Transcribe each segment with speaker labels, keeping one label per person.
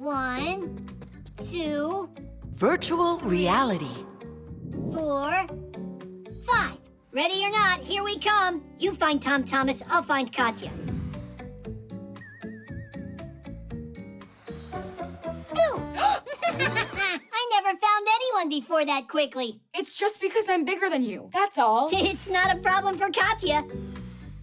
Speaker 1: 1, 2,
Speaker 2: Virtual reality.
Speaker 1: 4, 5. Ready or not, here we come. You find Tom Thomas, I'll find Katya. Boo! I never found anyone before that quickly.
Speaker 3: It's just because I'm bigger than you, that's all.
Speaker 1: It's not a problem for Katya.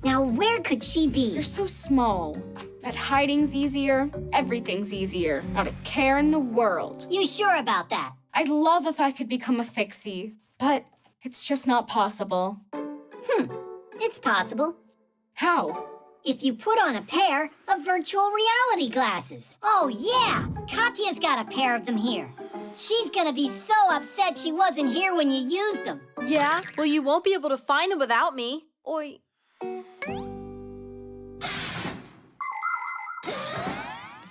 Speaker 1: Now, where could she be?
Speaker 3: You're so small. That hiding's easier, everything's easier. Not a care in the world.
Speaker 1: You sure about that?
Speaker 3: I'd love if I could become a Fixie, but it's just not possible.
Speaker 1: It's possible.
Speaker 3: How?
Speaker 1: If you put on a pair of virtual reality glasses. Oh, yeah! Katya's got a pair of them here. She's gonna be so upset she wasn't here when you used them.
Speaker 4: Yeah? Well, you won't be able to find them without me. Oi.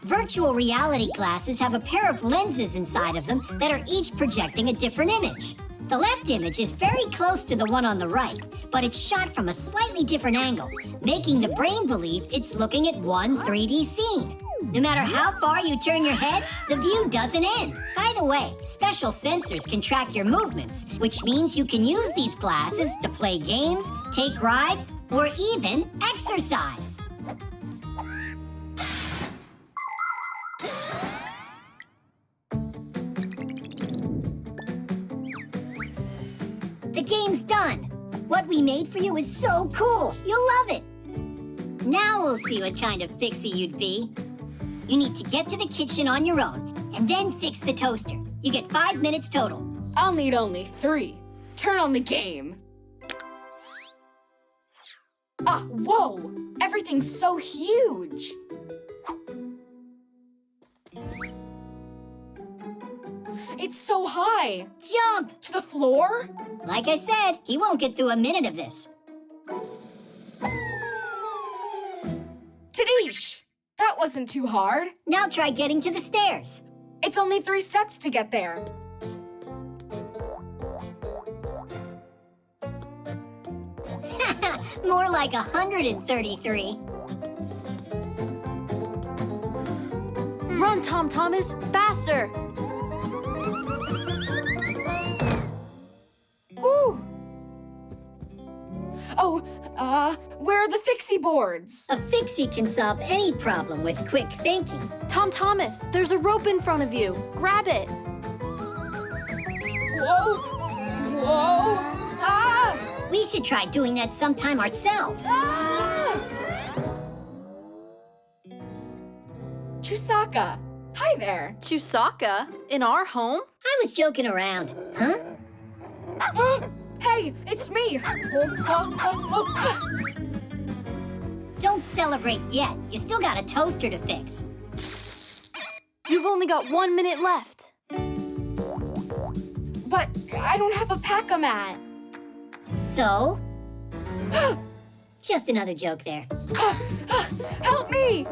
Speaker 1: Virtual reality glasses have a pair of lenses inside of them that are each projecting a different image. The left image is very close to the one on the right, but it's shot from a slightly different angle, making the brain believe it's looking at one 3D scene. No matter how far you turn your head, the view doesn't end. By the way, special sensors can track your movements, which means you can use these glasses to play games, take rides, or even exercise. The game's done. What we made for you is so cool. You'll love it. Now we'll see what kind of Fixie you'd be. You need to get to the kitchen on your own and then fix the toaster. You get 5 minutes total.
Speaker 3: I'll need only 3. Turn on the game. Ah, whoa! Everything's so huge. It's so high.
Speaker 1: Jump!
Speaker 3: To the floor?
Speaker 1: Like I said, he won't get through a minute of this.
Speaker 3: Tadish! That wasn't too hard.
Speaker 1: Now try getting to the stairs.
Speaker 3: It's only 3 steps to get there.
Speaker 1: More like 133.
Speaker 4: Run, Tom Thomas, faster!
Speaker 3: Woo! Oh, where are the Fixie boards?
Speaker 1: A Fixie can solve any problem with quick thinking.
Speaker 4: Tom Thomas, there's a rope in front of you. Grab it.
Speaker 3: Whoa! Whoa! Ah!
Speaker 1: We should try doing that sometime ourselves.
Speaker 3: Ah! Chusaka, hi there.
Speaker 4: Chusaka? In our home?
Speaker 1: I was joking around. Huh?
Speaker 3: Hey, it's me.
Speaker 1: Don't celebrate yet. You still got a toaster to fix.
Speaker 4: You've only got 1 minute left.
Speaker 3: But I don't have a pack-a-mat.
Speaker 1: So? Just another joke there.
Speaker 3: Help me!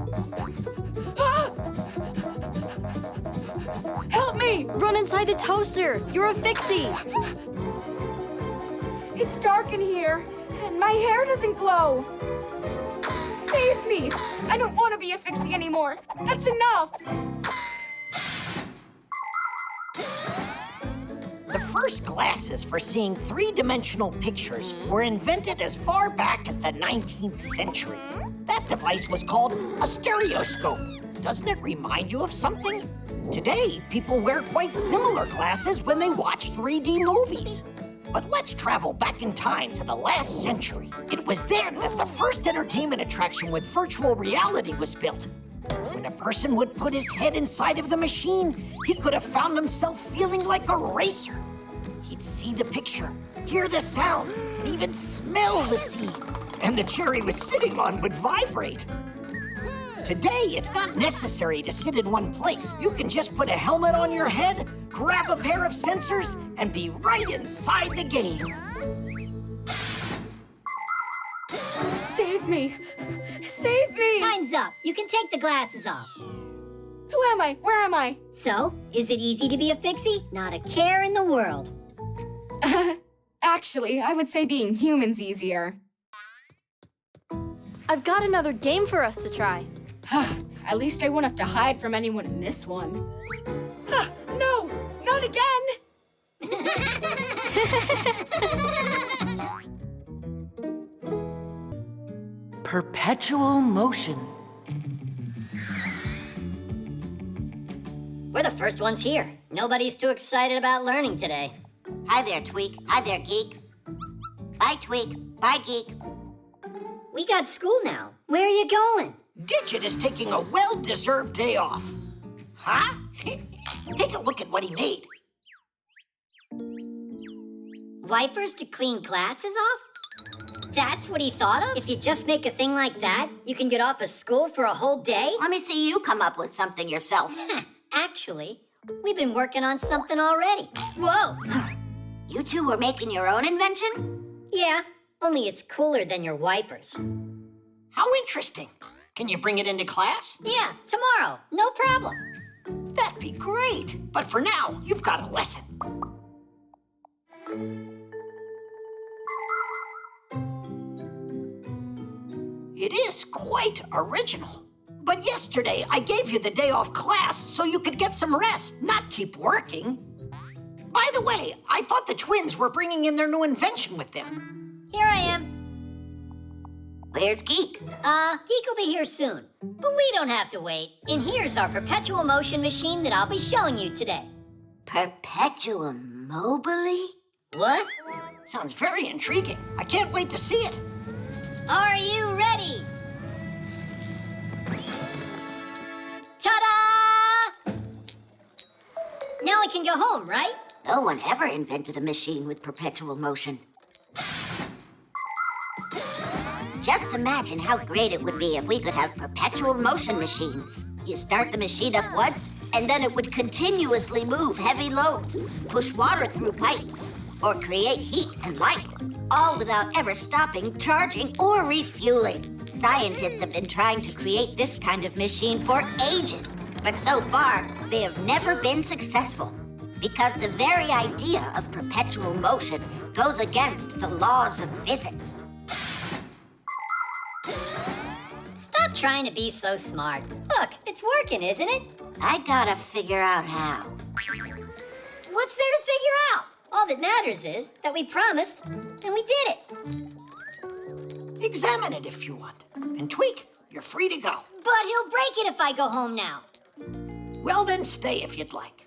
Speaker 3: Help me!
Speaker 4: Run inside the toaster. You're a Fixie.
Speaker 3: It's dark in here, and my hair doesn't glow. Save me! I don't want to be a Fixie anymore. That's enough!
Speaker 5: The first glasses for seeing three-dimensional pictures were invented as far back as the 19th century. That device was called a stereoscope. Doesn't it remind you of something? Today, people wear quite similar glasses when they watch 3D movies. But let's travel back in time to the last century. It was then that the first entertainment attraction with virtual reality was built. When a person would put his head inside of the machine, he could have found himself feeling like a racer. He'd see the picture, hear the sound, and even smell the scene. And the chair he was sitting on would vibrate. Today, it's not necessary to sit in one place. You can just put a helmet on your head, grab a pair of sensors, and be right inside the game.
Speaker 3: Save me! Save me!
Speaker 1: Time's up. You can take the glasses off.
Speaker 3: Who am I? Where am I?
Speaker 1: So, is it easy to be a Fixie? Not a care in the world.
Speaker 3: Actually, I would say being human's easier.
Speaker 4: I've got another game for us to try.
Speaker 3: At least I won't have to hide from anyone in this one. Ah, no, not again!
Speaker 2: Perpetual Motion.
Speaker 1: We're the first ones here. Nobody's too excited about learning today.
Speaker 6: Hi there, Tweak. Hi there, Geek. Bye, Tweak. Bye, Geek.
Speaker 1: We got school now. Where are you going?
Speaker 5: Digit is taking a well-deserved day off. Huh? Take a look at what he made.
Speaker 1: Wipers to clean glasses off? That's what he thought of? If you just make a thing like that, you can get off of school for a whole day?
Speaker 6: Let me see you come up with something yourself.
Speaker 1: Actually, we've been working on something already. Whoa!
Speaker 6: You two were making your own invention?
Speaker 1: Yeah, only it's cooler than your wipers.
Speaker 5: How interesting. Can you bring it into class?
Speaker 1: Yeah, tomorrow. No problem.
Speaker 5: That'd be great. But for now, you've got a lesson. It is quite original. But yesterday, I gave you the day off class so you could get some rest, not keep working. By the way, I thought the twins were bringing in their new invention with them.
Speaker 1: Here I am.
Speaker 6: Where's Geek?
Speaker 1: Geek will be here soon. But we don't have to wait. And here's our Perpetual Motion machine that I'll be showing you today.
Speaker 6: Perpetual Mobility?
Speaker 1: What?
Speaker 5: Sounds very intriguing. I can't wait to see it.
Speaker 1: Are you ready? Ta-da! Now I can go home, right?
Speaker 6: No one ever invented a machine with perpetual motion. Just imagine how great it would be if we could have perpetual motion machines. You start the machine up once, and then it would continuously move heavy loads, push water through pipes, or create heat and light, all without ever stopping, charging, or refueling. Scientists have been trying to create this kind of machine for ages, but so far, they have never been successful. Because the very idea of perpetual motion goes against the laws of physics.
Speaker 1: Stop trying to be so smart. Look, it's working, isn't it?
Speaker 6: I gotta figure out how.
Speaker 1: What's there to figure out? All that matters is that we promised, and we did it.
Speaker 5: Examine it if you want. And Tweak, you're free to go.
Speaker 1: But he'll break it if I go home now.
Speaker 5: Well, then stay if you'd like.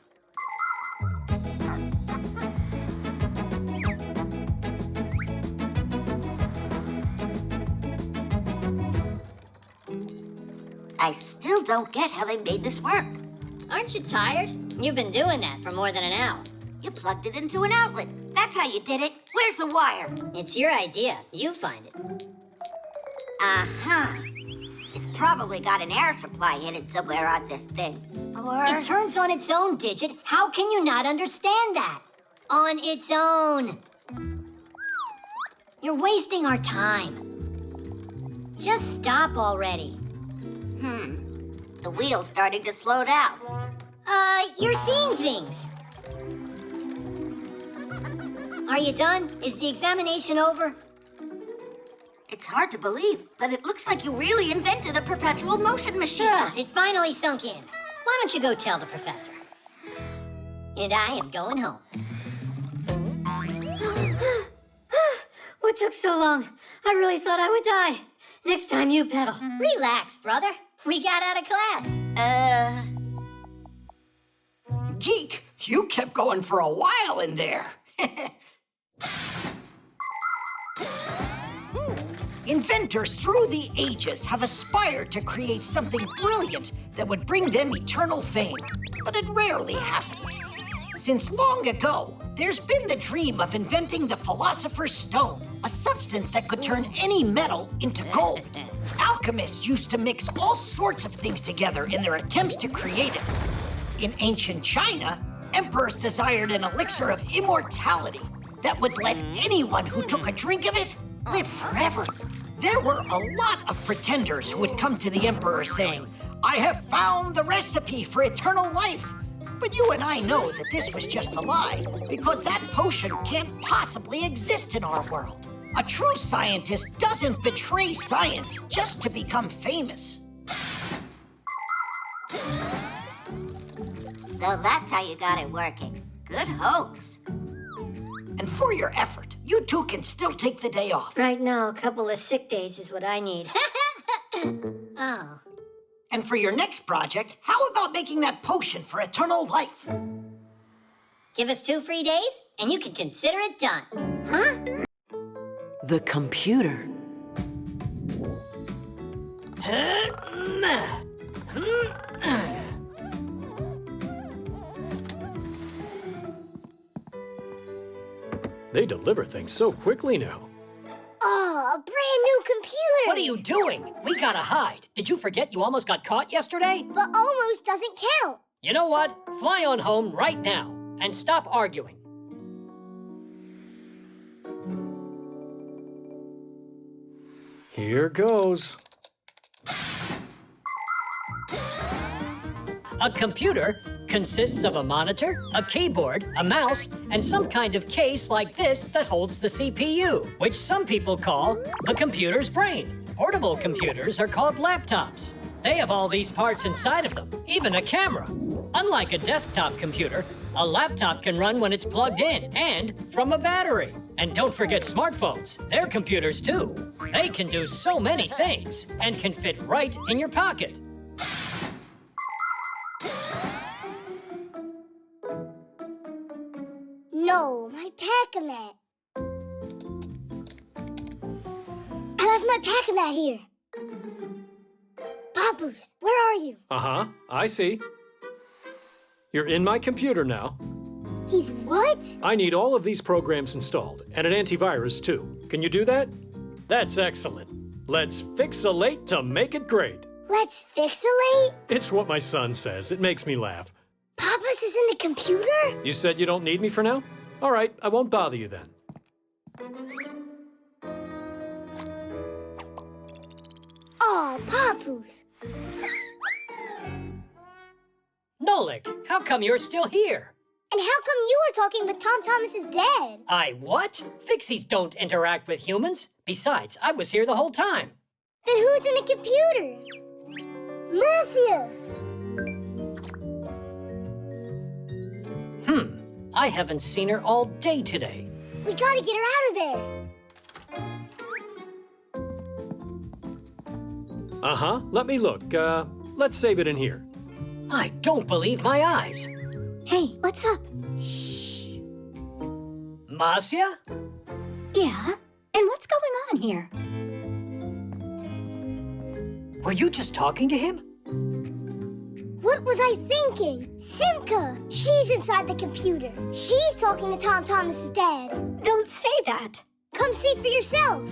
Speaker 6: I still don't get how they made this work.
Speaker 1: Aren't you tired? You've been doing that for more than an hour.
Speaker 6: You plugged it into an outlet. That's how you did it. Where's the wire?
Speaker 1: It's your idea. You find it.
Speaker 6: Uh-huh. It's probably got an air supply in it somewhere on this thing. Or...
Speaker 1: It turns on its own, Digit. How can you not understand that? On its own. You're wasting our time. Just stop already.
Speaker 6: The wheel's starting to slow down.
Speaker 1: You're seeing things. Are you done? Is the examination over?
Speaker 6: It's hard to believe, but it looks like you really invented a perpetual motion machine.
Speaker 1: It finally sunk in. Why don't you go tell the professor? And I am going home. What took so long? I really thought I would die. Next time you pedal. Relax, brother. We got out of class.
Speaker 5: Geek, you kept going for a while in there. Inventors through the ages have aspired to create something brilliant that would bring them eternal fame, but it rarely happens. Since long ago, there's been the dream of inventing the Philosopher's Stone, a substance that could turn any metal into gold. Alchemists used to mix all sorts of things together in their attempts to create it. In ancient China, emperors desired an elixir of immortality that would let anyone who took a drink of it live forever. There were a lot of pretenders who would come to the emperor saying, "I have found the recipe for eternal life." But you and I know that this was just a lie, because that potion can't possibly exist in our world. A true scientist doesn't betray science just to become famous.
Speaker 6: So that's how you got it working. Good hoax.
Speaker 5: And for your effort, you two can still take the day off.
Speaker 1: Right now, a couple of sick days is what I need. Oh.
Speaker 5: And for your next project, how about making that potion for eternal life?
Speaker 1: Give us 2 free days, and you can consider it done. Huh?
Speaker 2: The computer.
Speaker 7: They deliver things so quickly now.
Speaker 8: Oh, a brand new computer!
Speaker 9: What are you doing? We gotta hide. Did you forget you almost got caught yesterday?
Speaker 8: But almost doesn't count.
Speaker 9: You know what? Fly on home right now and stop arguing.
Speaker 7: Here goes.
Speaker 9: A computer consists of a monitor, a keyboard, a mouse, and some kind of case like this that holds the CPU, which some people call the computer's brain. Portable computers are called laptops. They have all these parts inside of them, even a camera. Unlike a desktop computer, a laptop can run when it's plugged in and from a battery. And don't forget smartphones. They're computers too. They can do so many things and can fit right in your pocket.
Speaker 8: No, my Pac-A-Mat. I left my Pac-A-Mat here. Papoose, where are you?
Speaker 7: Uh-huh, I see. You're in my computer now.
Speaker 8: He's what?
Speaker 7: I need all of these programs installed, and an antivirus too. Can you do that? That's excellent. Let's fixalate to make it great.
Speaker 8: Let's fixalate?
Speaker 7: It's what my son says. It makes me laugh.
Speaker 8: Papoose is in the computer?
Speaker 7: You said you don't need me for now? All right, I won't bother you then.
Speaker 8: Aw, Papoose.
Speaker 9: Nolik, how come you're still here?
Speaker 8: And how come you were talking with Tom Thomas's dad?
Speaker 9: I what? Fixies don't interact with humans. Besides, I was here the whole time.
Speaker 8: Then who's in the computer? Marcia!
Speaker 9: I haven't seen her all day today.
Speaker 8: We gotta get her out of there.
Speaker 7: Uh-huh, let me look. Let's save it in here.
Speaker 9: I don't believe my eyes.
Speaker 1: Hey, what's up?
Speaker 9: Marcia?
Speaker 1: Yeah? And what's going on here?
Speaker 9: Were you just talking to him?
Speaker 8: What was I thinking? Simka! She's inside the computer. She's talking to Tom Thomas's dad.
Speaker 1: Don't say that.
Speaker 8: Come see for yourself.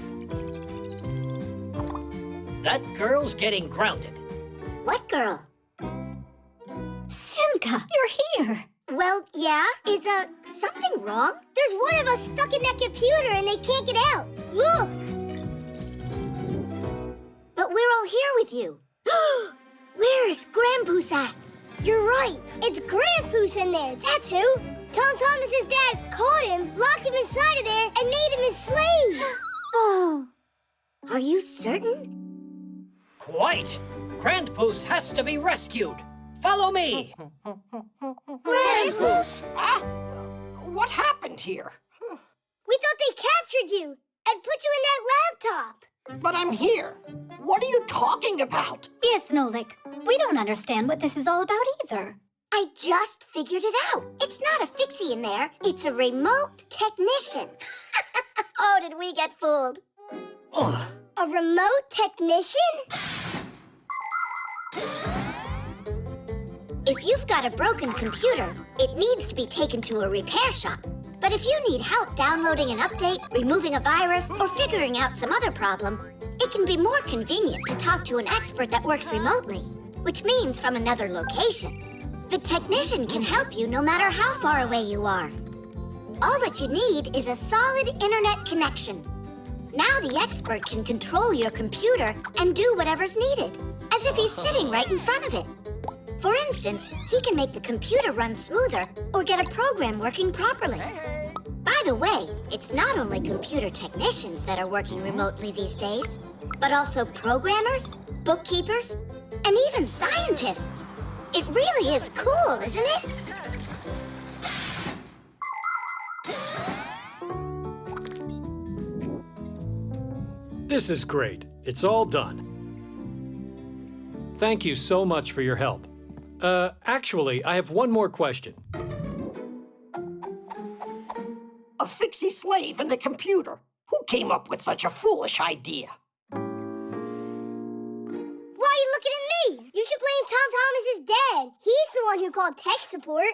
Speaker 9: That girl's getting grounded.
Speaker 6: What girl?
Speaker 1: Simka, you're here.
Speaker 8: Well, yeah. Is, something wrong? There's one of us stuck in that computer and they can't get out. Look!
Speaker 6: But we're all here with you.
Speaker 8: Where is Grandpoos at? You're right. It's Grandpoos in there. That's who. Tom Thomas's dad caught him, locked him inside of there, and made him his slave.
Speaker 1: Oh.
Speaker 6: Are you certain?
Speaker 9: Quite. Grandpoos has to be rescued. Follow me.
Speaker 8: Grandpoos!
Speaker 5: What happened here?
Speaker 8: We thought they captured you and put you in that laptop.
Speaker 5: But I'm here. What are you talking about?
Speaker 1: Yes, Nolik. We don't understand what this is all about either.
Speaker 6: I just figured it out. It's not a Fixie in there. It's a remote technician. Oh, did we get fooled?
Speaker 9: Ugh.
Speaker 8: A remote technician?
Speaker 6: If you've got a broken computer, it needs to be taken to a repair shop. But if you need help downloading an update, removing a virus, or figuring out some other problem, it can be more convenient to talk to an expert that works remotely, which means from another location. The technician can help you no matter how far away you are. All that you need is a solid internet connection. Now the expert can control your computer and do whatever's needed, as if he's sitting right in front of it. For instance, he can make the computer run smoother or get a program working properly. By the way, it's not only computer technicians that are working remotely these days, but also programmers, bookkeepers, and even scientists.
Speaker 8: It really is cool, isn't it?
Speaker 7: This is great. It's all done. Thank you so much for your help. Actually, I have one more question.
Speaker 5: A Fixie slave in the computer. Who came up with such a foolish idea?
Speaker 8: Why are you looking at me? You should blame Tom Thomas's dad. He's the one who called tech support.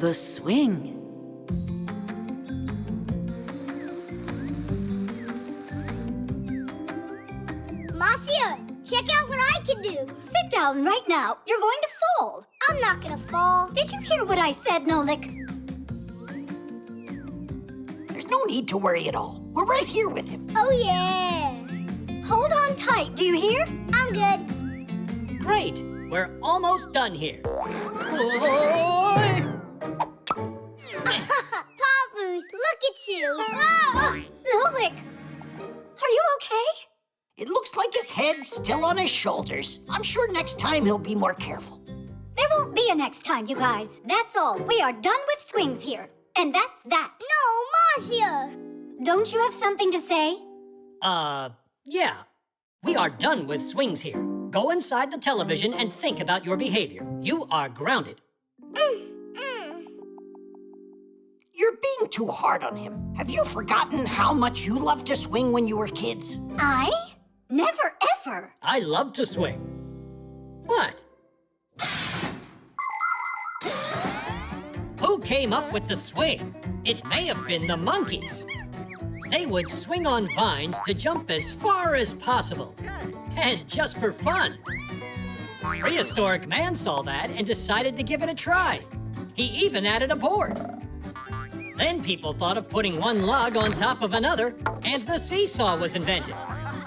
Speaker 2: The swing.
Speaker 8: Marcia, check out what I can do.
Speaker 1: Sit down right now. You're going to fall.
Speaker 8: I'm not gonna fall.
Speaker 1: Did you hear what I said, Nolik?
Speaker 5: There's no need to worry at all. We're right here with him.
Speaker 8: Oh, yeah.
Speaker 1: Hold on tight, do you hear?
Speaker 8: I'm good.
Speaker 9: Great. We're almost done here.
Speaker 8: Papoose, look at you. Ah!
Speaker 1: Nolik, are you okay?
Speaker 5: It looks like his head's still on his shoulders. I'm sure next time he'll be more careful.
Speaker 1: There won't be a next time, you guys. That's all. We are done with swings here. And that's that.
Speaker 8: No, Marcia.
Speaker 1: Don't you have something to say?
Speaker 9: Yeah. We are done with swings here. Go inside the television and think about your behavior. You are grounded.
Speaker 5: You're being too hard on him. Have you forgotten how much you loved to swing when you were kids?
Speaker 1: I? Never ever.
Speaker 9: I love to swing. What? Who came up with the swing? It may have been the monkeys. They would swing on vines to jump as far as possible. And just for fun. Prehistoric man saw that and decided to give it a try. He even added a board. Then people thought of putting one log on top of another, and the seesaw was invented.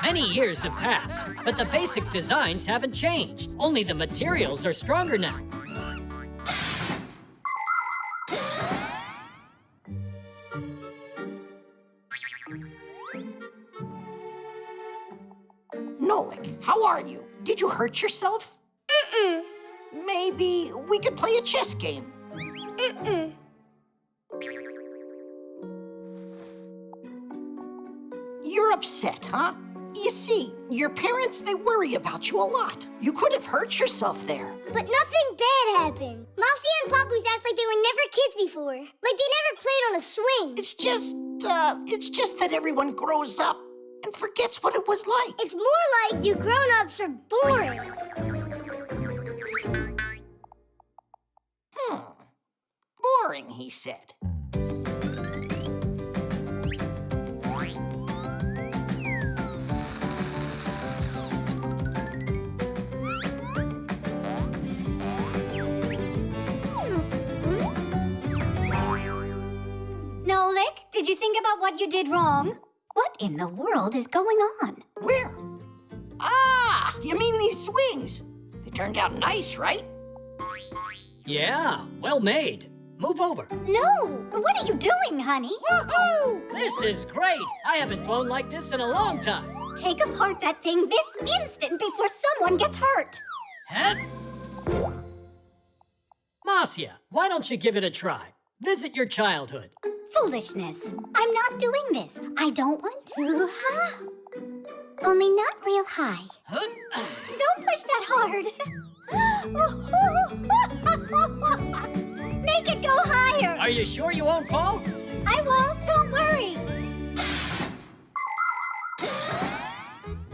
Speaker 9: Many years have passed, but the basic designs haven't changed. Only the materials are stronger now.
Speaker 5: Nolik, how are you? Did you hurt yourself? Maybe we could play a chess game. You're upset, huh? You see, your parents, they worry about you a lot. You could have hurt yourself there.
Speaker 8: But nothing bad happened. Marcia and Papoose act like they were never kids before. Like they never played on a swing.
Speaker 5: It's just that everyone grows up and forgets what it was like.
Speaker 8: It's more like you grown-ups are boring.
Speaker 5: Boring, he said.
Speaker 1: Nolik, did you think about what you did wrong? What in the world is going on?
Speaker 5: Where? Ah, you mean these swings? They turned out nice, right?
Speaker 9: Yeah, well made. Move over.
Speaker 1: No, what are you doing, honey?
Speaker 9: This is great. I haven't flown like this in a long time.
Speaker 1: Take apart that thing this instant before someone gets hurt.
Speaker 9: Head. Marcia, why don't you give it a try? Visit your childhood.
Speaker 1: Foolishness. I'm not doing this. I don't want to. Only not real high. Don't push that hard. Make it go higher.
Speaker 9: Are you sure you won't fall?
Speaker 1: I won't. Don't worry.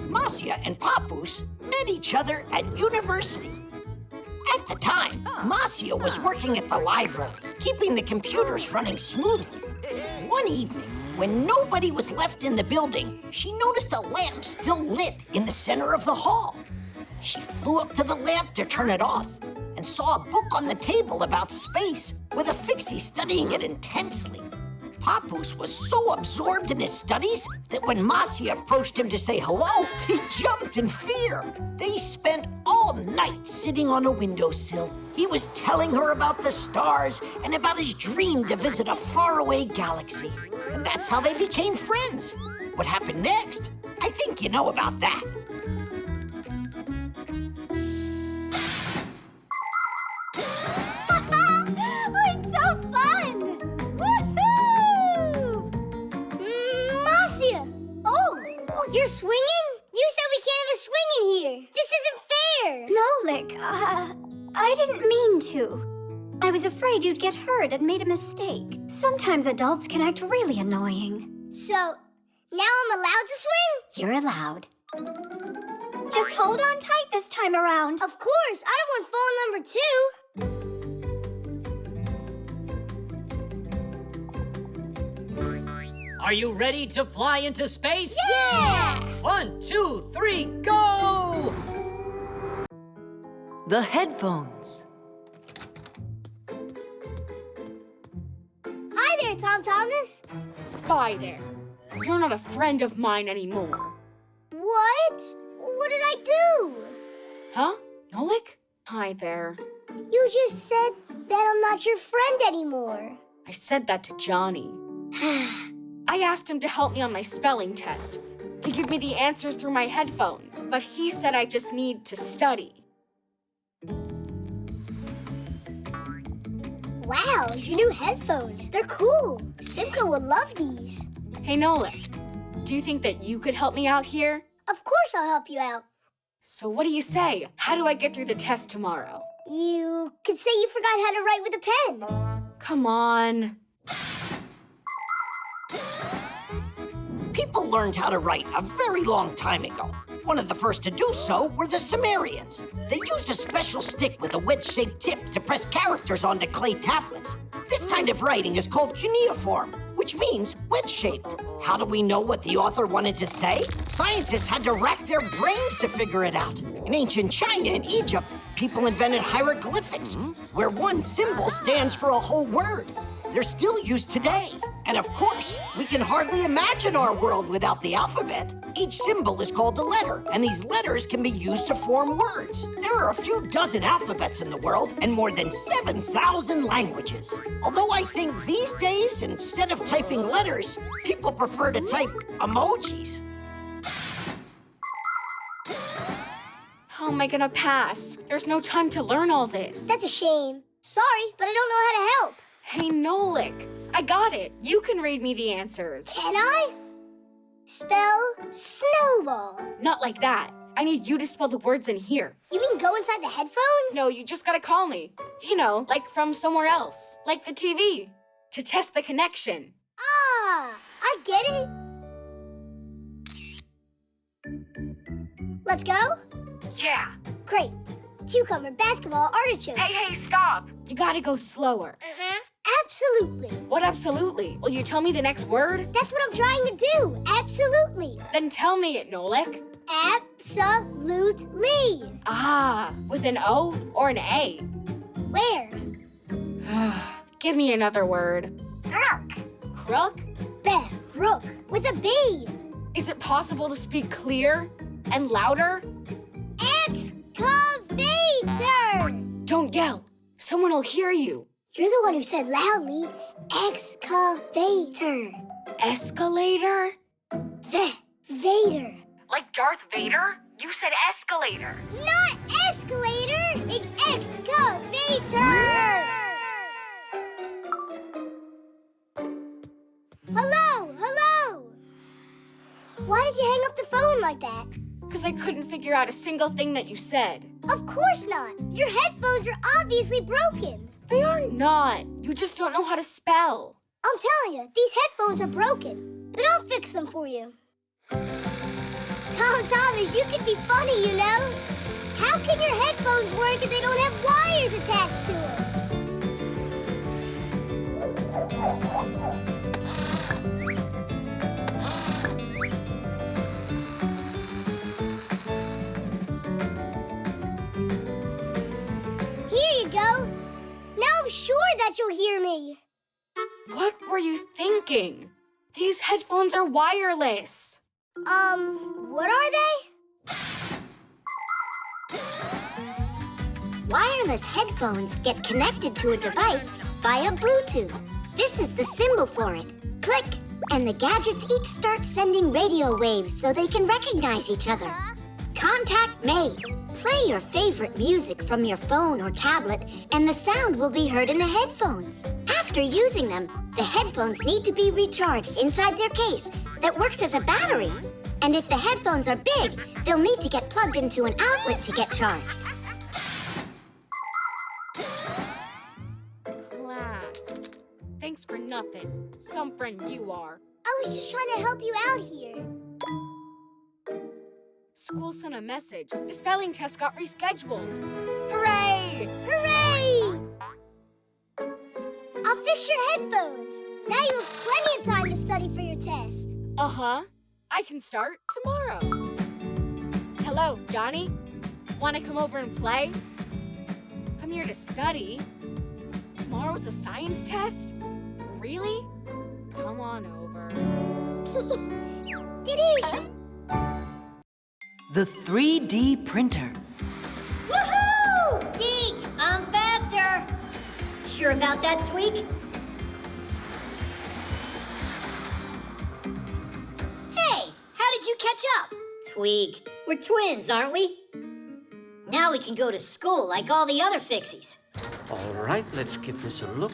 Speaker 5: Marcia and Papoose met each other at university. At the time, Marcia was working at the library, keeping the computers running smoothly. One evening, when nobody was left in the building, she noticed a lamp still lit in the center of the hall. She flew up to the lamp to turn it off and saw a book on the table about space with a Fixie studying it intensely. Papoose was so absorbed in his studies that when Marcia approached him to say hello, he jumped in fear. They spent all night sitting on a windowsill. He was telling her about the stars and about his dream to visit a faraway galaxy. And that's how they became friends. What happened next? I think you know about that.
Speaker 8: here. This isn't fair.
Speaker 4: Nolik, I didn't mean to. I was afraid you'd get hurt and made a mistake. Sometimes adults can act really annoying.
Speaker 8: So, now I'm allowed to swing?
Speaker 4: You're allowed. Just hold on tight this time around.
Speaker 8: Of course. I don't want fall number 2.
Speaker 9: Are you ready to fly into space?
Speaker 8: Yeah!
Speaker 9: 1, 2, 3, go!
Speaker 2: The headphones.
Speaker 8: Hi there, Tom Thomas.
Speaker 3: Bye there. You're not a friend of mine anymore.
Speaker 8: What? What did I do?
Speaker 3: Huh? Nolik? Hi there.
Speaker 8: You just said that I'm not your friend anymore.
Speaker 3: I said that to Johnny. I asked him to help me on my spelling test, to give me the answers through my headphones, but he said I just need to study.
Speaker 8: Wow, your new headphones. They're cool. Simka would love these.
Speaker 3: Hey, Nolik, do you think that you could help me out here?
Speaker 8: Of course I'll help you out.
Speaker 3: So what do you say? How do I get through the test tomorrow?
Speaker 8: You could say you forgot how to write with a pen.
Speaker 3: Come on.
Speaker 5: People learned how to write a very long time ago. One of the first to do so were the Sumerians. They used a special stick with a wedge-shaped tip to press characters onto clay tablets. This kind of writing is called cuneiform, which means wedge-shaped. How do we know what the author wanted to say? Scientists had to rack their brains to figure it out. In ancient China and Egypt, people invented hieroglyphics, where one symbol stands for a whole word. They're still used today. And of course, we can hardly imagine our world without the alphabet. Each symbol is called a letter, and these letters can be used to form words. There are a few dozen alphabets in the world and more than 7,000 languages. Although I think these days, instead of typing letters, people prefer to type emojis.
Speaker 3: How am I gonna pass? There's no time to learn all this.
Speaker 8: That's a shame. Sorry, but I don't know how to help.
Speaker 3: Hey, Nolik, I got it. You can read me the answers.
Speaker 8: Can I? Spell snowball.
Speaker 3: Not like that. I need you to spell the words in here.
Speaker 8: You mean go inside the headphones?
Speaker 3: No, you just gotta call me. You know, like from somewhere else. Like the TV. To test the connection.
Speaker 8: Ah, I get it. Let's go?
Speaker 3: Yeah.
Speaker 8: Great. Cucumber, basketball, artichoke.
Speaker 3: Hey, stop. You gotta go slower.
Speaker 8: Absolutely.
Speaker 3: What absolutely? Will you tell me the next word?
Speaker 8: That's what I'm trying to do. Absolutely.
Speaker 3: Then tell me it, Nolik.
Speaker 8: Absolutely.
Speaker 3: Ah, with an O or an A?
Speaker 8: Where?
Speaker 3: Give me another word. Crook?
Speaker 8: Rook with a B.
Speaker 3: Is it possible to speak clear and louder?
Speaker 8: Excavator.
Speaker 3: Don't yell. Someone will hear you.
Speaker 8: You're the one who said loudly, excavator.
Speaker 3: Escalator?
Speaker 8: Vader.
Speaker 3: Like Darth Vader? You said escalator.
Speaker 8: Not escalator, it's excavator. Hello. Why did you hang up the phone like that?
Speaker 3: Because I couldn't figure out a single thing that you said.
Speaker 8: Of course not. Your headphones are obviously broken.
Speaker 3: They are not. You just don't know how to spell.
Speaker 8: I'm telling you, these headphones are broken. But I'll fix them for you. Tom Thomas, you can be funny, you know. How can your headphones work if they don't have wires attached to them? Here you go. Now I'm sure that you'll hear me.
Speaker 3: What were you thinking? These headphones are wireless.
Speaker 8: What are they?
Speaker 1: Wireless headphones get connected to a device via Bluetooth. This is the symbol for it. Click, and the gadgets each start sending radio waves so they can recognize each other. Contact made. Play your favorite music from your phone or tablet, and the sound will be heard in the headphones. After using them, the headphones need to be recharged inside their case that works as a battery.
Speaker 8: And if the headphones are big, they'll need to get plugged into an outlet to get charged.
Speaker 3: Class. Thanks for nothing. Some friend you are.
Speaker 8: I was just trying to help you out here.
Speaker 3: School sent a message. The spelling test got rescheduled. Hooray!
Speaker 8: Hooray! I'll fix your headphones. Now you have plenty of time to study for your test.
Speaker 3: Uh-huh. I can start tomorrow. Hello, Johnny. Want to come over and play? I'm here to study. Tomorrow's a science test? Really? Come on over.
Speaker 8: Diddy!
Speaker 2: The 3D printer.
Speaker 1: Woohoo! Geek, I'm faster. Sure about that, Tweak? Hey, how did you catch up? Tweak, we're twins, aren't we? Now we can go to school like all the other Fixies.
Speaker 10: All right, let's give this a look.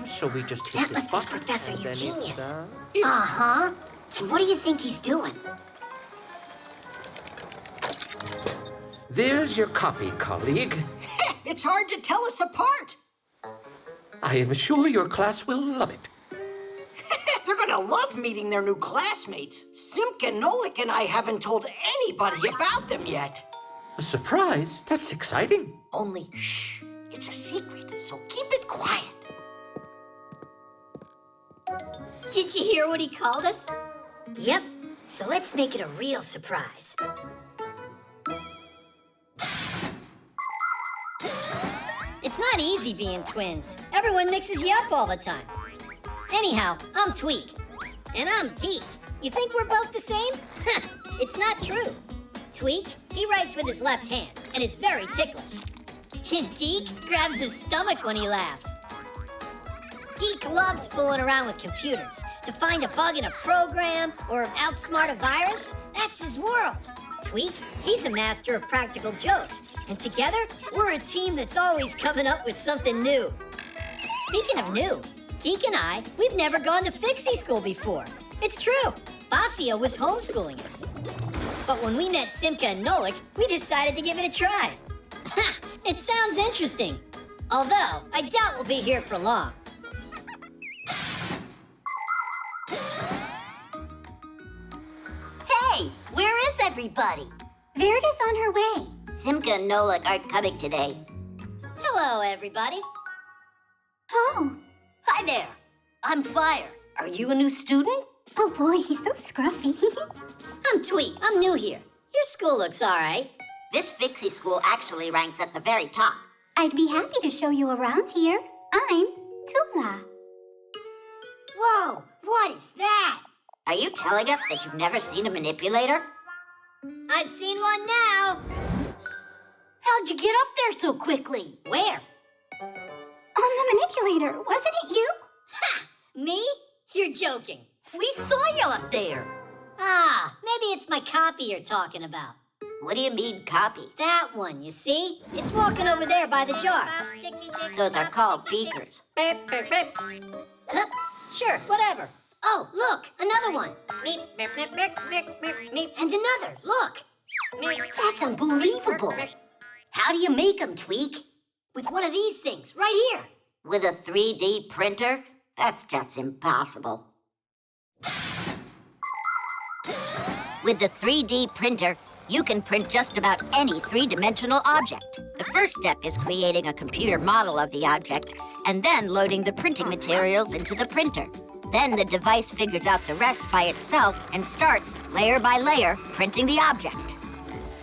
Speaker 10: So we just hit
Speaker 1: That
Speaker 10: this
Speaker 1: must be
Speaker 10: button.
Speaker 1: Professor
Speaker 10: and then it's,
Speaker 1: Eugenius.
Speaker 10: yeah.
Speaker 1: Uh-huh. And what do you think he's doing?
Speaker 10: There's your copy, colleague.
Speaker 5: It's hard to tell us apart.
Speaker 10: I am sure your class will love it.
Speaker 5: They're gonna love meeting their new classmates. Simka and Nolik and I haven't told anybody about them yet.
Speaker 10: A surprise? That's exciting.
Speaker 5: Only, shh, it's a secret, so keep it quiet.
Speaker 1: Did you hear what he called us? Yep. So let's make it a real surprise. It's not easy being twins. Everyone mixes you up all the time. Anyhow, I'm Tweak. And I'm Geek. You think we're both the same? It's not true. Tweak, he writes with his left hand and is very ticklish. And Geek grabs his stomach when he laughs. Geek loves fooling around with computers. To find a bug in a program or outsmart a virus, that's his world. Tweak, he's a master of practical jokes. And together, we're a team that's always coming up with something new. Speaking of new, Geek and I, we've never gone to Fixie school before. It's true. Basio was homeschooling us. But when we met Simka and Nolik, we decided to give it a try. Ha! It sounds interesting. Although, I doubt we'll be here for long.
Speaker 6: Hey, where is everybody?
Speaker 4: Verida's on her way.
Speaker 6: Simka and Nolik aren't coming today.
Speaker 1: Hello, everybody.
Speaker 4: Oh.
Speaker 6: Hi there. I'm Fire. Are you a new student?
Speaker 4: Oh boy, he's so scruffy.
Speaker 1: I'm Tweak. I'm new here. Your school looks all right.
Speaker 6: This Fixie school actually ranks at the very top.
Speaker 4: I'd be happy to show you around here. I'm Tula.
Speaker 1: Whoa, what is that?
Speaker 6: Are you telling us that you've never seen a manipulator?
Speaker 1: I've seen one now.
Speaker 6: How'd you get up there so quickly?
Speaker 1: Where?
Speaker 4: On the manipulator, wasn't it you?
Speaker 1: Ha! Me? You're joking.
Speaker 6: We saw you up there.
Speaker 1: Ah, maybe it's my copy you're talking about.
Speaker 6: What do you mean, copy?
Speaker 1: That one, you see? It's walking over there by the jars.
Speaker 6: Those are called beakers.
Speaker 1: Huh, sure, whatever. Oh, look, another one. And another, look.
Speaker 6: That's unbelievable. How do you make them, Tweak?
Speaker 1: With one of these things, right here.
Speaker 6: With a 3D printer? That's just impossible. With the 3D printer, you can print just about any three-dimensional object. The first step is creating a computer model of the object and then loading the printing materials into the printer. Then the device figures out the rest by itself and starts, layer by layer, printing the object.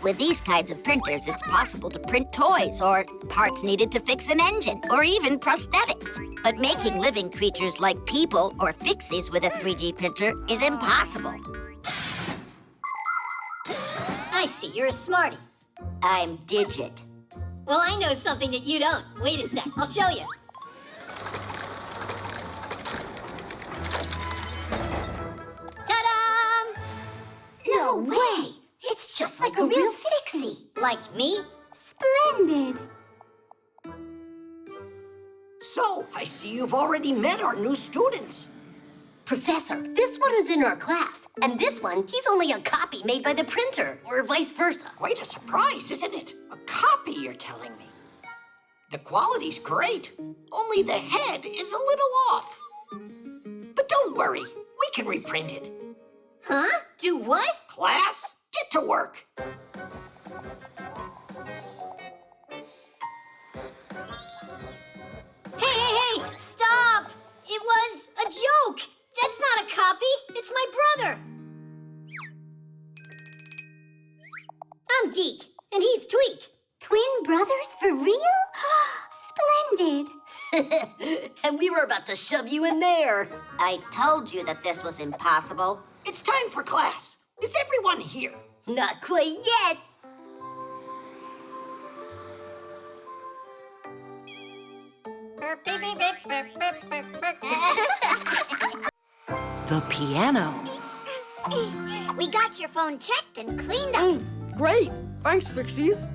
Speaker 6: With these kinds of printers, it's possible to print toys or parts needed to fix an engine or even prosthetics. But making living creatures like people or Fixies with a 3D printer is impossible.
Speaker 1: I see, you're a smarty.
Speaker 6: I'm Digit.
Speaker 1: Well, I know something that you don't. Wait a sec, I'll show you. Ta-da!
Speaker 6: No way! It's just like a real Fixie.
Speaker 1: Like me?
Speaker 4: Splendid.
Speaker 5: So, I see you've already met our new students.
Speaker 11: Professor, this one is in our class, and this one, he's only a copy made by the printer, or vice versa.
Speaker 5: Quite a surprise, isn't it? A copy, you're telling me. The quality's great, only the head is a little off. But don't worry, we can reprint it.
Speaker 1: Huh? Do what?
Speaker 5: Class, get to work.
Speaker 1: Hey! Stop! It was a joke! That's not a copy! It's my brother! I'm Geek, and he's Tweak.
Speaker 4: Twin brothers for real? Splendid.
Speaker 11: And we were about to shove you in there.
Speaker 6: I told you that this was impossible.
Speaker 5: It's time for class. Is everyone here?
Speaker 11: Not quite yet.
Speaker 2: The piano.
Speaker 8: We got your phone checked and cleaned up.
Speaker 3: Great. Thanks, Fixies.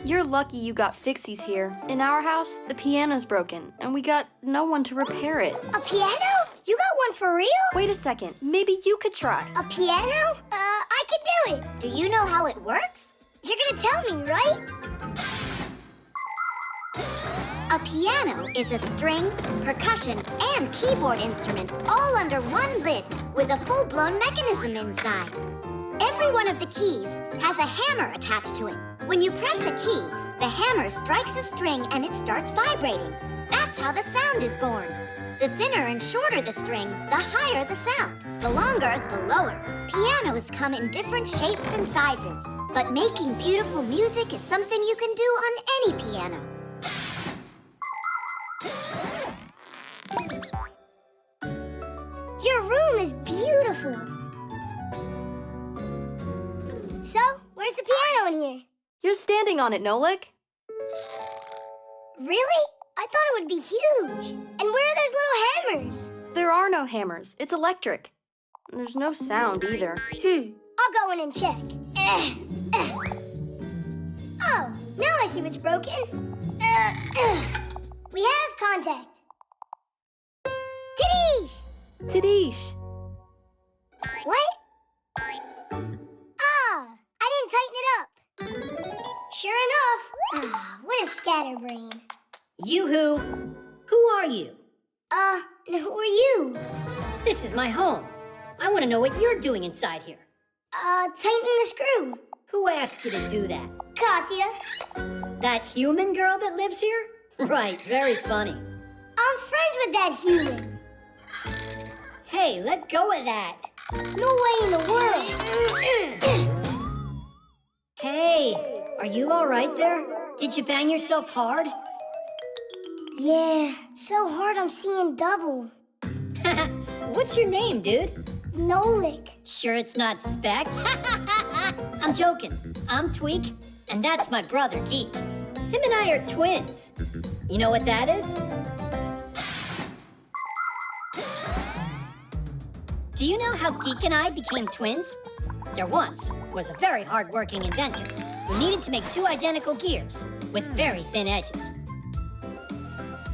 Speaker 12: You're lucky you got Fixies here. In our house, the piano's broken, and we got no one to repair it.
Speaker 8: A piano? You got one for real?
Speaker 12: Wait a second. Maybe you could try.
Speaker 8: A piano? I can do it. Do you know how it works? You're gonna tell me, right?
Speaker 1: A piano is a string, percussion, and keyboard instrument all under one lid with a full-blown mechanism inside. Every one of the keys has a hammer attached to it. When you press a key, the hammer strikes a string and it starts vibrating. That's how the sound is born. The thinner and shorter the string, the higher the sound. The longer, the lower. Pianos come in different shapes and sizes, but making beautiful music is something you can do on any piano.
Speaker 8: Your room is beautiful. So, where's the piano in here?
Speaker 12: You're standing on it, Nolik.
Speaker 8: Really? I thought it would be huge. And where are those little hammers?
Speaker 12: There are no hammers. It's electric. There's no sound either.
Speaker 8: I'll go in and check. Oh, now I see what's broken. We have contact. Tidish!
Speaker 12: Tidish.
Speaker 8: What? Ah, I didn't tighten it up. Sure enough. What a scatterbrain.
Speaker 1: Yoo-hoo! Who are you?
Speaker 8: Who are you?
Speaker 1: This is my home. I want to know what you're doing inside here.
Speaker 8: Tightening the screw.
Speaker 1: Who asked you to do that?
Speaker 8: Katya.
Speaker 1: That human girl that lives here? Right, very funny.
Speaker 8: I'm friends with that human.
Speaker 1: Hey, let go of that.
Speaker 8: No way in the world.
Speaker 1: Hey, are you all right there? Did you bang yourself hard?
Speaker 8: Yeah, so hard I'm seeing double.
Speaker 1: What's your name, dude?
Speaker 8: Nolik.
Speaker 1: Sure it's not Speck? I'm joking. I'm Tweak, and that's my brother, Geek. Him and I are twins. You know what that is? Do you know how Geek and I became twins? There once was a very hard-working inventor who needed to make two identical gears with very thin edges.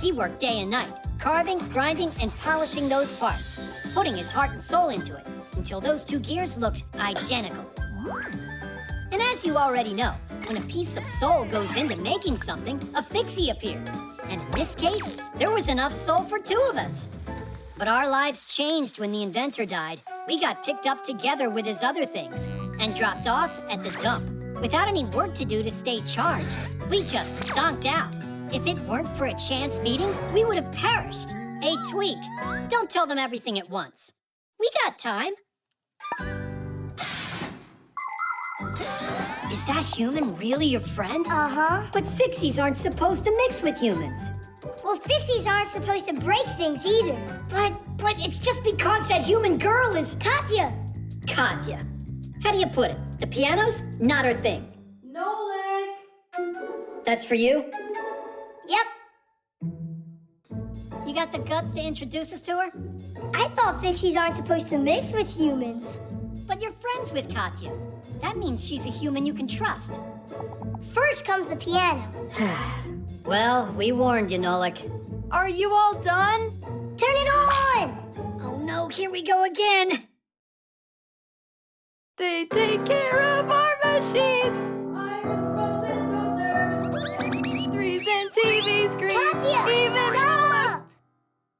Speaker 1: He worked day and night, carving, grinding, and polishing those parts, putting his heart and soul into it until those two gears looked identical. And as you already know, when a piece of soul goes into making something, a Fixie appears. And in this case, there was enough soul for two of us. But our lives changed when the inventor died. We got picked up together with his other things and dropped off at the dump. Without any work to do to stay charged, we just zonked out. If it weren't for a chance meeting, we would have perished. Hey, Tweak, don't tell them everything at once. We got time. Is that human really your friend?
Speaker 8: Uh-huh.
Speaker 1: But Fixies aren't supposed to mix with humans.
Speaker 8: Well, Fixies aren't supposed to break things either.
Speaker 1: But it's just because that human girl is...
Speaker 8: Katya.
Speaker 1: Katya. How do you put it? The piano's not her thing.
Speaker 12: Nolik!
Speaker 1: That's for you?
Speaker 8: Yep.
Speaker 1: You got the guts to introduce us to her?
Speaker 8: I thought Fixies aren't supposed to mix with humans.
Speaker 1: But you're friends with Katya. That means she's a human you can trust.
Speaker 8: First comes the piano.
Speaker 1: Well, we warned you, Nolik.
Speaker 12: Are you all done?
Speaker 8: Turn it on! Oh
Speaker 1: no, here we go again.
Speaker 12: They take care of our machines. Threes and TV screens.
Speaker 8: Katya, stop!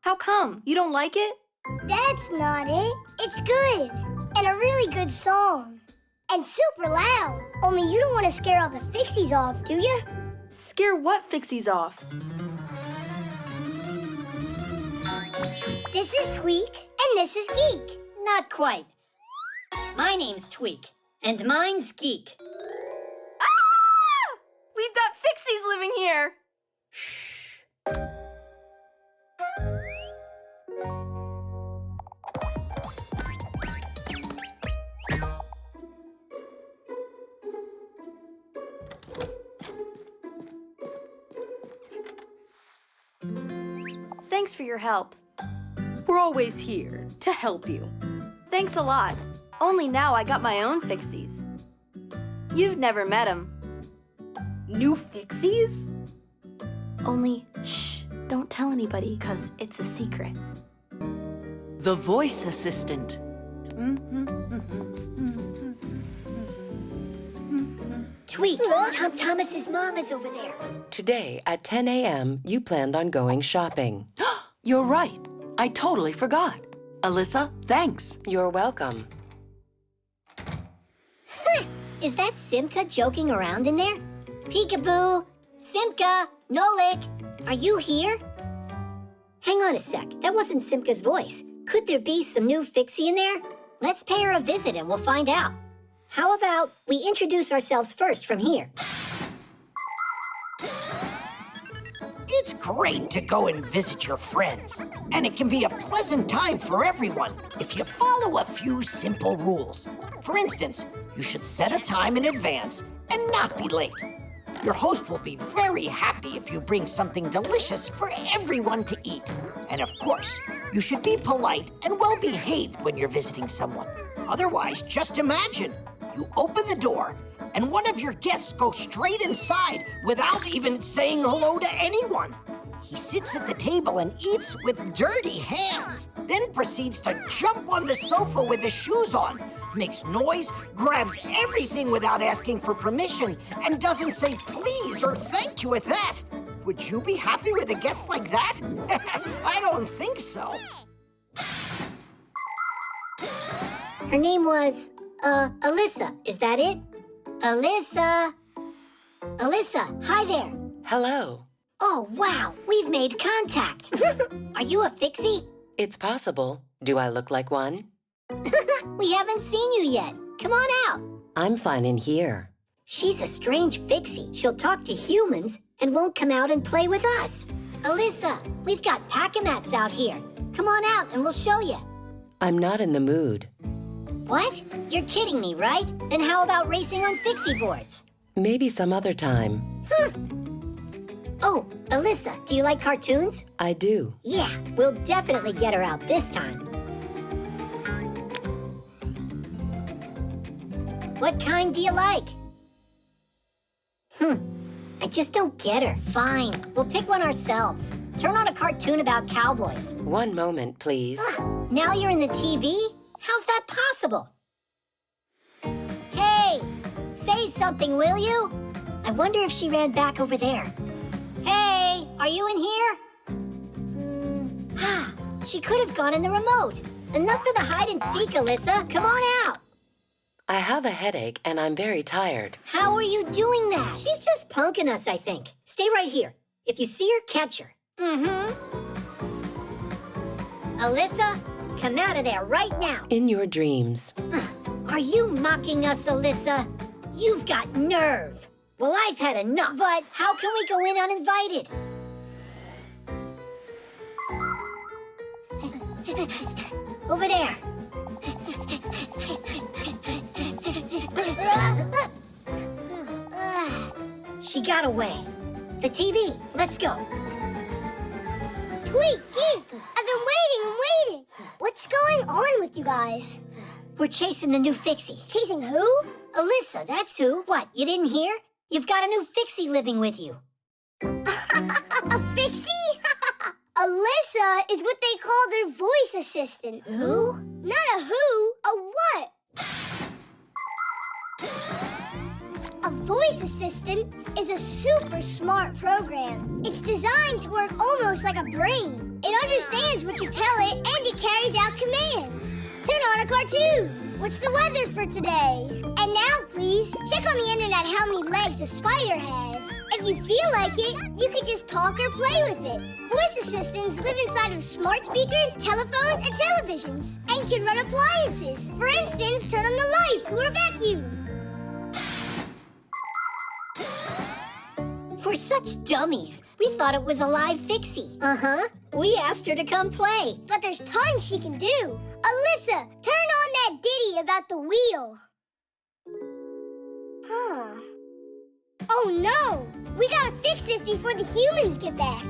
Speaker 12: How come? You don't like it?
Speaker 8: That's not it. It's good. And a really good song. And super loud. Only you don't want to scare all the Fixies off, do you?
Speaker 12: Scare what Fixies off?
Speaker 8: This is Tweak, and this is Geek.
Speaker 1: Not quite. My name's Tweak, and mine's Geek.
Speaker 12: Ah! We've got Fixies living here. Thanks for your help.
Speaker 13: We're always here to help you.
Speaker 12: Thanks a lot. Only now I got my own Fixies. You've never met them.
Speaker 13: New Fixies?
Speaker 12: Only, shh, don't tell anybody, because it's a secret.
Speaker 2: The voice assistant.
Speaker 1: Tweak, Tom Thomas's mom is over there.
Speaker 14: Today at 10 a.m., you planned on going shopping.
Speaker 2: You're right. I totally forgot. Alyssa, thanks.
Speaker 14: You're welcome.
Speaker 1: Is that Simka joking around in there? Peekaboo! Simka! Nolik! Are you here? Hang on a sec. That wasn't Simka's voice. Could there be some new Fixie in there? Let's pay her a visit and we'll find out. How about we introduce ourselves first from here?
Speaker 5: It's great to go and visit your friends, and it can be a pleasant time for everyone if you follow a few simple rules. For instance, you should set a time in advance and not be late. Your host will be very happy if you bring something delicious for everyone to eat. And of course, you should be polite and well-behaved when you're visiting someone. Otherwise, just imagine, you open the door and one of your guests goes straight inside without even saying hello to anyone. He sits at the table and eats with dirty hands, then proceeds to jump on the sofa with his shoes on, makes noise, grabs everything without asking for permission, and doesn't say please or thank you at that. Would you be happy with a guest like that? I don't think so.
Speaker 1: Her name was, Alyssa. Is that it? Alyssa! Alyssa, hi there.
Speaker 14: Hello.
Speaker 1: Oh, wow, we've made contact. Are you a Fixie?
Speaker 14: It's possible. Do I look like one?
Speaker 1: We haven't seen you yet. Come on out.
Speaker 14: I'm fine in here.
Speaker 1: She's a strange Fixie. She'll talk to humans and won't come out and play with us. Alyssa, we've got pack-a-mats out here. Come on out and we'll show you.
Speaker 14: I'm not in the mood.
Speaker 1: What? You're kidding me, right? Then how about racing on Fixie boards?
Speaker 14: Maybe some other time.
Speaker 1: Oh, Alyssa, do you like cartoons?
Speaker 14: I do.
Speaker 1: Yeah, we'll definitely get her out this time. What kind do you like? I just don't get her. Fine, we'll pick one ourselves. Turn on a cartoon about cowboys.
Speaker 14: One moment, please.
Speaker 1: Now you're in the TV? How's that possible? Hey, say something, will you? I wonder if she ran back over there. Hey, are you in here? She could have gone in the remote. Enough of the hide and seek, Alyssa. Come on out.
Speaker 14: I have a headache and I'm very tired.
Speaker 1: How are you doing that? She's just punking us, I think. Stay right here. If you see her, catch her. Alyssa, come out of there right now.
Speaker 14: In your dreams.
Speaker 1: Are you mocking us, Alyssa? You've got nerve. Well, I've had enough. But how can we go in uninvited? Over there. She got away. The TV. Let's go.
Speaker 8: Tweak, I've been waiting. What's going on with you guys?
Speaker 1: We're chasing the new Fixie.
Speaker 8: Chasing who?
Speaker 1: Alyssa, that's who. What, you didn't hear? You've got a new Fixie living with you.
Speaker 8: A Fixie? Alyssa is what they call their voice assistant.
Speaker 1: Who?
Speaker 8: Not a who, a what? A voice assistant is a super smart program. It's designed to work almost like a brain. It understands what you tell it and it carries out commands. Turn on a cartoon. What's the weather for today? And now, please, check on the internet how many legs a spider has. If you feel like it, you can just talk or play with it. Voice assistants live inside of smart speakers, telephones, and televisions, and can run appliances. For instance, turn on the lights or a vacuum.
Speaker 1: We're such dummies. We thought it was a live Fixie. Uh-huh. We asked her to come play.
Speaker 8: But there's tons she can do. Alyssa, turn on that ditty about the wheel. Huh. Oh no! We gotta fix this before the humans get back.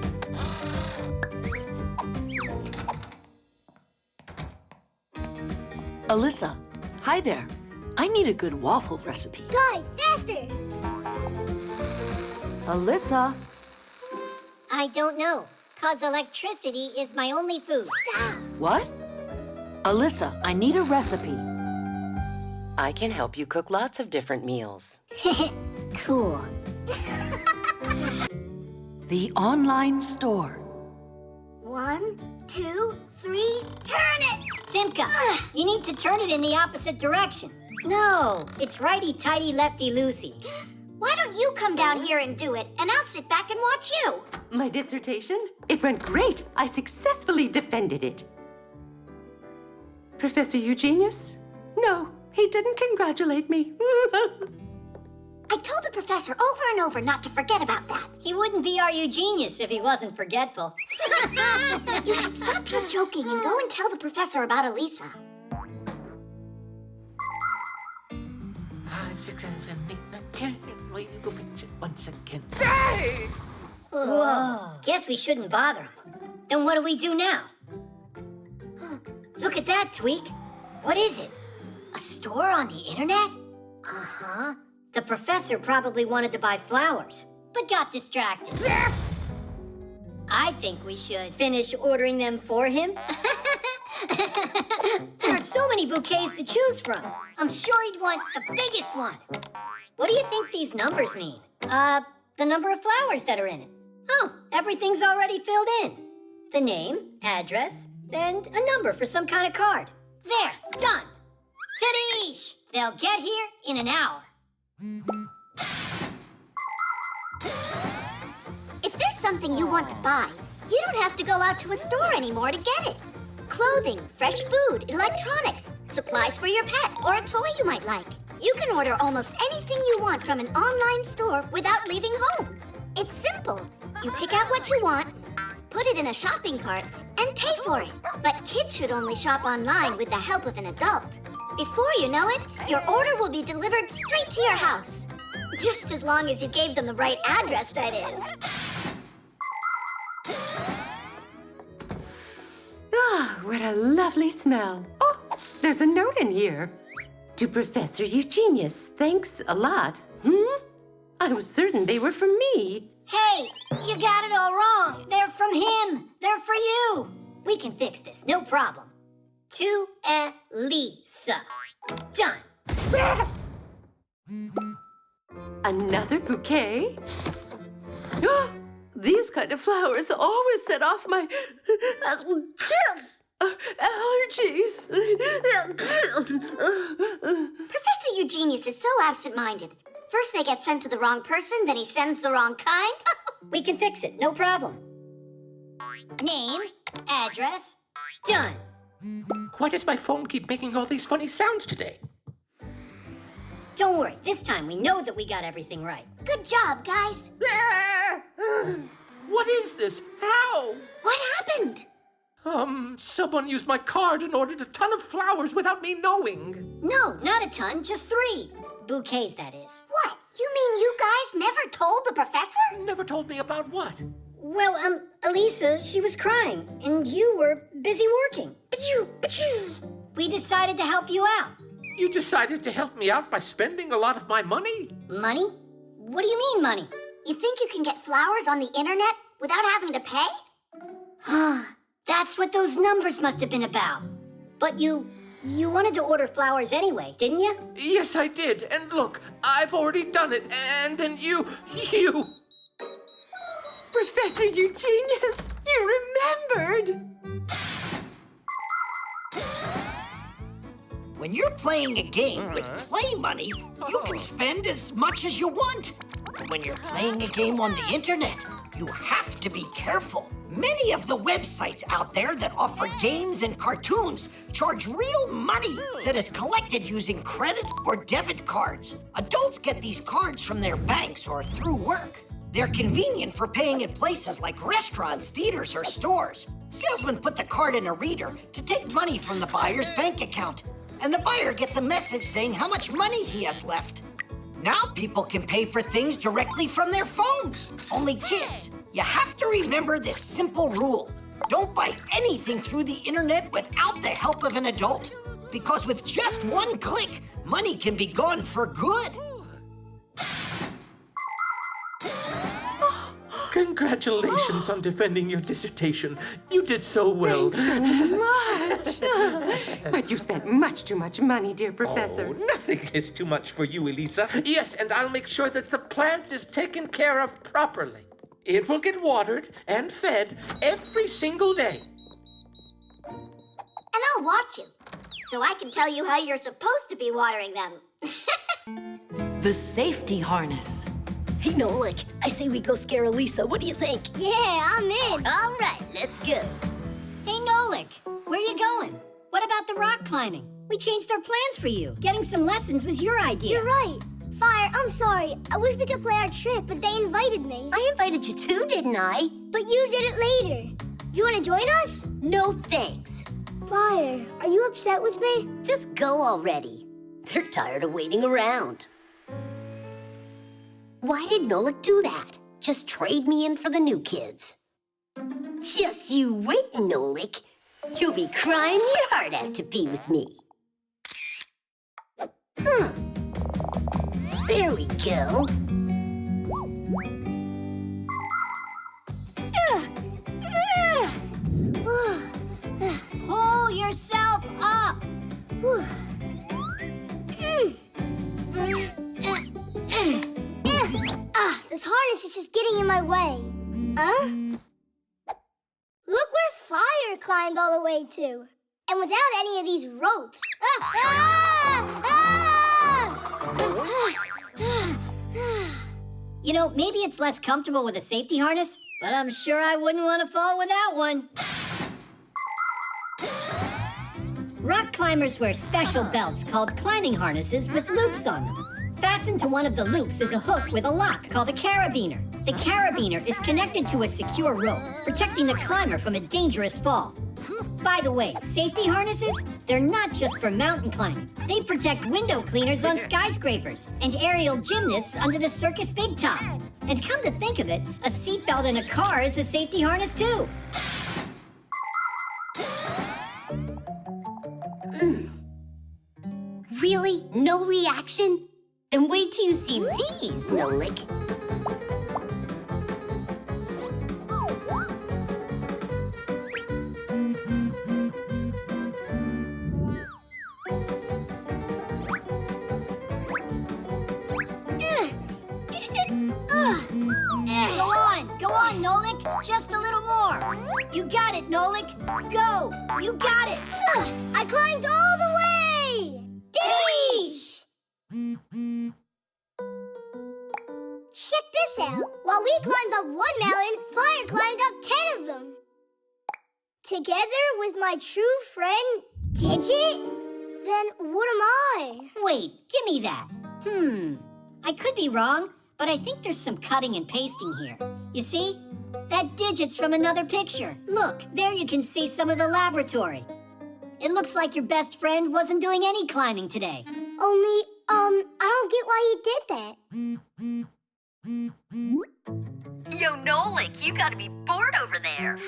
Speaker 2: Alyssa, hi there. I need a good waffle recipe.
Speaker 8: Guys, faster!
Speaker 2: Alyssa.
Speaker 1: I don't know, 'cause electricity is my only food.
Speaker 8: Stop!
Speaker 2: What? Alyssa, I need a recipe.
Speaker 14: I can help you cook lots of different meals.
Speaker 1: Cool.
Speaker 2: The online store.
Speaker 8: 1, 2, 3, turn it!
Speaker 1: Simka, you need to turn it in the opposite direction. No, it's righty-tighty, lefty-loosey.
Speaker 11: Why don't you come down here and do it, and I'll sit back and watch you?
Speaker 15: My dissertation? It went great. I successfully defended it. Professor Eugenius? No, he didn't congratulate me.
Speaker 11: I told the professor over and over not to forget about that.
Speaker 1: He wouldn't be our Eugenius if he wasn't forgetful.
Speaker 11: You should stop your joking and go and tell the professor about Elisa.
Speaker 10: 5, 6, 7, 8, 9, 10. We will fix it once again.
Speaker 1: Whoa. Guess we shouldn't bother him. Then what do we do now? Look at that, Tweak. What is it? A store on the internet? Uh-huh. The professor probably wanted to buy flowers, but got distracted. I think we should finish ordering them for him. There are so many bouquets to choose from. I'm sure he'd want the biggest one. What do you think these numbers mean? The number of flowers that are in it. Oh, everything's already filled in. The name, address, and a number for some kind of card. There, done. Tadeish! They'll get here in an hour.
Speaker 11: If there's something you want to buy, you don't have to go out to a store anymore to get it. Clothing, fresh food, electronics, supplies for your pet, or a toy you might like. You can order almost anything you want from an online store without leaving home. It's simple. You pick out what you want, put it in a shopping cart, and pay for it. But kids should only shop online with the help of an adult. Before you know it, your order will be delivered straight to your house. Just as long as you gave them the right address, that is.
Speaker 15: Ah, what a lovely smell. Oh, there's a note in here. To Professor Eugenius, thanks a lot. I was certain they were from me.
Speaker 1: Hey, you got it all wrong. They're from him. They're for you. We can fix this, no problem. To Elisa. Done.
Speaker 15: Another bouquet? Oh, these kind of flowers always set off my allergies.
Speaker 11: Professor Eugenius is so absent-minded. First they get sent to the wrong person, then he sends the wrong kind.
Speaker 1: We can fix it, no problem. Name, address, done.
Speaker 10: Why does my phone keep making all these funny sounds today?
Speaker 1: Don't worry, this time we know that we got everything right.
Speaker 11: Good job, guys.
Speaker 10: What is this? How?
Speaker 11: What happened?
Speaker 10: Someone used my card and ordered a ton of flowers without me knowing.
Speaker 1: No, not a ton, just 3. Bouquets, that is.
Speaker 11: What? You mean you guys never told the professor?
Speaker 10: Never told me about what?
Speaker 1: Well, Elisa, she was crying, and you were busy working. We decided to help you out.
Speaker 10: You decided to help me out by spending a lot of my money?
Speaker 1: Money? What do you mean, money?
Speaker 11: You think you can get flowers on the internet without having to pay?
Speaker 1: That's what those numbers must have been about. But you wanted to order flowers anyway, didn't you?
Speaker 10: Yes, I did. And look, I've already done it. And then you...
Speaker 15: Professor Eugenius, you remembered!
Speaker 5: When you're playing a game with play money, you can spend as much as you want. When you're playing a game on the internet, you have to be careful. Many of the websites out there that offer games and cartoons charge real money that is collected using credit or debit cards. Adults get these cards from their banks or through work. They're convenient for paying at places like restaurants, theaters, or stores. Salesmen put the card in a reader to take money from the buyer's bank account, and the buyer gets a message saying how much money he has left. Now people can pay for things directly from their phones. Only kids, you have to remember this simple rule. Don't buy anything through the internet without the help of an adult. Because with just one click, money can be gone for good.
Speaker 10: Congratulations on defending your dissertation. You did so well.
Speaker 15: Thanks so much. But you spent much too much money, dear Professor.
Speaker 10: Oh, nothing is too much for you, Elisa. Yes, and I'll make sure that the plant is taken care of properly. It will get watered and fed every single day.
Speaker 11: And I'll watch you, so I can tell you how you're supposed to be watering them.
Speaker 2: The safety harness.
Speaker 16: Hey, Nolik, I say we go scare Elisa. What do you think?
Speaker 8: Yeah, I'm in.
Speaker 16: All right, let's go.
Speaker 1: Hey, Nolik, where you going? What about the rock climbing? We changed our plans for you. Getting some lessons was your idea.
Speaker 8: You're right. Fire, I'm sorry. I wish we could play our trick, but they invited me.
Speaker 16: I invited you too, didn't I?
Speaker 8: But you did it later. You want to join us?
Speaker 16: No, thanks.
Speaker 8: Fire, are you upset with me?
Speaker 16: Just go already. They're tired of waiting around. Why did Nolik do that? Just trade me in for the new kids. Just you wait, Nolik. You'll be crying your heart out to be with me. There we go.
Speaker 1: Pull yourself up.
Speaker 8: This harness is just getting in my way. Huh? Look where Fire climbed all the way to. And without any of these ropes.
Speaker 1: You know, maybe it's less comfortable with a safety harness, but I'm sure I wouldn't want to fall without one. Rock climbers wear special belts called climbing harnesses with loops on them. Fastened to one of the loops is a hook with a lock called a carabiner. The carabiner is connected to a secure rope, protecting the climber from a dangerous fall. By the way, safety harnesses, they're not just for mountain climbing. They protect window cleaners on skyscrapers and aerial gymnasts under the circus big top. And come to think of it, a seatbelt in a car is a safety harness too.
Speaker 16: Really? No reaction? Then wait till you see these, Nolik.
Speaker 1: Go on, Nolik. Just a little more. You got it, Nolik. Go. You got it.
Speaker 8: I climbed all the way. Diddy! Check this out. While we climbed up one mountain, Fire climbed up 10 of them. Together with my true friend, Digit? Then what am I?
Speaker 1: Wait, give me that. I could be wrong, but I think there's some cutting and pasting here. You see? That Digit's from another picture. Look, there you can see some of the laboratory. It looks like your best friend wasn't doing any climbing today.
Speaker 8: Only, I don't get why he did that.
Speaker 16: Yo, Nolik, you gotta be bored over there.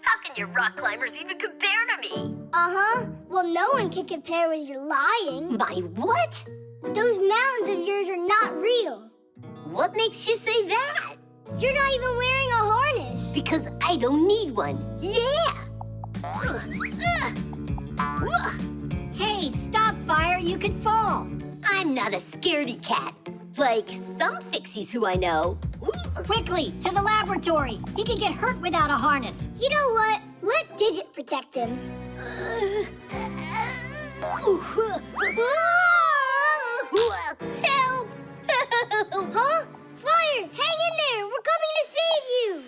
Speaker 16: How can your rock climbers even compare to me?
Speaker 8: Uh-huh. Well, no one can compare with your lying.
Speaker 16: My what?
Speaker 8: Those mountains of yours are not real.
Speaker 16: What makes you say that?
Speaker 8: You're not even wearing a harness.
Speaker 16: because I don't need one. Yeah!
Speaker 1: Hey, stop, Fire. You could fall.
Speaker 16: I'm not a scaredy cat, like some Fixies who I know.
Speaker 1: Quickly, to the laboratory. He could get hurt without a harness.
Speaker 8: You know what? Let Digit protect him.
Speaker 16: Help!
Speaker 8: Huh? Fire, hang in there. We're coming to save you.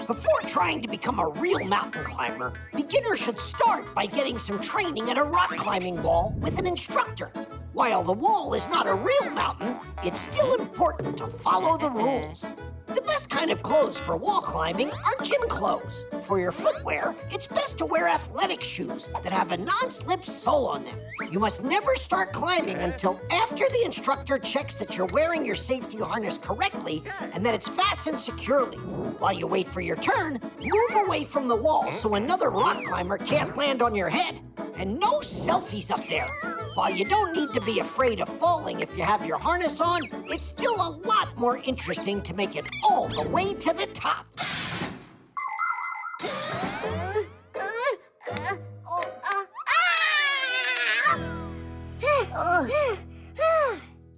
Speaker 5: Before trying to become a real mountain climber, beginners should start by getting some training at a rock climbing wall with an instructor. While the wall is not a real mountain, it's still important to follow the rules. The best kind of clothes for wall climbing are gym clothes. For your footwear, it's best to wear athletic shoes that have a non-slip sole on them. You must never start climbing until after the instructor checks that you're wearing your safety harness correctly and that it's fastened securely. While you wait for your turn, move away from the wall so another rock climber can't land on your head. And no selfies up there. While you don't need to be afraid of falling if you have your harness on, it's still a lot more interesting to make it all the way to the top.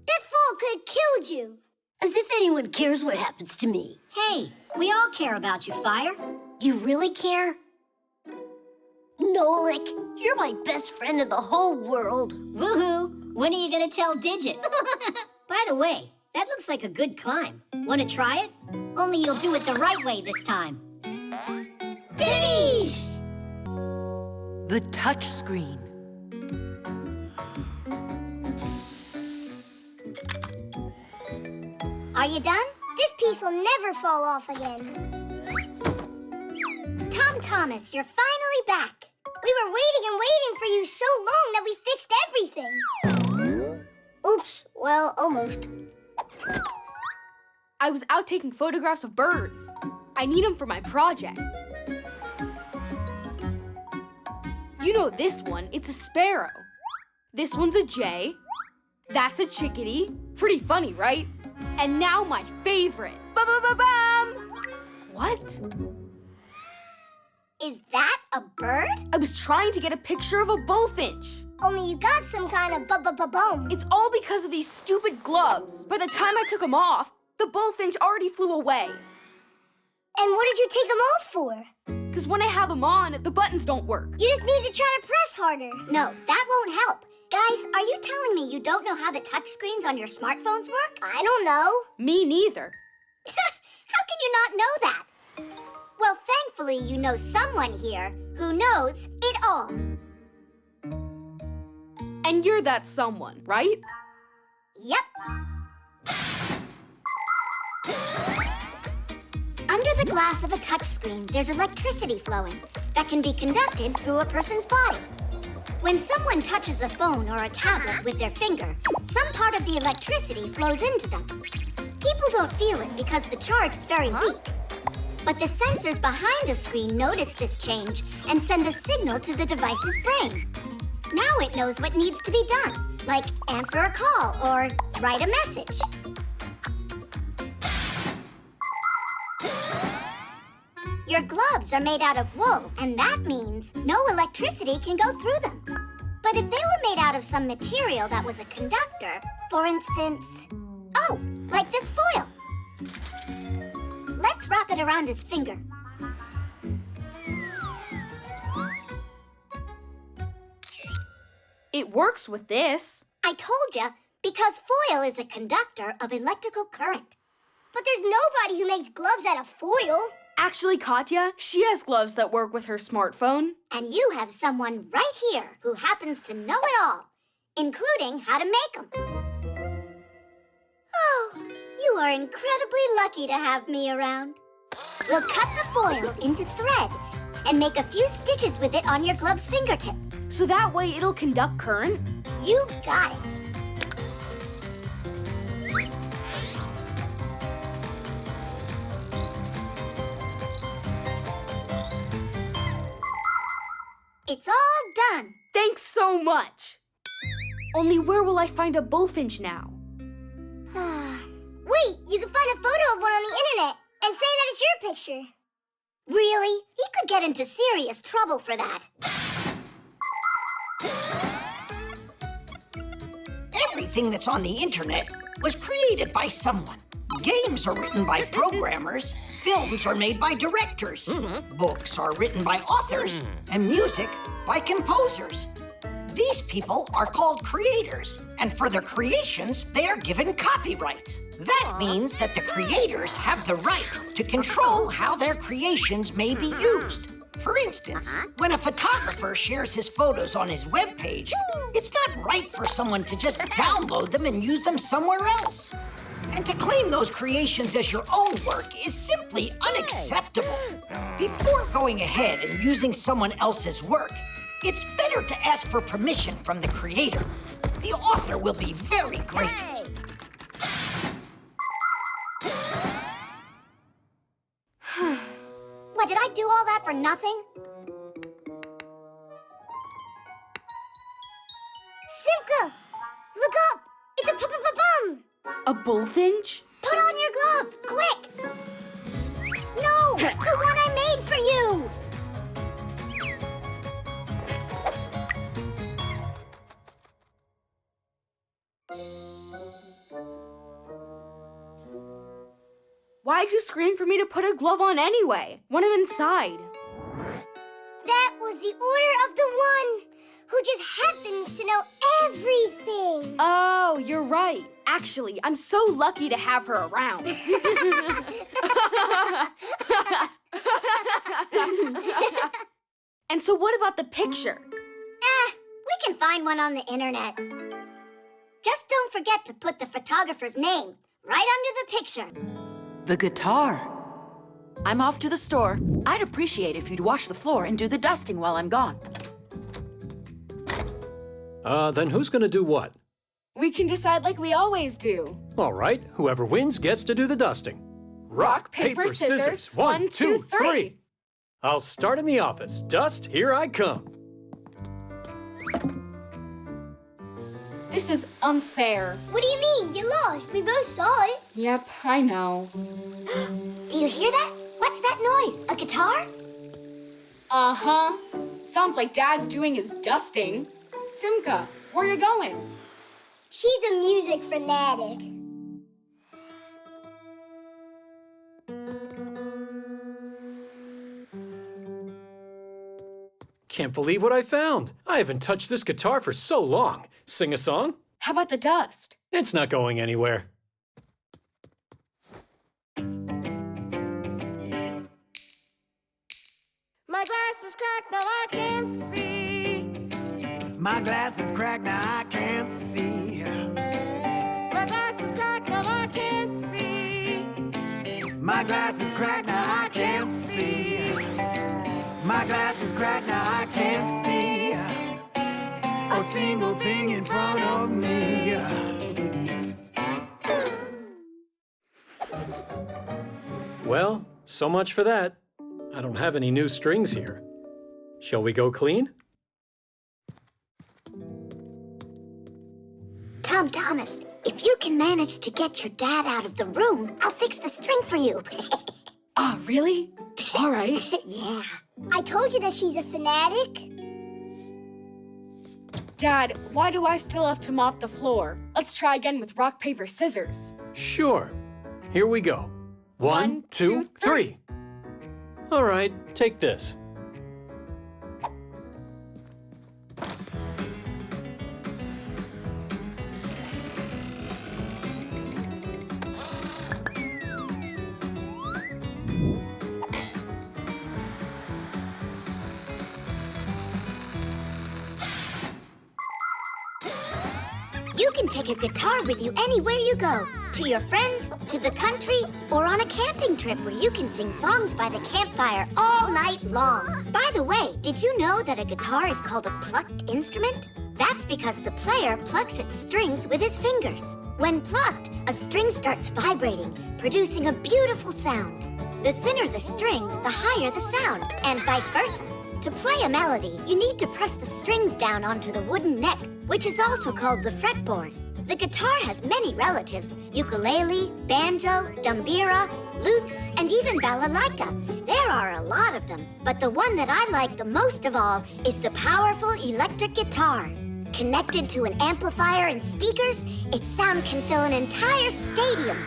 Speaker 8: That fall could have killed you.
Speaker 16: As if anyone cares what happens to me.
Speaker 1: Hey, we all care about you, Fire.
Speaker 16: You really care? Nolik, you're my best friend in the whole world.
Speaker 1: Woohoo! When are you gonna tell Digit? By the way, that looks like a good climb. Wanna try it? Only you'll do it the right way this time. Finish!
Speaker 2: The touchscreen.
Speaker 8: Are you done? This piece will never fall off again. Tom Thomas, you're finally back. We were waiting and waiting for you so long that we fixed everything. Oops, well, almost.
Speaker 3: I was out taking photographs of birds. I need them for my project. You know this one, it's a sparrow. This one's a jay. That's a chickadee. Pretty funny, right? And now my favorite. Ba-ba-ba-bam! What?
Speaker 8: Is that a bird?
Speaker 3: I was trying to get a picture of a bullfinch.
Speaker 8: Only you got some kind of bu-bu-bu-boom.
Speaker 3: It's all because of these stupid gloves. By the time I took them off, the bullfinch already flew away.
Speaker 8: And what did you take them off for?
Speaker 3: Because when I have them on, the buttons don't work.
Speaker 8: You just need to try to press harder.
Speaker 11: No, that won't help. Guys, are you telling me you don't know how the touchscreens on your smartphones work?
Speaker 8: I don't know.
Speaker 3: Me neither.
Speaker 11: How can you not know that? Well, thankfully, you know someone here who knows it all.
Speaker 3: And you're that someone, right?
Speaker 11: Yep. Under the glass of a touchscreen, there's electricity flowing that can be conducted through a person's body. When someone touches a phone or a tablet with their finger, some part of the electricity flows into them. People don't feel it because the charge is very weak. But the sensors behind the screen notice this change and send a signal to the device's brain. Now it knows what needs to be done, like answer a call or write a message. Your gloves are made out of wool, and that means no electricity can go through them. But if they were made out of some material that was a conductor, for instance, like this foil. Let's wrap it around his finger.
Speaker 3: It works with this.
Speaker 11: I told you, because foil is a conductor of electrical current.
Speaker 8: But there's nobody who makes gloves out of foil.
Speaker 3: Actually, Katya, she has gloves that work with her smartphone.
Speaker 11: And you have someone right here who happens to know it all, including how to make them. Oh, you are incredibly lucky to have me around. We'll cut the foil into thread and make a few stitches with it on your glove's fingertip.
Speaker 3: So that way it'll conduct current?
Speaker 11: You got it. It's all done.
Speaker 3: Thanks so much. Only where will I find a bullfinch now?
Speaker 8: Wait, you can find a photo of one on the and say that it's your picture.
Speaker 11: Really? He could get into serious trouble for that.
Speaker 5: Everything that's on the internet was created by someone. Games are written by programmers, films are made by directors, books are written by authors, and music by composers. These people are called creators, and for their creations, they are given copyrights. That means that the creators have the right to control how their creations may be used. For instance, when a photographer shares his photos on his webpage, it's not right for someone to just download them and use them somewhere else. And to claim those creations as your own work is simply unacceptable. Before going ahead and using someone else's work, it's better to ask for permission from the creator. The author will be very grateful.
Speaker 11: What, did I do all that for nothing?
Speaker 8: Simka! Look up! It's a bum!
Speaker 13: A bullfinch?
Speaker 11: Put on your glove, quick! No, the one I made for you!
Speaker 13: Why'd you scream for me to put a glove on anyway? When I'm inside.
Speaker 8: That was the order of the one who just happens to know everything.
Speaker 13: Oh, you're right. Actually, I'm so lucky to have her around. And so what about the picture?
Speaker 11: We can find one on the internet. Just don't forget to put the photographer's name right under the picture.
Speaker 2: The guitar. I'm off to the store. I'd appreciate if you'd wash the floor and do the dusting while I'm gone.
Speaker 7: Then who's gonna do what?
Speaker 3: We can decide like we always do.
Speaker 7: All right, whoever wins gets to do the dusting.
Speaker 3: Rock, paper, scissors. 1, 2, 3.
Speaker 7: I'll start in the office. Dust, here I come.
Speaker 3: This is unfair.
Speaker 8: What do you mean? You lost. We both saw it.
Speaker 3: Yep, I know.
Speaker 11: Do you hear that? What's that noise? A guitar?
Speaker 3: Uh-huh. Sounds like Dad's doing his dusting. Simka, where you going?
Speaker 8: She's a music fanatic.
Speaker 7: Can't believe what I found. I haven't touched this guitar for so long. Sing a song?
Speaker 3: How about the dust?
Speaker 7: It's not going anywhere.
Speaker 17: My glass is cracked, now I can't see.
Speaker 18: My glass is cracked, now I can't see.
Speaker 17: My glass is cracked, now I can't see.
Speaker 18: My glass is cracked, now I can't see. My glass is cracked, now I can't see a single thing in front of me.
Speaker 7: Well, so much for that. I don't have any new strings here. Shall we go clean?
Speaker 11: Thomas, if you can manage to get your dad out of the room, I'll fix the string for you.
Speaker 3: Oh, really? All right.
Speaker 11: Yeah.
Speaker 8: I told you that she's a fanatic.
Speaker 3: Dad, why do I still have to mop the floor? Let's try again with rock, paper, scissors.
Speaker 7: Sure. Here we go. 1, 2, 3. All right, take this.
Speaker 11: You can take a guitar with you anywhere you go. To your friends, to the country, or on a camping trip where you can sing songs by the campfire all night long. By the way, did you know that a guitar is called a plucked instrument? That's because the player plucks its strings with his fingers. When plucked, a string starts vibrating, producing a beautiful sound. The thinner the string, the higher the sound, and vice versa. To play a melody, you need to press the strings down onto the wooden neck, which is also called the fretboard. The guitar has many relatives: ukulele, banjo, dumbira, lute, and even balalaika. There are a lot of them, but the one that I like the most of all is the powerful electric guitar. Connected to an amplifier and speakers, its sound can fill an entire stadium.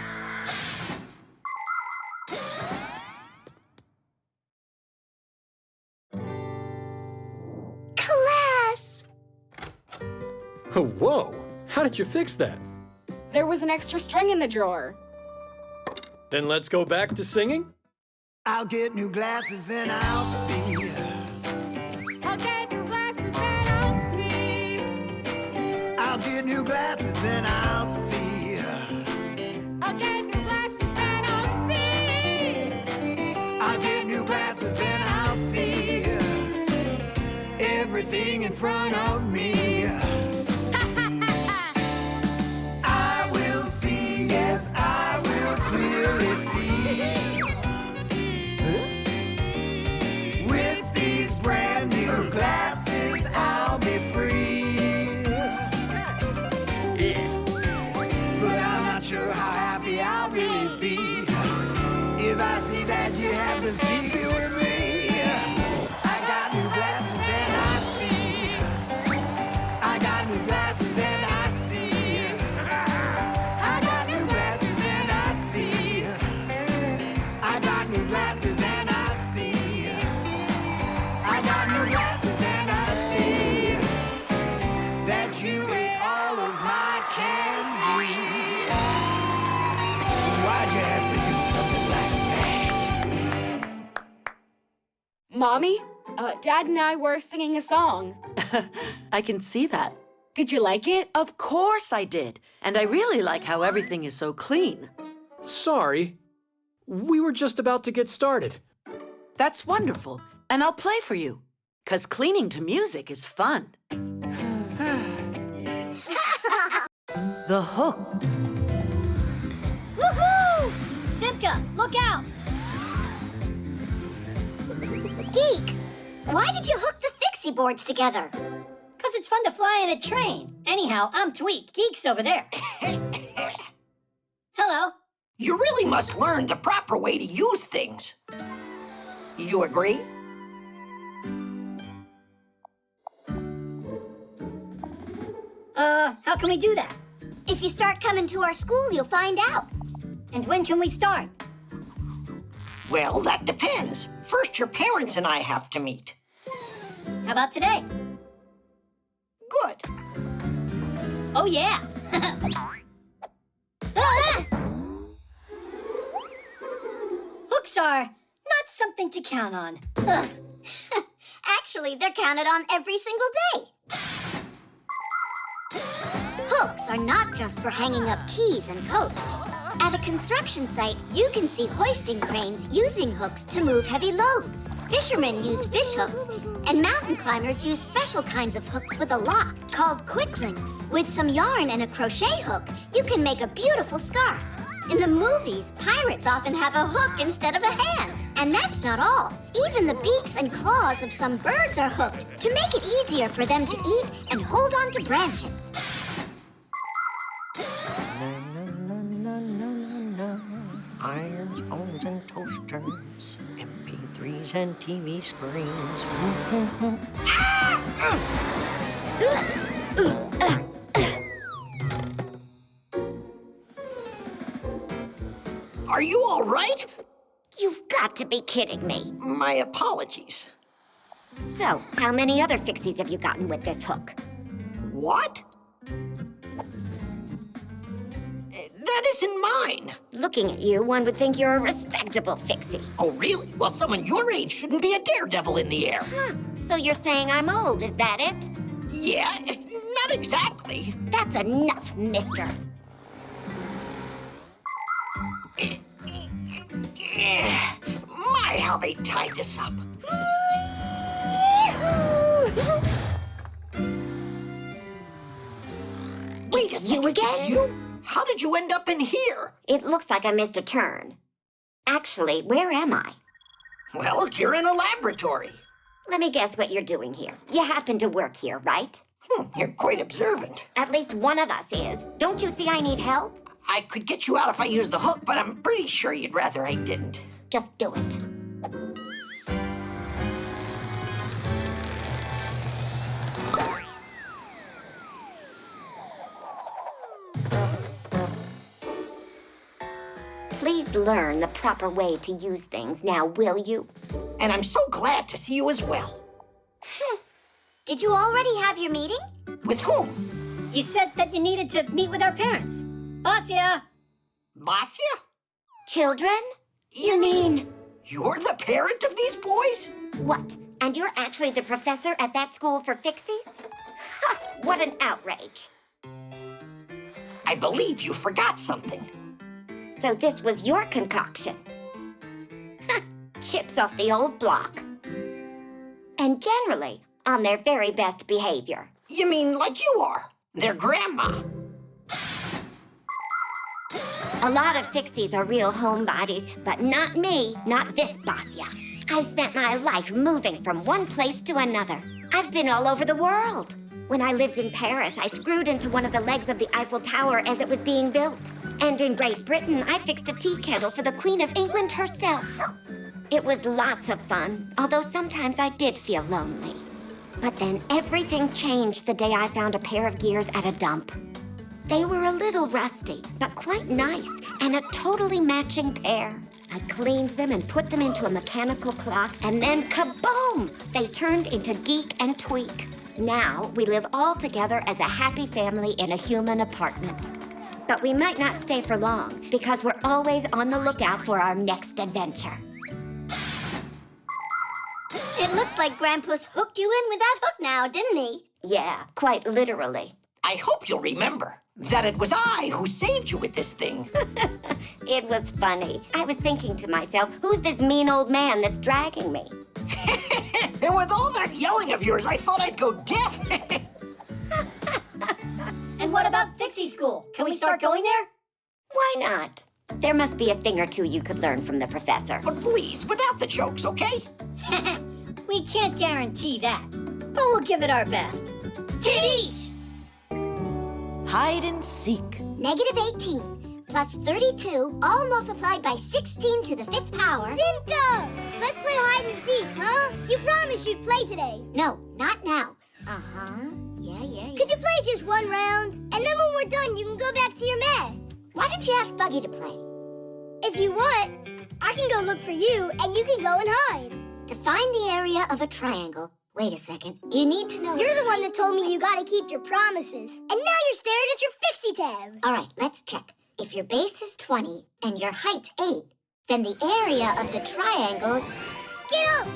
Speaker 11: Class!
Speaker 7: Oh, whoa! How did you fix that?
Speaker 3: There was an extra string in the drawer.
Speaker 7: Then let's go back to singing?
Speaker 18: I'll get new glasses, then I'll see.
Speaker 17: I'll get new glasses, then I'll see.
Speaker 18: I'll get new glasses, then I'll see.
Speaker 17: I'll get new glasses, then I'll see.
Speaker 18: I'll get new glasses, then I'll see. Everything in front of me. I will see, yes, I will clearly see. With these brand new glasses, I'll be free. But I'm not sure how happy I'll really be if I see that you have been sneaking with me. I got new glasses and I see. I got new glasses and I see. I got new glasses and I see. I got new glasses and I see. I got new glasses and I see that you ate all of my candy. Why'd you have to do something like that?
Speaker 3: Mommy, Dad and I were singing a song.
Speaker 2: I can see that.
Speaker 3: Did you like it?
Speaker 2: Of course I did. And I really like how everything is so clean.
Speaker 7: Sorry. We were just about to get started.
Speaker 2: That's wonderful. And I'll play for you. 'Cause cleaning to music is fun. The hook.
Speaker 1: Woohoo! Simka, look out!
Speaker 11: Geek, why did you hook the Fixie boards together?
Speaker 1: Because it's fun to fly in a train. Anyhow, I'm Tweak. Geek's over there. Hello.
Speaker 5: You really must learn the proper way to use things. You agree?
Speaker 1: How can we do that?
Speaker 11: If you start coming to our school, you'll find out.
Speaker 1: And when can we start?
Speaker 5: Well, that depends. First, your parents and I have to meet.
Speaker 1: How about today?
Speaker 5: Good.
Speaker 1: Oh, yeah. Ah! Hooks are not something to count on. Ugh.
Speaker 11: Actually, they're counted on every single day. Hooks are not just for hanging up keys and coats. At a construction site, you can see hoisting cranes using hooks to move heavy loads. Fishermen use fish hooks, and mountain climbers use special kinds of hooks with a lock called quick links. With some yarn and a crochet hook, you can make a beautiful scarf. In the movies, pirates often have a hook instead of a hand. And that's not all. Even the beaks and claws of some birds are hooked to make it easier for them to eat and hold on to branches.
Speaker 5: Irons, phones, and toasters, MP3s and TV screens. Are you all right?
Speaker 11: You've got to be kidding me.
Speaker 5: My apologies.
Speaker 11: So, how many other Fixies have you gotten with this hook?
Speaker 5: What? That isn't mine.
Speaker 11: Looking at you, one would think you're a respectable Fixie.
Speaker 5: Oh, really? Well, someone your age shouldn't be a daredevil in the air.
Speaker 11: Huh. So you're saying I'm old, is that it?
Speaker 5: Yeah, not exactly.
Speaker 11: That's enough, mister.
Speaker 5: My, how they tied this up. Wait a second,
Speaker 11: you again?
Speaker 5: it's you? How did you end up in here?
Speaker 11: It looks like I missed a turn. Actually, where am I?
Speaker 5: Well, you're in a laboratory.
Speaker 11: Let me guess what you're doing here. You happen to work here, right?
Speaker 5: You're quite observant.
Speaker 6: At least one of us is. Don't you see I need help?
Speaker 5: I could get you out if I used the hook, but I'm pretty sure you'd rather I didn't.
Speaker 6: Just do it. Please learn the proper way to use things now, will you?
Speaker 5: And I'm so glad to see you as well.
Speaker 11: Did you already have your meeting?
Speaker 5: With whom?
Speaker 1: You said that you needed to meet with our parents. Basia!
Speaker 5: Basia?
Speaker 6: Children?
Speaker 5: You mean you're the parent of these boys?
Speaker 6: What? And you're actually the professor at that school for Fixies? Ha! What an outrage.
Speaker 5: I believe you forgot something.
Speaker 6: So this was your concoction? Ha! Chips off the old block. And generally on their very best behavior.
Speaker 5: You mean like you are, their grandma?
Speaker 6: A lot of Fixies are real homebodies, but not me, not this Basia. I've spent my life moving from one place to another. I've been all over the world. When I lived in Paris, I screwed into one of the legs of the Eiffel Tower as it was being built. And in Great Britain, I fixed a tea kettle for the Queen of England herself. It was lots of fun, although sometimes I did feel lonely. But then everything changed the day I found a pair of gears at a dump. They were a little rusty, but quite nice, and a totally matching pair. I cleaned them and put them into a mechanical clock, and then kaboom! They turned into Geek and Tweak. Now we live all together as a happy family in a human apartment. But we might not stay for long, because we're always on the lookout for our next adventure.
Speaker 11: It looks like Grandpa's hooked you in with that hook now, didn't he?
Speaker 6: Yeah, quite literally.
Speaker 5: I hope you'll remember that it was I who saved you with this thing.
Speaker 6: It was funny. I was thinking to myself, who's this mean old man that's dragging me?
Speaker 5: And with all that yelling of yours, I thought I'd go deaf.
Speaker 1: And what about Fixie School? Can we start going there?
Speaker 6: Why not? There must be a thing or two you could learn from the professor.
Speaker 5: But please, without the jokes, okay?
Speaker 1: We can't guarantee that, but we'll give it our best. Teach!
Speaker 2: Hide and seek.
Speaker 8: -18 plus 32, all multiplied by 16 to the 5th power. Simka! Let's play hide and seek, huh? You promised you'd play today.
Speaker 11: No, not now. Uh-huh. Yeah.
Speaker 8: Could you play just one round? And then when we're done, you can go back to your math.
Speaker 11: Why don't you ask Buggy to play?
Speaker 8: If you want, I can go look for you, and you can go and hide.
Speaker 11: To find the area of a triangle. Wait a second. You need to know...
Speaker 8: You're the one that told me you gotta keep your promises. And now you're staring at your Fixie tab.
Speaker 11: All right, let's check. If your base is 20 and your height's 8, then the area of the triangle's...
Speaker 8: Get up,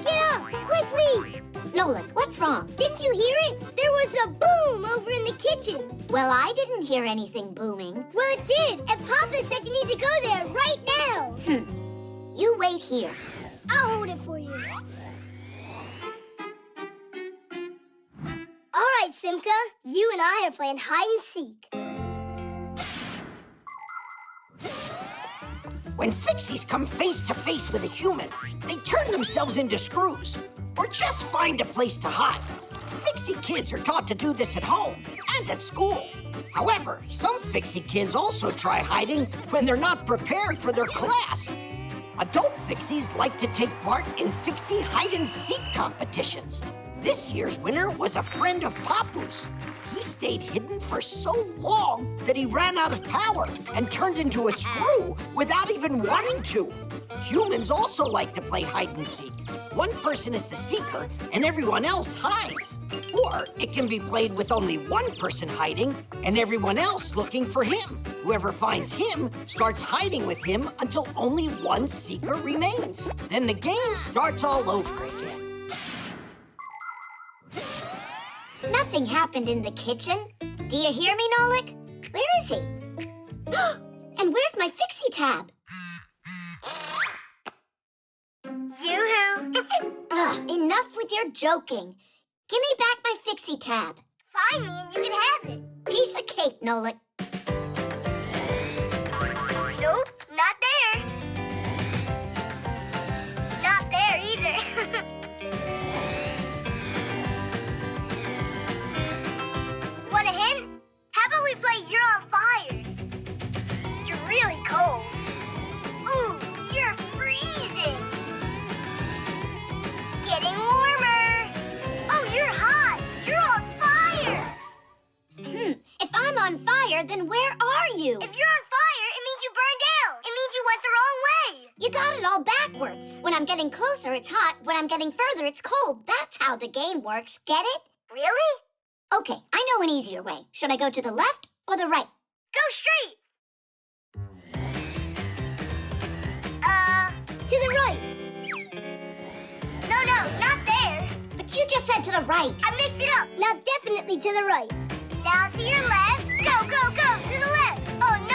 Speaker 8: quickly!
Speaker 11: Nolik, what's wrong?
Speaker 8: Didn't you hear it? There was a boom over in the kitchen.
Speaker 11: Well, I didn't hear anything booming.
Speaker 8: Well, it did, and Papa said you need to go there right now.
Speaker 11: You wait here.
Speaker 8: I'll hold it for you. All right, Simka, you and I are playing hide and seek.
Speaker 5: When Fixies come face to face with a human, they turn themselves into screws, or just find a place to hide. Fixie kids are taught to do this at home and at school. However, some Fixie kids also try hiding when they're not prepared for their class. Adult Fixies like to take part in Fixie hide-and-seek competitions. This year's winner was a friend of Papu's. He stayed hidden for so long that he ran out of power and turned into a screw without even wanting to. Humans also like to play hide-and-seek. One person is the seeker and everyone else hides. Or it can be played with only one person hiding and everyone else looking for him. Whoever finds him starts hiding with him until only one seeker remains. Then the game starts all over again.
Speaker 11: Nothing happened in the kitchen. Do you hear me, Nolik? Where is he? And where's my Fixie tab?
Speaker 8: Yoo-hoo!
Speaker 11: Enough with your joking. Give me back my Fixie tab.
Speaker 8: Find me and you can have it.
Speaker 11: Piece of cake, Nolik.
Speaker 8: Nope, not there. Not there either. upside down. It means you went the wrong way.
Speaker 11: You got it all backwards. When I'm getting closer, it's hot. When I'm getting further, it's cold. That's how the game works. Get it?
Speaker 8: Really?
Speaker 11: Okay, I know an easier way. Should I go to the left or the right?
Speaker 8: Go straight. To the right. No, not there.
Speaker 11: But you just said to the right.
Speaker 8: I mixed it up. Now definitely to the right. Now to your left. Go, go, go. To the left. Oh, no.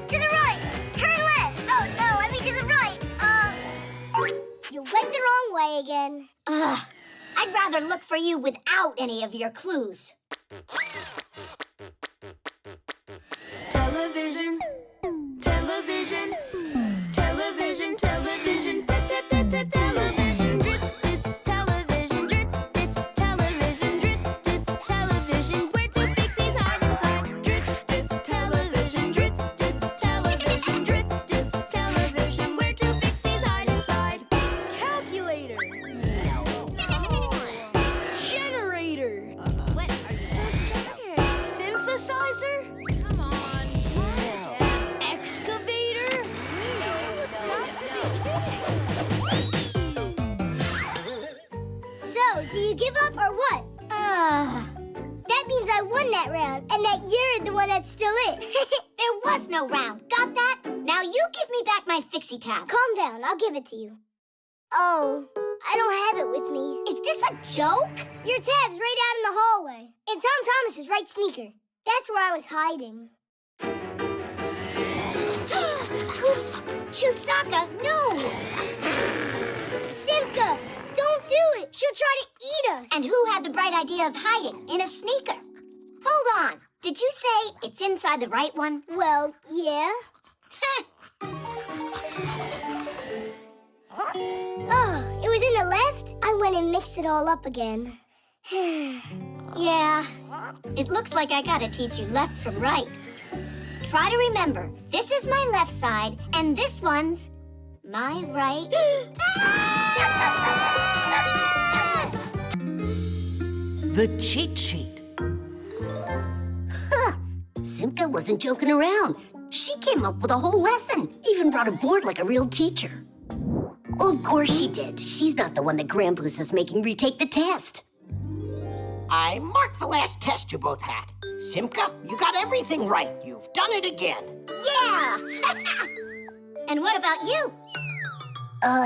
Speaker 8: To the right. Turn left. Oh, no, I mean to the right. You went the wrong way again.
Speaker 11: I'd rather look for you without any of your clues.
Speaker 17: Television, television, television, television, television, drits, it's television, drits, it's television, drits, it's television. Where do Fixies hide inside? Drits, it's television, drits, it's television, drits, it's television. Where do Fixies hide inside?
Speaker 13: Calculator. Generator.
Speaker 17: What are you looking at?
Speaker 13: Synthesizer.
Speaker 17: Come on, try again.
Speaker 13: Excavator.
Speaker 8: So, do you give up or what? That means I won that round, and that you're the one that's still it.
Speaker 11: There was no round. Got that? Now you give me back my Fixie tab.
Speaker 8: Calm down, I'll give it to you. Oh, I don't have it with me.
Speaker 11: Is this a joke?
Speaker 8: Your tab's right out in the hallway. In Tom Thomas's right sneaker. That's where I was hiding.
Speaker 11: Chusaka, no!
Speaker 8: Simka, don't do it. She'll try to eat us.
Speaker 11: And who had the bright idea of hiding in a sneaker? Hold on. Did you say it's inside the right one?
Speaker 8: Well, yeah. Oh, it was in the left? I went and mixed it all up again.
Speaker 11: Yeah. It looks like I gotta teach you left from right. Try to remember, this is my left side, and this one's my right.
Speaker 16: The cheat sheet. Huh. Simka wasn't joking around. She came up with a whole lesson, even brought a board like a real teacher. Of course she did. She's not the one that Grandpa's is making retake the test.
Speaker 5: I marked the last test you both had. Simka, you got everything right. You've done it again.
Speaker 11: Yeah! And what about you?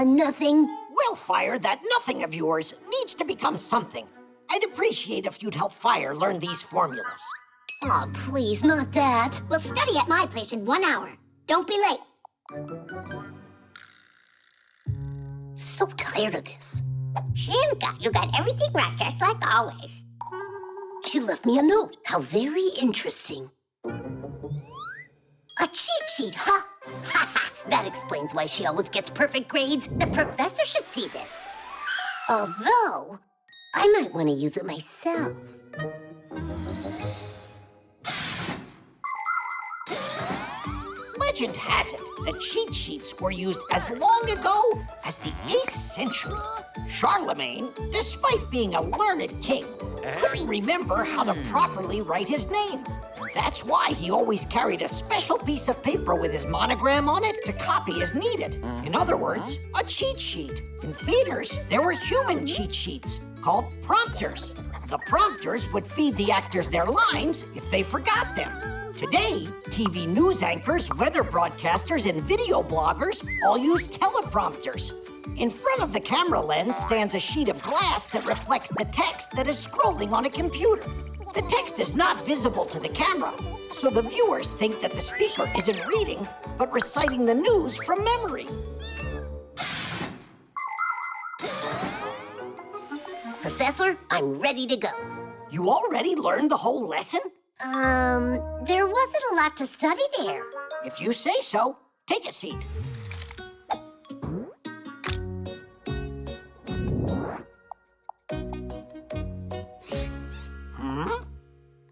Speaker 16: Nothing.
Speaker 5: Well, Fire, that nothing of yours needs to become something. I'd appreciate if you'd help Fire learn these formulas.
Speaker 16: Oh, please, not that.
Speaker 11: We'll study at my place in 1 hour. Don't be late.
Speaker 16: So tired of this.
Speaker 11: Simka, you got everything right, just like always.
Speaker 16: She left me a note. How very interesting. A cheat sheet, huh? Ha ha! That explains why she always gets perfect grades. The professor should see this. Although, I might want to use it myself.
Speaker 5: Legend has it that cheat sheets were used as long ago as the 8th century. Charlemagne, despite being a learned king, couldn't remember how to properly write his name. That's why he always carried a special piece of paper with his monogram on it to copy as needed. In other words, a cheat sheet. In theaters, there were human cheat sheets called prompters. The prompters would feed the actors their lines if they forgot them. Today, TV news anchors, weather broadcasters, and video bloggers all use teleprompters. In front of the camera lens stands a sheet of glass that reflects the text that is scrolling on a computer. The text is not visible to the camera, so the viewers think that the speaker isn't reading, but reciting the news from memory.
Speaker 16: Professor, I'm ready to go.
Speaker 5: You already learned the whole lesson?
Speaker 16: There wasn't a lot to study there.
Speaker 5: If you say so, take a seat.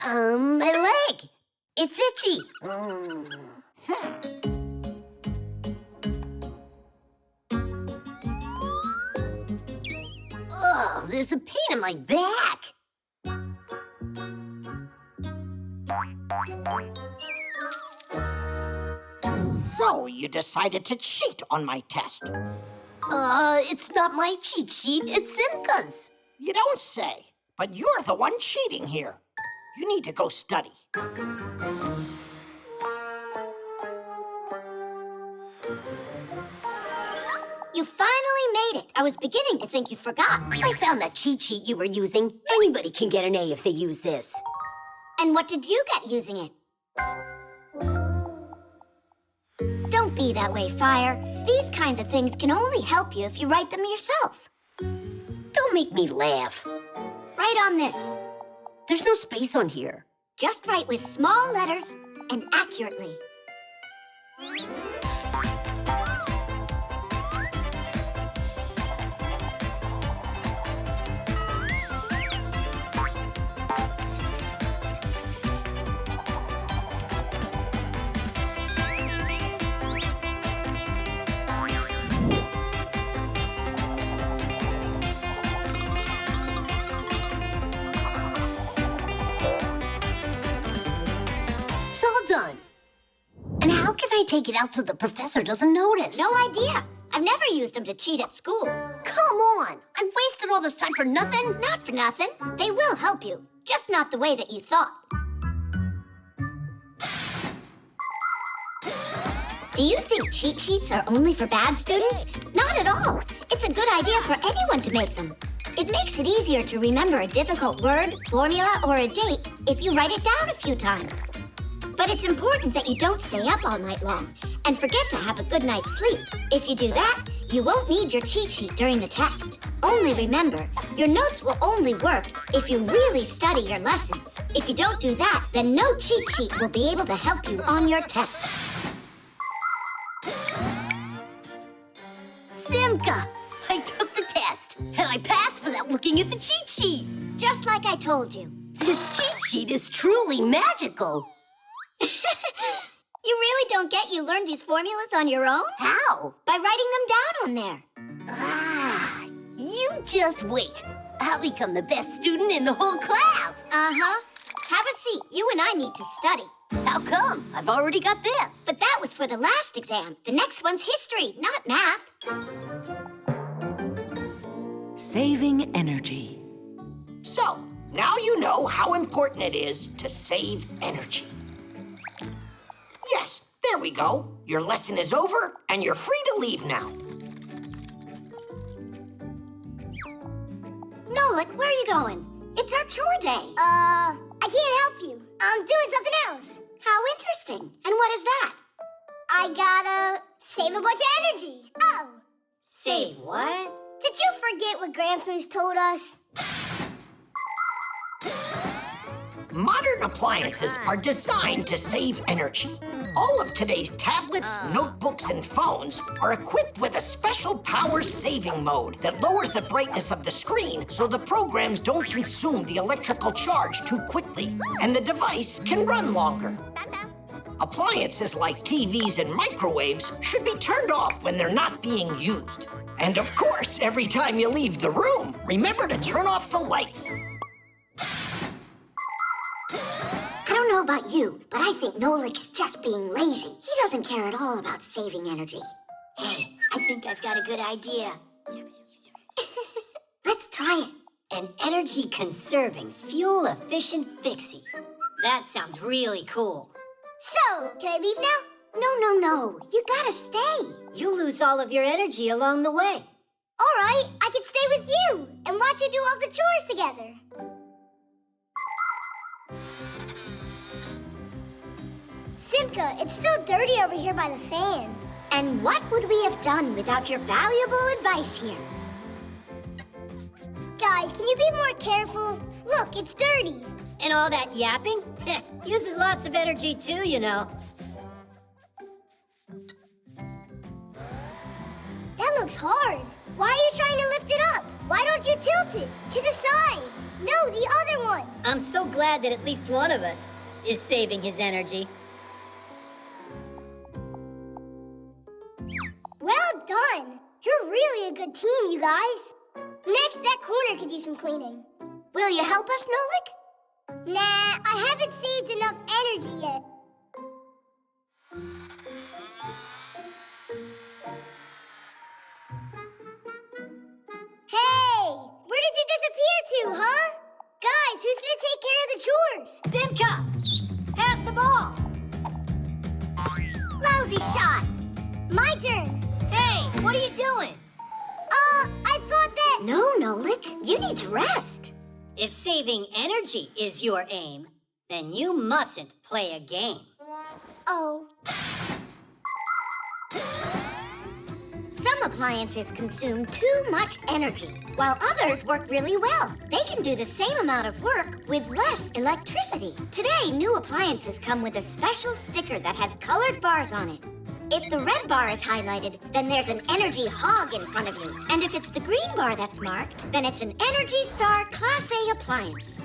Speaker 16: My leg. It's itchy. Oh, there's a pain in my back.
Speaker 5: So, you decided to cheat on my test.
Speaker 16: It's not my cheat sheet, it's Simka's.
Speaker 5: You don't say. But you're the one cheating here. You need to go study.
Speaker 11: You finally made it. I was beginning to think you forgot.
Speaker 16: I found that cheat sheet you were using. Anybody can get an A if they use this.
Speaker 11: And what did you get using it? Don't be that way, Fire. These kinds of things can only help you if you write them yourself.
Speaker 16: Don't make me laugh.
Speaker 11: Write on this.
Speaker 16: There's no space on here.
Speaker 11: Just write with small letters and accurately.
Speaker 16: It's all done. And how can I take it out so the professor doesn't notice?
Speaker 11: No idea. I've never used them to cheat at school.
Speaker 16: Come on. I wasted all this time for nothing?
Speaker 11: Not for nothing. They will help you. Just not the way that you thought. Do you think cheat sheets are only for bad students? Not at all. It's a good idea for anyone to make them. It makes it easier to remember a difficult word, formula, or a date if you write it down a few times. But it's important that you don't stay up all night long and forget to have a good night's sleep. If you do that, you won't need your cheat sheet during the test. Only remember, your notes will only work if you really study your lessons. If you don't do that, then no cheat sheet will be able to help you on your test.
Speaker 16: Simka, I took the test, and I passed without looking at the cheat sheet.
Speaker 11: Just like I told you.
Speaker 16: This cheat sheet is truly magical.
Speaker 11: You really don't get you learned these formulas on your own?
Speaker 16: How?
Speaker 11: By writing them down on there.
Speaker 16: Ah, you just wait. I'll become the best student in the whole class.
Speaker 11: Uh-huh. Have a seat. You and I need to study.
Speaker 16: How come? I've already got this.
Speaker 11: But that was for the last exam. The next one's history, not math.
Speaker 2: Saving energy.
Speaker 5: So, now you know how important it is to save energy. Yes, there we go. Your lesson is over, and you're free to leave now.
Speaker 11: Nolik, where are you going? It's our chore day.
Speaker 8: I can't help you. I'm doing something else.
Speaker 11: How interesting. And what is that?
Speaker 8: I gotta save a bunch of energy. Oh.
Speaker 11: Save what?
Speaker 8: Did you forget what Grandpa's told us?
Speaker 5: Modern appliances are designed to save energy. All of today's tablets, notebooks, and phones are equipped with a special power saving mode that lowers the brightness of the screen so the programs don't consume the electrical charge too quickly, and the device can run longer. Appliances like TVs and microwaves should be turned off when they're not being used. And of course, every time you leave the room, remember to turn off the lights.
Speaker 11: I don't know about you, but I think Nolik is just being lazy. He doesn't care at all about saving energy.
Speaker 16: Hey, I think I've got a good idea.
Speaker 11: Let's try it.
Speaker 1: An energy-conserving, fuel-efficient Fixie. That sounds really cool.
Speaker 8: So, can I leave now?
Speaker 11: No. You gotta stay.
Speaker 1: You lose all of your energy along the way.
Speaker 8: All right, I can stay with you and watch you do all the chores together. Simka, it's still dirty over here by the fan.
Speaker 11: And what would we have done without your valuable advice here?
Speaker 8: Guys, can you be more careful? Look, it's dirty.
Speaker 1: And all that yapping? Uses lots of energy too, you know.
Speaker 8: That looks hard. Why are you trying to lift it up? Why don't you tilt it? To the side. No, the other one.
Speaker 1: I'm so glad that at least one of us is saving his energy.
Speaker 8: Well done. You're really a good team, you guys. Next, that corner could use some cleaning.
Speaker 11: Will you help us, Nolik?
Speaker 8: Nah, I haven't saved enough energy yet. easy shot. My turn.
Speaker 1: Hey, what are you doing?
Speaker 8: I thought that...
Speaker 11: No, Nolik, you need to rest.
Speaker 1: If saving energy is your aim, then you mustn't play a game.
Speaker 8: Oh.
Speaker 11: Some appliances consume too much energy, while others work really well. They can do the same amount of work with less electricity. Today, new appliances come with a special sticker that has colored bars on it. If the red bar is highlighted, then there's an energy hog in front of you. And if it's the green bar that's marked, then it's an Energy Star Class A appliance.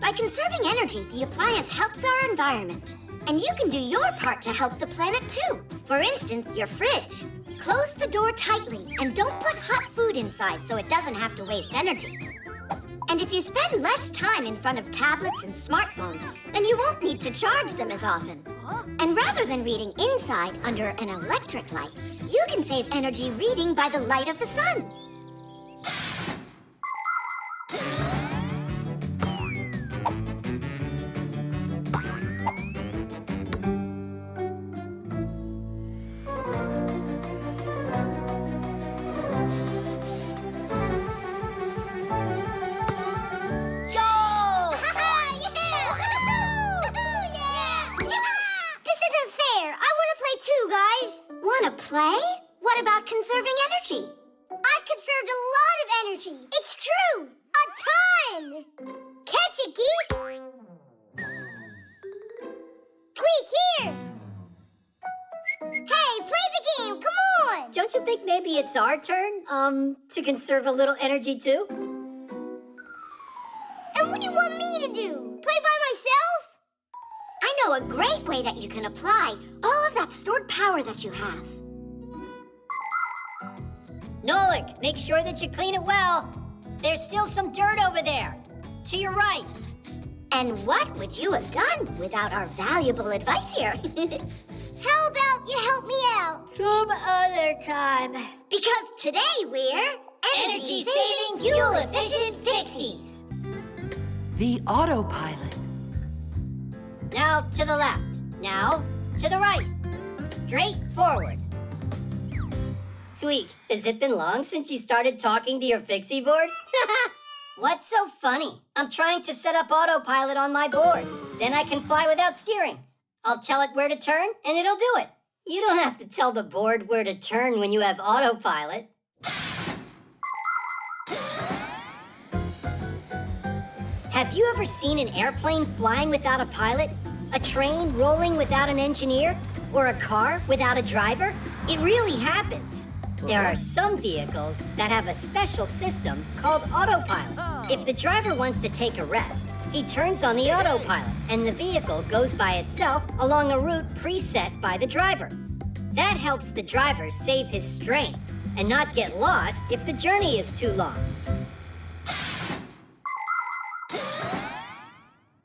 Speaker 11: By conserving energy, the appliance helps our environment. And you can do your part to help the planet too. For instance, your fridge. Close the door tightly and don't put hot food inside so it doesn't have to waste energy. And if you spend less time in front of tablets and smartphones, then you won't need to charge them as often. And rather than reading inside under an electric light, you can save energy reading by the light of the sun. Want to play? What about conserving energy?
Speaker 8: I've conserved a lot of energy. It's true. A ton. Catch it, Geek. Tweak, here. Hey, play the game. Come on.
Speaker 1: Don't you think maybe it's our turn, to conserve a little energy too?
Speaker 8: And what do you want me to do? Play by myself?
Speaker 11: I know a great way that you can apply all of that stored power that you have.
Speaker 1: Nolik, make sure that you clean it well. There's still some dirt over there. To your right.
Speaker 11: And what would you have done without our valuable advice here?
Speaker 8: How about you help me out?
Speaker 1: Some other time.
Speaker 11: Because today we're
Speaker 1: energy-saving, fuel-efficient Fixies.
Speaker 2: The autopilot.
Speaker 1: Now to the left. Now to the right. Straight forward. Tweak, has it been long since you started talking to your Fixie board? What's so funny? I'm trying to set up autopilot on my board. Then I can fly without steering. I'll tell it where to turn, and it'll do it. You don't have to tell the board where to turn when you have autopilot. Have you ever seen an airplane flying without a pilot? A train rolling without an engineer? Or a car without a driver? It really happens. There are some vehicles that have a special system called autopilot. If the driver wants to take a rest, he turns on the autopilot, and the vehicle goes by itself along a route preset by the driver. That helps the driver save his strength and not get lost if the journey is too long.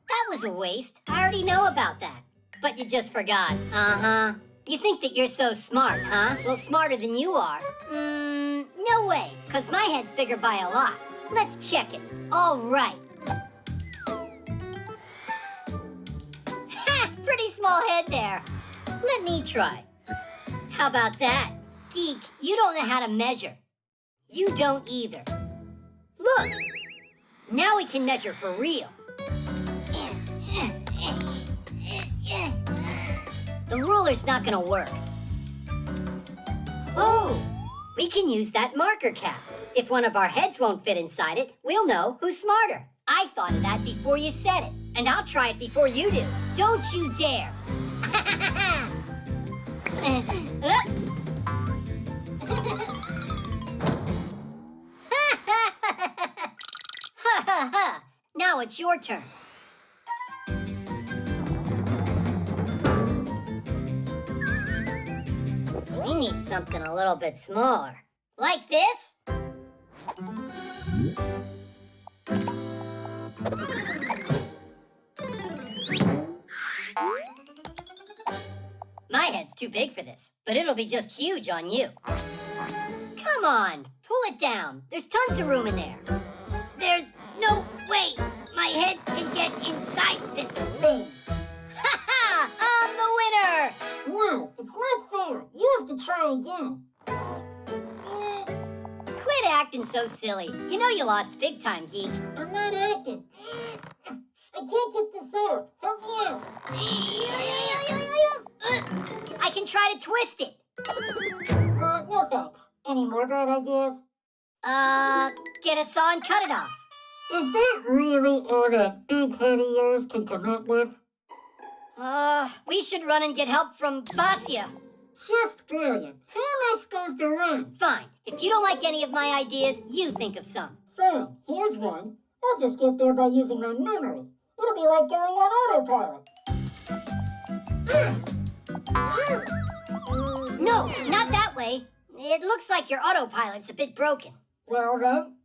Speaker 1: That was a waste. I already know about that. But you just forgot. Uh-huh. You think that you're so smart, huh? Well, smarter than you are. No way, because my head's bigger by a lot. Let's check it. All right. Ha! Pretty small head there. Let me try. How about that? Geek, you don't know how to measure. You don't either. Look! Now we can measure for real. The ruler's not gonna work. Oh! We can use that marker cap. If one of our heads won't fit inside it, we'll know who's smarter. I thought of that before you said it, and I'll try it before you do. Don't you dare! Now it's your turn. We need something a little bit smaller. Like this? My head's too big for this, but it'll be just huge on you. Come on, pull it down. There's tons of room in there. There's no way my head can get inside this thing. Ha ha! I'm the winner!
Speaker 10: Well, it's not
Speaker 8: You have to try again.
Speaker 1: Quit acting so silly. You know you lost big time, geek.
Speaker 8: I'm not acting. I can't get this off. Help me out.
Speaker 1: I can try to twist it.
Speaker 8: No thanks. Any more bad ideas?
Speaker 1: Get a saw and cut it off.
Speaker 8: Is that really all that big head of yours can come up with?
Speaker 1: We should run and get help from Basia.
Speaker 8: Just brilliant. How am I supposed to run?
Speaker 1: Fine. If you don't like any of my ideas, you think of some.
Speaker 8: Fine. Here's one. I'll just get there by using my memory. It'll be like going on autopilot.
Speaker 1: No, not that way. It looks like your autopilot's a bit broken.
Speaker 8: Well then,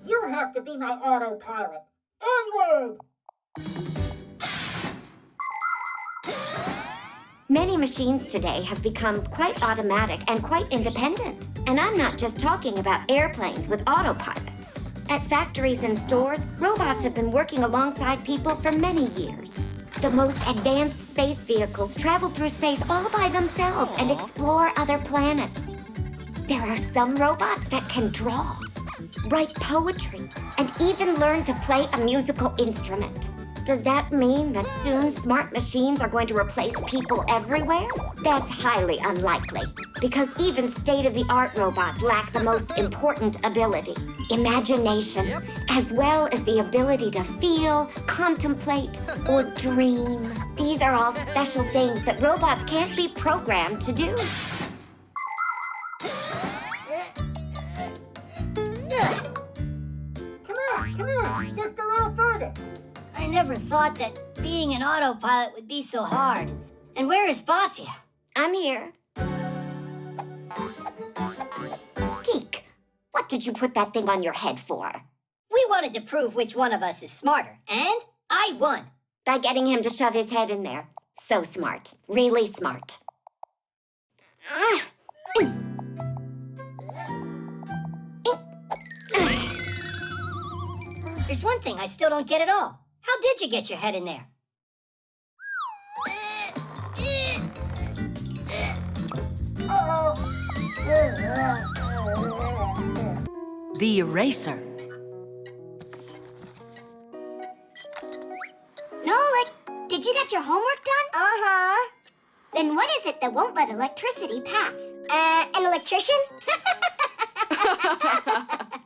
Speaker 8: you'll have to be my autopilot. Onward!
Speaker 11: Many machines today have become quite automatic and quite independent. And I'm not just talking about airplanes with autopilots. At factories and stores, robots have been working alongside people for many years. The most advanced space vehicles travel through space all by themselves and explore other planets. There are some robots that can draw, write poetry, and even learn to play a musical instrument. Does that mean that soon smart machines are going to replace people everywhere? That's highly unlikely, because even state-of-the-art robots lack the most important ability, imagination, as well as the ability to feel, contemplate, or dream. These are all special things that robots can't be programmed to do.
Speaker 8: Come on, just a little further.
Speaker 1: I never thought that being an autopilot would be so hard. And where is Basia?
Speaker 11: I'm here. Geek, what did you put that thing on your head for?
Speaker 1: We wanted to prove which one of us is smarter, and I won.
Speaker 11: By getting him to shove his head in there. So smart. Really smart.
Speaker 1: There's one thing I still don't get at all. How did you get your head in there?
Speaker 2: The eraser.
Speaker 11: Nolik, did you get your homework done? Uh-huh. Then what is it that won't let electricity pass?
Speaker 8: An electrician?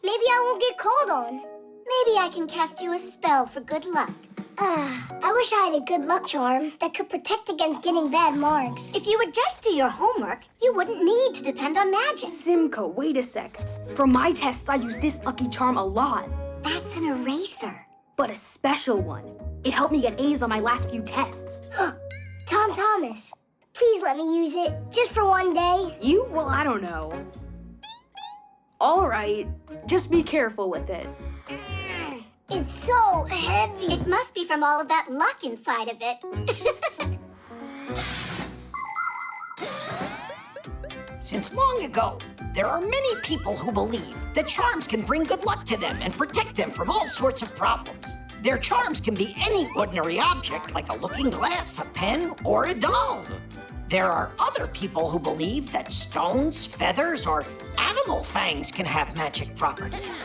Speaker 8: Maybe I won't get called on.
Speaker 11: Maybe I can cast you a spell for good luck.
Speaker 8: I wish I had a good luck charm that could protect against getting bad marks.
Speaker 11: If you would just do your homework, you wouldn't need to depend on magic.
Speaker 13: Simka, wait a sec. For my tests, I use this lucky charm a lot.
Speaker 11: That's an eraser.
Speaker 13: But a special one. It helped me get A's on my last few tests.
Speaker 8: Tom Thomas, please let me use it, just for one day.
Speaker 13: You? Well, I don't know. All right, just be careful with it.
Speaker 8: It's so heavy.
Speaker 11: It must be from all of that luck inside of it.
Speaker 5: Since long ago, there are many people who believe that charms can bring good luck to them and protect them from all sorts of problems. Their charms can be any ordinary object, like a looking glass, a pen, or a doll. There are other people who believe that stones, feathers, or animal fangs can have magic properties.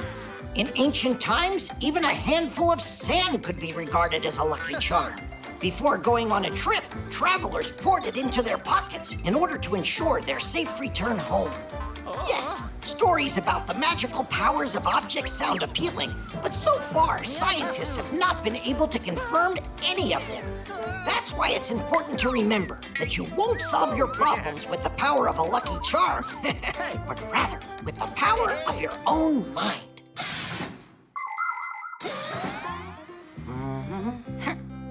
Speaker 5: In ancient times, even a handful of sand could be regarded as a lucky charm. Before going on a trip, travelers poured it into their pockets in order to ensure their safe return home. Yes, stories about the magical powers of objects sound appealing, but so far, scientists have not been able to confirm any of them. That's why it's important to remember that you won't solve your problems with the power of a lucky charm, but rather with the power of your own mind.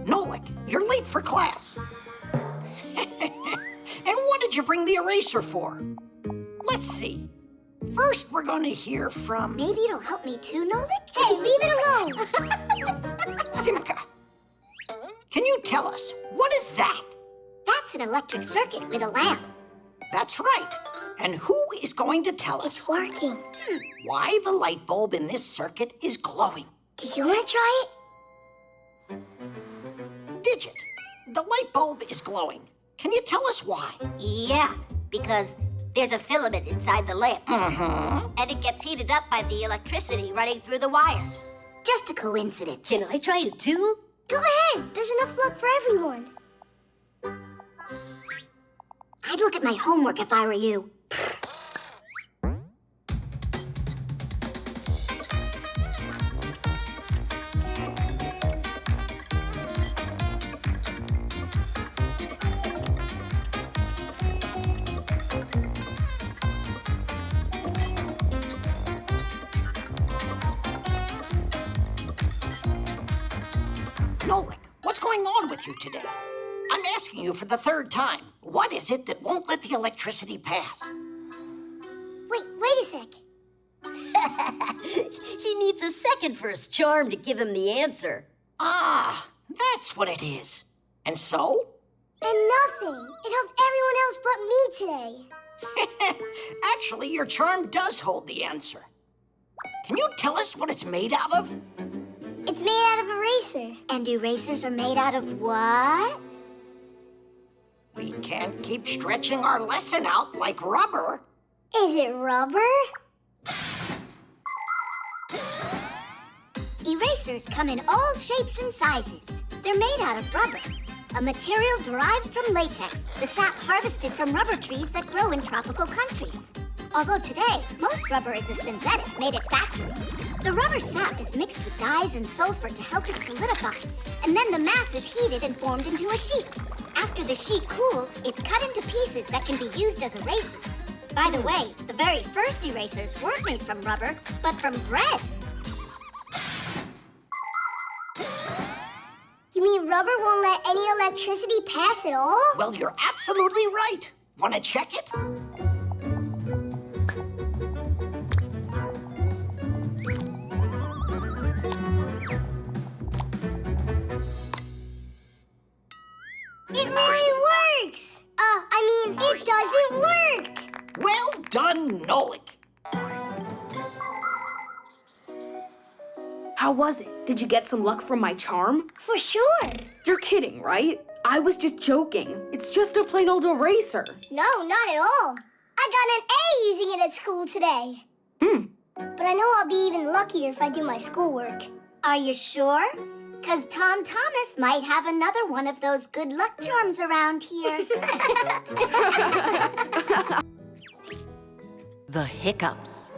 Speaker 5: Nolik, you're late for class. And what did you bring the eraser for? Let's see. First, we're going to hear from...
Speaker 11: Maybe it'll help me too, Nolik?
Speaker 8: Hey, leave it alone!
Speaker 5: Simka. Can you tell us, what is that?
Speaker 11: That's an electric circuit with a lamp.
Speaker 5: That's right. And who is going to tell us
Speaker 8: It's working.
Speaker 5: why the light bulb in this circuit is glowing?
Speaker 8: Do you want to try it?
Speaker 5: Digit, the light bulb is glowing. Can you tell us why?
Speaker 1: Yeah,
Speaker 6: because there's a filament inside the lamp.
Speaker 5: Mm-hmm.
Speaker 6: And it gets heated up by the electricity running through the wires.
Speaker 11: Just a coincidence.
Speaker 16: Can I try it too?
Speaker 8: Go ahead. There's enough luck for everyone.
Speaker 11: I'd look at my homework if I were you.
Speaker 5: Nolik, what's going on with you today? I'm asking you for the third time. What is it that won't let the electricity pass?
Speaker 8: Wait a sec.
Speaker 16: He needs a second for his charm to give him the answer.
Speaker 5: Ah, that's what it is. And so?
Speaker 8: And nothing. It helped everyone else but me today.
Speaker 5: Actually, your charm does hold the answer. Can you tell us what it's made out of?
Speaker 8: It's made out of eraser.
Speaker 11: And erasers are made out of what?
Speaker 5: We can't keep stretching our lesson out like rubber.
Speaker 8: Is it rubber?
Speaker 11: Erasers come in all shapes and sizes. They're made out of rubber, a material derived from latex, the sap harvested from rubber trees that grow in tropical countries. Although today, most rubber is a synthetic made at factories. The rubber sap is mixed with dyes and sulfur to help it solidify, and then the mass is heated and formed into a sheet. After the sheet cools, it's cut into pieces that can be used as erasers. By the way, the very first erasers weren't made from rubber, but from bread.
Speaker 8: You mean rubber won't let any electricity pass at all?
Speaker 5: Well, you're absolutely right. Want to check it?
Speaker 8: It really works! It doesn't work!
Speaker 5: Well done, Nolik.
Speaker 13: How was it? Did you get some luck from my charm?
Speaker 8: For sure!
Speaker 13: You're kidding, right? I was just joking. It's just a plain old eraser.
Speaker 8: No, not at all. I got an A using it at school today. But I know I'll be even luckier if I do my schoolwork.
Speaker 11: Are you sure? 'Cause Tom Thomas might have another one of those good luck charms around here.
Speaker 2: The hiccups.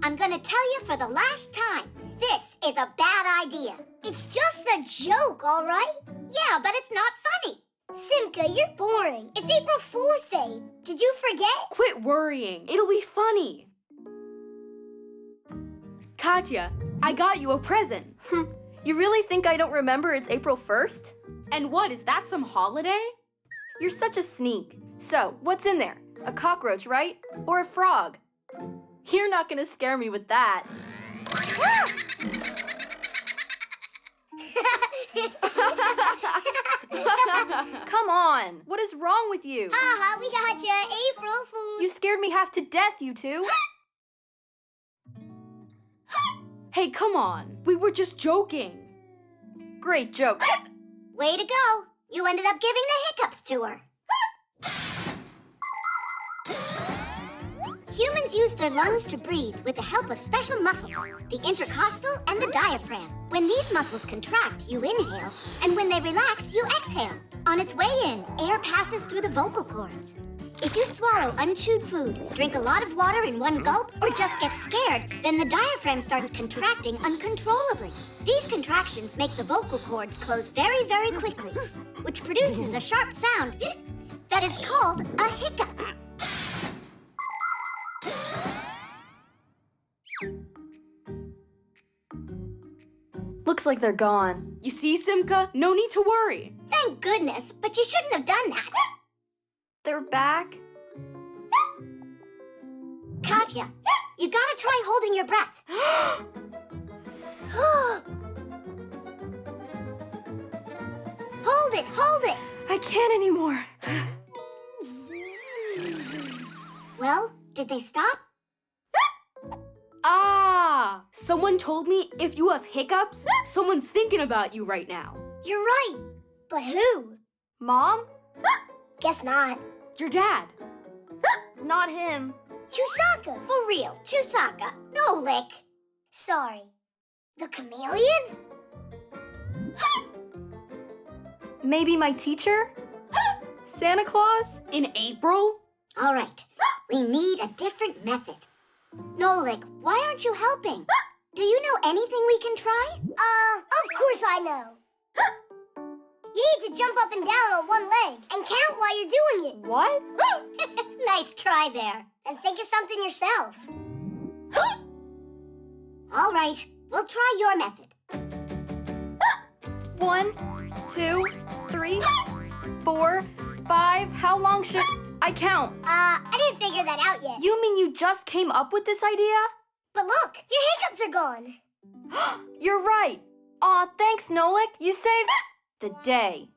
Speaker 11: I'm gonna tell you for the last time, this is a bad idea.
Speaker 8: It's just a joke, all right?
Speaker 11: Yeah, but it's not funny.
Speaker 8: Simka, you're boring. It's April Fool's Day. Did you forget?
Speaker 13: Quit worrying. It'll be funny. Katya, I got you a present. You really think I don't remember it's April 1st? And what, is that some holiday? You're such a sneak. So, what's in there? A cockroach, right? Or a frog? You're not gonna scare me with that. Come on, what is wrong with you?
Speaker 8: Haha, we got you, April Fool.
Speaker 13: You scared me half to death, you two. Hey, come on, we were just joking. Great joke.
Speaker 11: Way to go. You ended up giving the hiccups to her. Humans use their lungs to breathe with the help of special muscles, the intercostal and the diaphragm. When these muscles contract, you inhale, and when they relax, you exhale. On its way in, air passes through the vocal cords. If you swallow unchewed food, drink a lot of water in one gulp, or just get scared, then the diaphragm starts contracting uncontrollably. These contractions make the vocal cords close very, very quickly, which produces a sharp sound that is called a hiccup.
Speaker 12: Looks like they're gone.
Speaker 13: You see, Simka? No need to worry.
Speaker 11: Thank goodness, but you shouldn't have done that.
Speaker 12: They're back?
Speaker 11: Katya, you gotta try holding your breath. Hold it, hold it.
Speaker 12: I can't anymore.
Speaker 11: Well, did they stop?
Speaker 13: Ah! Someone told me if you have hiccups, someone's thinking about you right now.
Speaker 8: You're right. But who?
Speaker 13: Mom?
Speaker 8: Guess not.
Speaker 13: Your dad. Not him.
Speaker 8: Chusaka.
Speaker 11: For real, Chusaka. Nolik.
Speaker 8: Sorry. The chameleon?
Speaker 12: Maybe my teacher? Santa Claus?
Speaker 13: In April?
Speaker 11: All right, we need a different method. Nolik, why aren't you helping? Do you know anything we can try?
Speaker 8: Of course I know. You need to jump up and down on one leg and count while you're doing it.
Speaker 12: What?
Speaker 11: Nice try there.
Speaker 8: And think of something yourself.
Speaker 11: All right, we'll try your method.
Speaker 12: 1, 2, 3, 4, 5. How long should I count?
Speaker 8: I didn't figure that out yet.
Speaker 12: You mean you just came up with this idea?
Speaker 8: But look, your hiccups are gone.
Speaker 12: You're right. Aw, thanks, Nolik. You saved the day.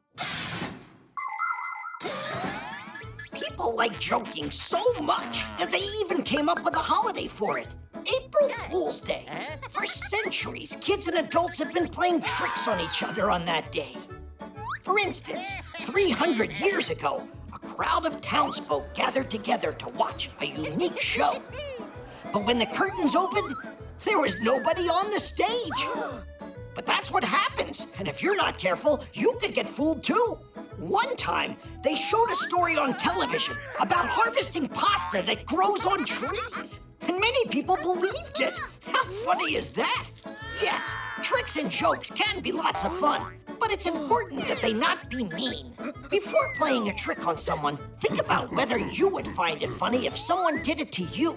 Speaker 5: People like joking so much that they even came up with a holiday for it. April Fool's Day. For centuries, kids and adults have been playing tricks on each other on that day. For instance, 300 years ago, a crowd of townsfolk gathered together to watch a unique show. But when the curtains opened, there was nobody on the stage. But that's what happens, and if you're not careful, you could get fooled too. One time, they showed a story on television about harvesting pasta that grows on trees. And many people believed it. How funny is that? Yes, tricks and jokes can be lots of fun, but it's important that they not be mean. Before playing a trick on someone, think about whether you would find it funny if someone did it to you.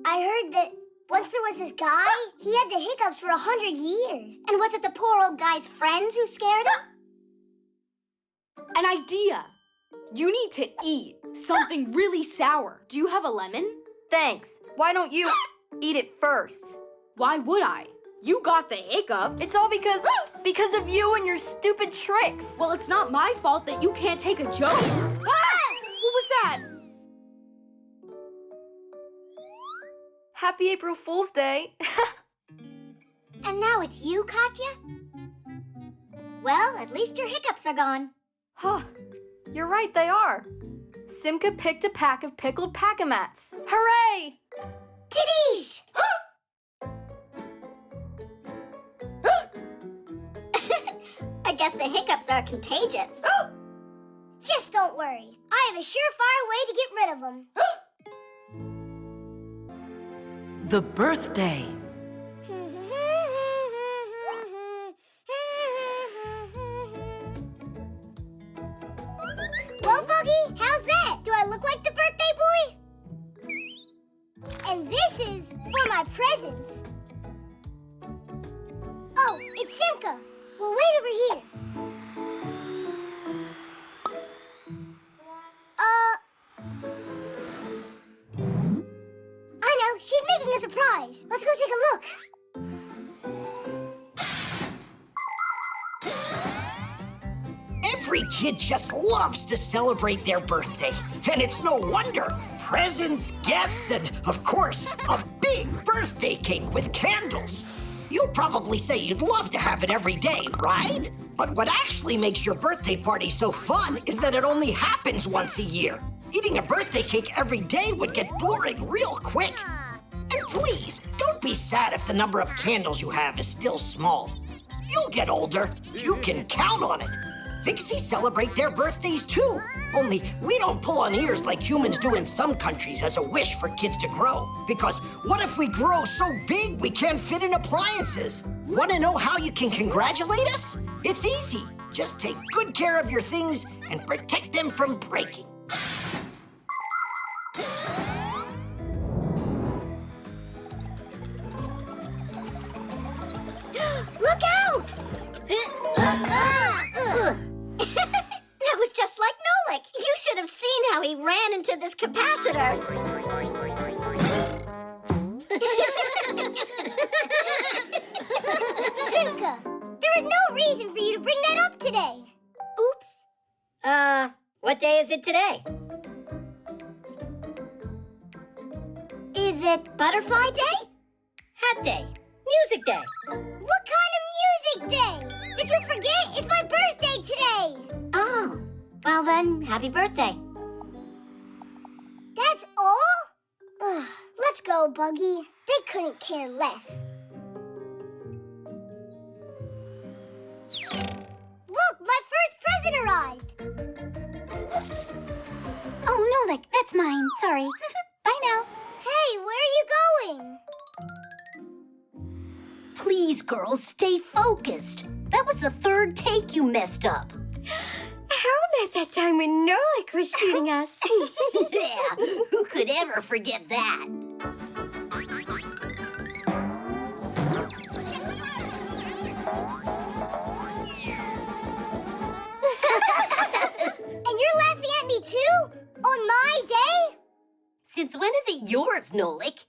Speaker 8: I heard that once there was this guy, he had the hiccups for 100 years.
Speaker 11: And was it the poor old guy's friends who scared him?
Speaker 13: An idea. You need to eat something really sour. Do you have a lemon?
Speaker 12: Thanks. Why don't you eat it first?
Speaker 13: Why would I? You got the hiccups.
Speaker 12: It's all because of you and your stupid tricks.
Speaker 13: Well, it's not my fault that you can't take a joke. Ah! What was that?
Speaker 12: Happy April Fool's Day.
Speaker 11: And now it's you, Katya? Well, at least your hiccups are gone.
Speaker 12: Huh. You're right, they are. Simka picked a pack of pickled pack-a-mats. Hooray!
Speaker 8: Titties!
Speaker 11: I guess the hiccups are contagious.
Speaker 8: Just don't worry. I have a surefire way to get rid of them.
Speaker 2: The birthday.
Speaker 8: Well, Buggy, how's that? Do I look like the birthday boy? And this is for my presents. Oh, it's Simka. Well, wait over here. I know, she's making a surprise. Let's go take a look.
Speaker 5: Every kid just loves to celebrate their birthday. And it's no wonder. Presents, guests, and, of course, a big birthday cake with candles. You'll probably say you'd love to have it every day, right? But what actually makes your birthday party so fun is that it only happens once a year. Eating a birthday cake every day would get boring real quick. And please, don't be sad if the number of candles you have is still small. You'll get older. You can count on it. Fixies celebrate their birthdays too. Only we don't pull on ears like humans do in some countries as a wish for kids to grow. Because what if we grow so big we can't fit in appliances? Want to know how you can congratulate us? It's easy. Just take good care of your things and protect them from breaking.
Speaker 11: Look out! That was just like Nolik. You should have seen how he ran into this capacitor.
Speaker 8: Simka, there was no reason for you to bring that up today.
Speaker 11: Oops.
Speaker 1: What day is it today?
Speaker 11: Is it Butterfly Day?
Speaker 1: Hat Day. Music Day.
Speaker 8: What kind of music big day! Did you forget? It's my birthday today!
Speaker 1: Oh, well then, happy birthday.
Speaker 8: That's all? Ugh, let's go, Buggy. They couldn't care less. Look, my first present arrived!
Speaker 4: Oh, Nolik, that's mine. Sorry. Bye now.
Speaker 8: Hey, where are you going?
Speaker 16: Please, girls, stay focused. That was the third take you messed up.
Speaker 4: How about that time when Nolik was shooting us?
Speaker 16: Yeah, who could ever forget that?
Speaker 8: And you're laughing at me too? On my day?
Speaker 16: Since when is it yours, Nolik?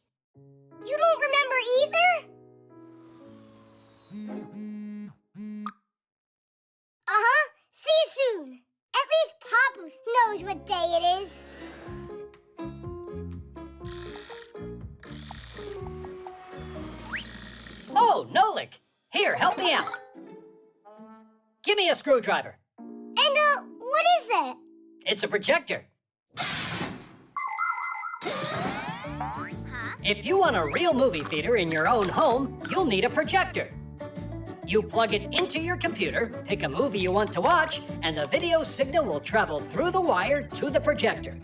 Speaker 8: You don't remember either? Uh-huh. See you soon. At least Papoose knows what day it is.
Speaker 9: Oh, Nolik! Here, help me out. Give me a screwdriver.
Speaker 8: And, what is that?
Speaker 9: It's a projector. If you want a real movie theater in your own home, you'll need a projector. You plug it into your computer, pick a movie you want to watch, and the video signal will travel through the wire to the projector.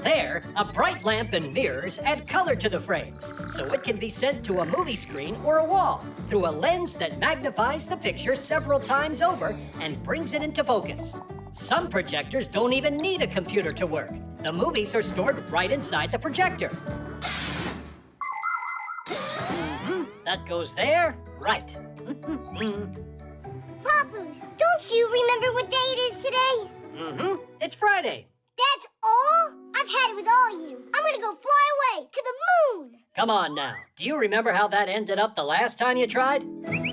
Speaker 9: There, a bright lamp and mirrors add color to the frames, so it can be sent to a movie screen or a wall through a lens that magnifies the picture several times over and brings it into focus. Some projectors don't even need a computer to work. The movies are stored right inside the projector. That goes there, right.
Speaker 8: Papoose, don't you remember what day it is today?
Speaker 9: It's Friday.
Speaker 8: That's all? I've had it with all you. I'm gonna go fly away to the moon.
Speaker 9: Come on now. Do you remember how that ended up the last time you tried?
Speaker 8: Are you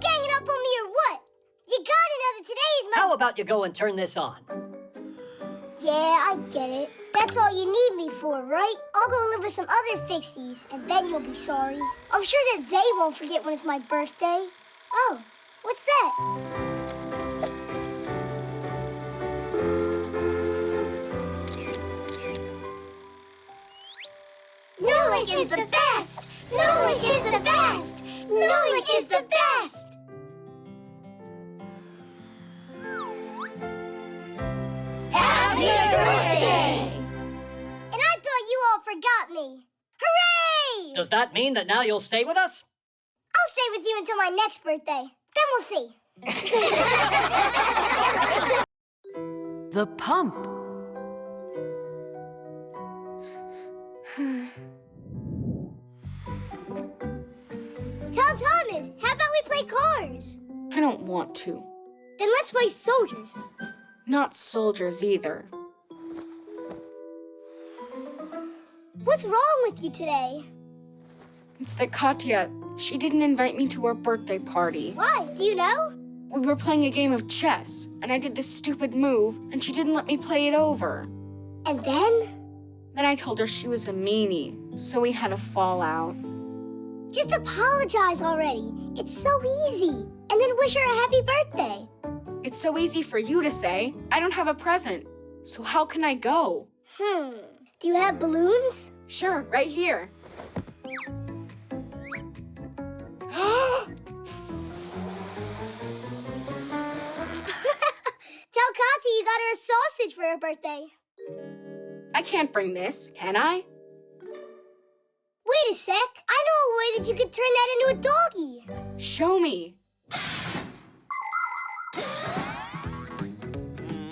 Speaker 8: ganging up on me or what? You gotta know that today is my...
Speaker 9: How about you go and turn this on?
Speaker 8: Yeah, I get it. That's all you need me for, right? I'll go live with some other Fixies, and then you'll be sorry. I'm sure that they won't forget when it's my birthday. Oh, what's that?
Speaker 11: Nolik is the best! Nolik is the best! Nolik is the best!
Speaker 8: Happy birthday! And I thought you all forgot me. Hooray!
Speaker 9: Does that mean that now you'll stay with us?
Speaker 8: I'll stay with you until my next birthday. Then we'll see.
Speaker 2: The pump.
Speaker 8: Tom Thomas, how about we play cars?
Speaker 3: I don't want to.
Speaker 8: Then let's play soldiers.
Speaker 3: Not soldiers either.
Speaker 8: What's wrong with you today?
Speaker 3: It's that Katya, she didn't invite me to her birthday party.
Speaker 8: Why? Do you know?
Speaker 3: We were playing a game of chess, and I did this stupid move, and she didn't let me play it over.
Speaker 8: And then?
Speaker 3: Then I told her she was a meanie, so we had a fallout.
Speaker 8: Just apologize already. It's so easy. And then wish her a happy birthday.
Speaker 3: It's so easy for you to say. I don't have a present. So how can I go?
Speaker 8: Do you have balloons?
Speaker 3: Sure, right here.
Speaker 8: Tell Kati you got her a sausage for her birthday.
Speaker 3: I can't bring this, can I?
Speaker 8: Wait a sec. I know a way that you could turn that into a doggy.
Speaker 3: Show me.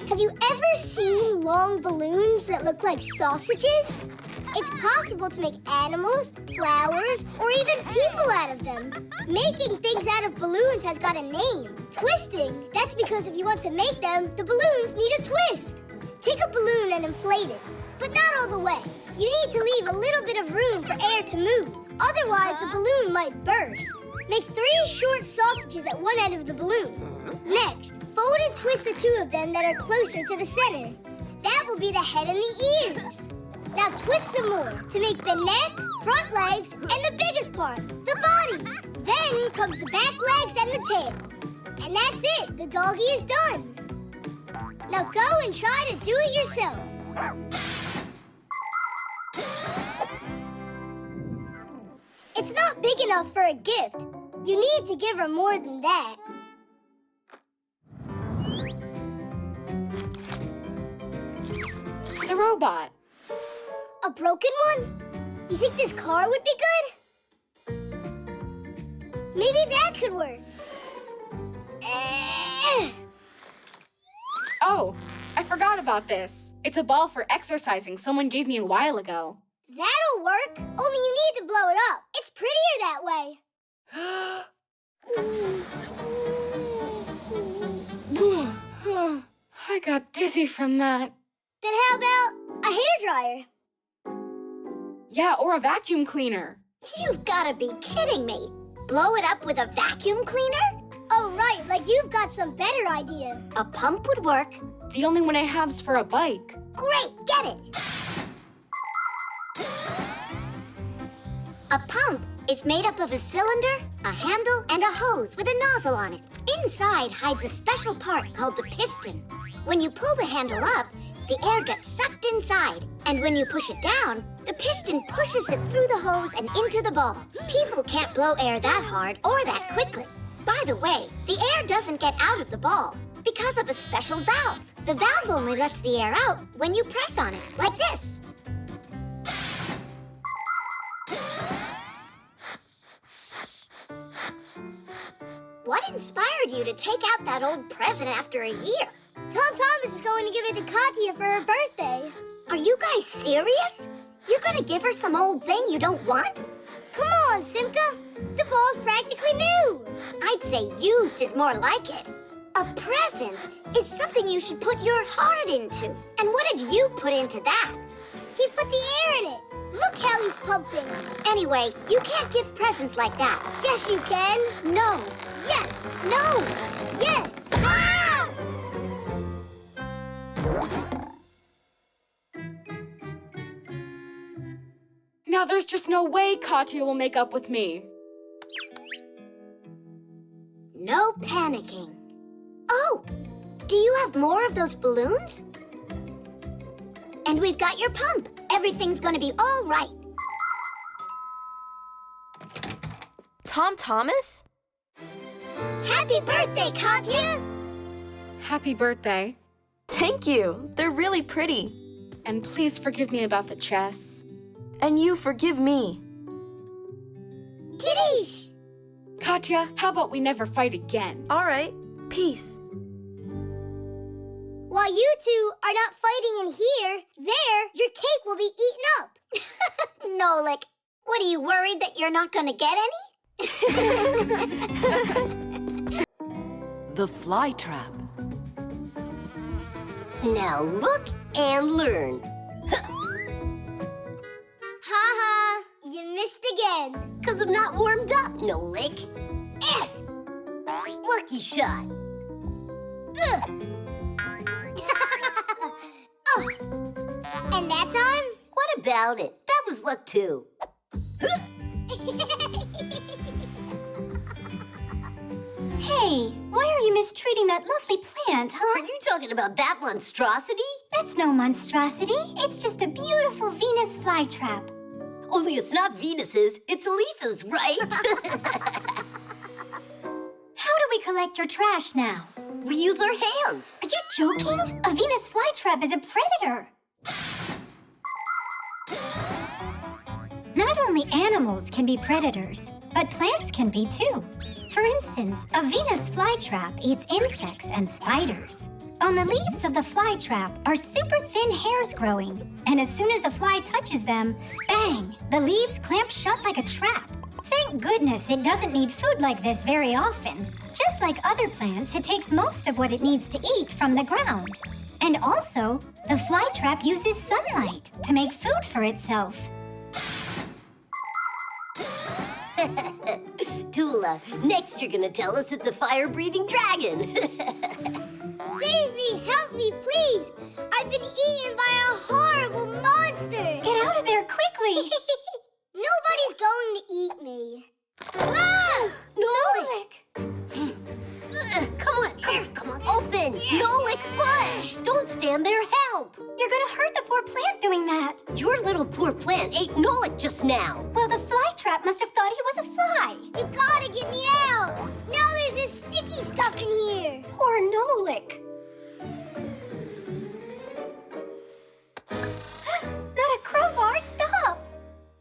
Speaker 8: Have you ever seen long balloons that look like sausages? It's possible to make animals, flowers, or even people out of them. Making things out of balloons has got a name. Twisting. That's because if you want to make them, the balloons need a twist. Take a balloon and inflate it, but not all the way. You need to leave a little bit of room for air to move. Otherwise, the balloon might burst. Make 3 short sausages at one end of the balloon. Next, fold and twist the 2 of them that are closer to the center. That will be the head and the ears. Now twist some more to make the neck, front legs, and the biggest part, the body. Then comes the back legs and the tail. And that's it. The doggy is done. Now go and try to do it yourself. It's not big enough for a gift. You need to give her more than that.
Speaker 3: The robot.
Speaker 8: A broken one? You think this car would be good? Maybe that could work.
Speaker 3: Oh, I forgot about this. It's a ball for exercising someone gave me a while ago.
Speaker 8: That'll work. Only you need to blow it up. It's prettier that way.
Speaker 3: I got dizzy from that.
Speaker 8: Then how about a hairdryer?
Speaker 3: Yeah, or a vacuum cleaner.
Speaker 11: You've got to be kidding me. Blow it up with a vacuum cleaner?
Speaker 8: Oh, right, like you've got some better idea.
Speaker 11: A pump would work.
Speaker 3: The only one I have's for a bike.
Speaker 11: Great, get it. A pump is made up of a cylinder, a handle, and a hose with a nozzle on it. Inside hides a special part called the piston. When you pull the handle up, the air gets sucked inside. And when you push it down, the piston pushes it through the hose and into the ball. People can't blow air that hard or that quickly. By the way, the air doesn't get out of the ball because of a special valve. The valve only lets the air out when you press on it, like this. What inspired you to take out that old present after a year?
Speaker 8: Tom Thomas is going to give it to Katya for her birthday.
Speaker 11: Are you guys serious? You're gonna give her some old thing you don't want?
Speaker 8: Come on, Simka. The ball's practically new.
Speaker 11: I'd say used is more like it. A present is something you should put your heart into. And what did you put into that?
Speaker 8: He put the air in it. Look how he's pumping.
Speaker 11: Anyway, you can't give presents like that.
Speaker 8: Yes, you can.
Speaker 11: No.
Speaker 8: Yes.
Speaker 11: No.
Speaker 8: Yes. Ah!
Speaker 3: Now there's just no way Katya will make up with me.
Speaker 11: No panicking. Oh, do you have more of those balloons? And we've got your pump. Everything's gonna be all right.
Speaker 12: Tom Thomas?
Speaker 8: Happy birthday, Katya!
Speaker 3: Happy birthday.
Speaker 12: Thank you. They're really pretty.
Speaker 3: And please forgive me about the chess.
Speaker 12: And you forgive me.
Speaker 8: Kitties!
Speaker 3: Katya, how about we never fight again?
Speaker 12: All right. Peace.
Speaker 8: While you two are not fighting in here, there, your cake will be eaten up.
Speaker 11: Nolik, what, are you worried that you're not gonna get any?
Speaker 2: The fly trap.
Speaker 16: Now look and learn.
Speaker 8: Ha-ha, you missed again.
Speaker 16: 'Cause I'm not warmed up, Nolik. Lucky shot.
Speaker 8: Oh, and that time?
Speaker 16: What about it? That was luck too.
Speaker 4: Hey, why are you mistreating that lovely plant, huh?
Speaker 16: Are you talking about that monstrosity?
Speaker 4: That's no monstrosity. It's just a beautiful Venus flytrap.
Speaker 16: Only it's not Venus's, it's Elisa's, right?
Speaker 4: How do we collect your trash now?
Speaker 16: We use our hands.
Speaker 4: Are you joking? A Venus flytrap is a predator. Not only animals can be predators, but plants can be too. For instance, a Venus flytrap eats insects and spiders. On the leaves of the flytrap are super thin hairs growing, and as soon as a fly touches them, bang, the leaves clamp shut like a trap. Thank goodness it doesn't need food like this very often. Just like other plants, it takes most of what it needs to eat from the ground. And also, the flytrap uses sunlight to make food for itself.
Speaker 16: Tula, next you're gonna tell us it's a fire-breathing dragon.
Speaker 8: Save me! Help me, please! I've been eaten by a horrible monster!
Speaker 4: Get out of there quickly!
Speaker 8: Nobody's going to eat me. Ah!
Speaker 16: Nolik! Come on, open! Nolik, push! Don't stand there, help!
Speaker 4: You're gonna hurt the poor plant doing that.
Speaker 16: Your little poor plant ate Nolik just now.
Speaker 4: Well, the fly trap must have thought he was a fly.
Speaker 8: You gotta get me out! Now there's this sticky stuff in here!
Speaker 4: Poor Nolik. Not a crowbar, stop!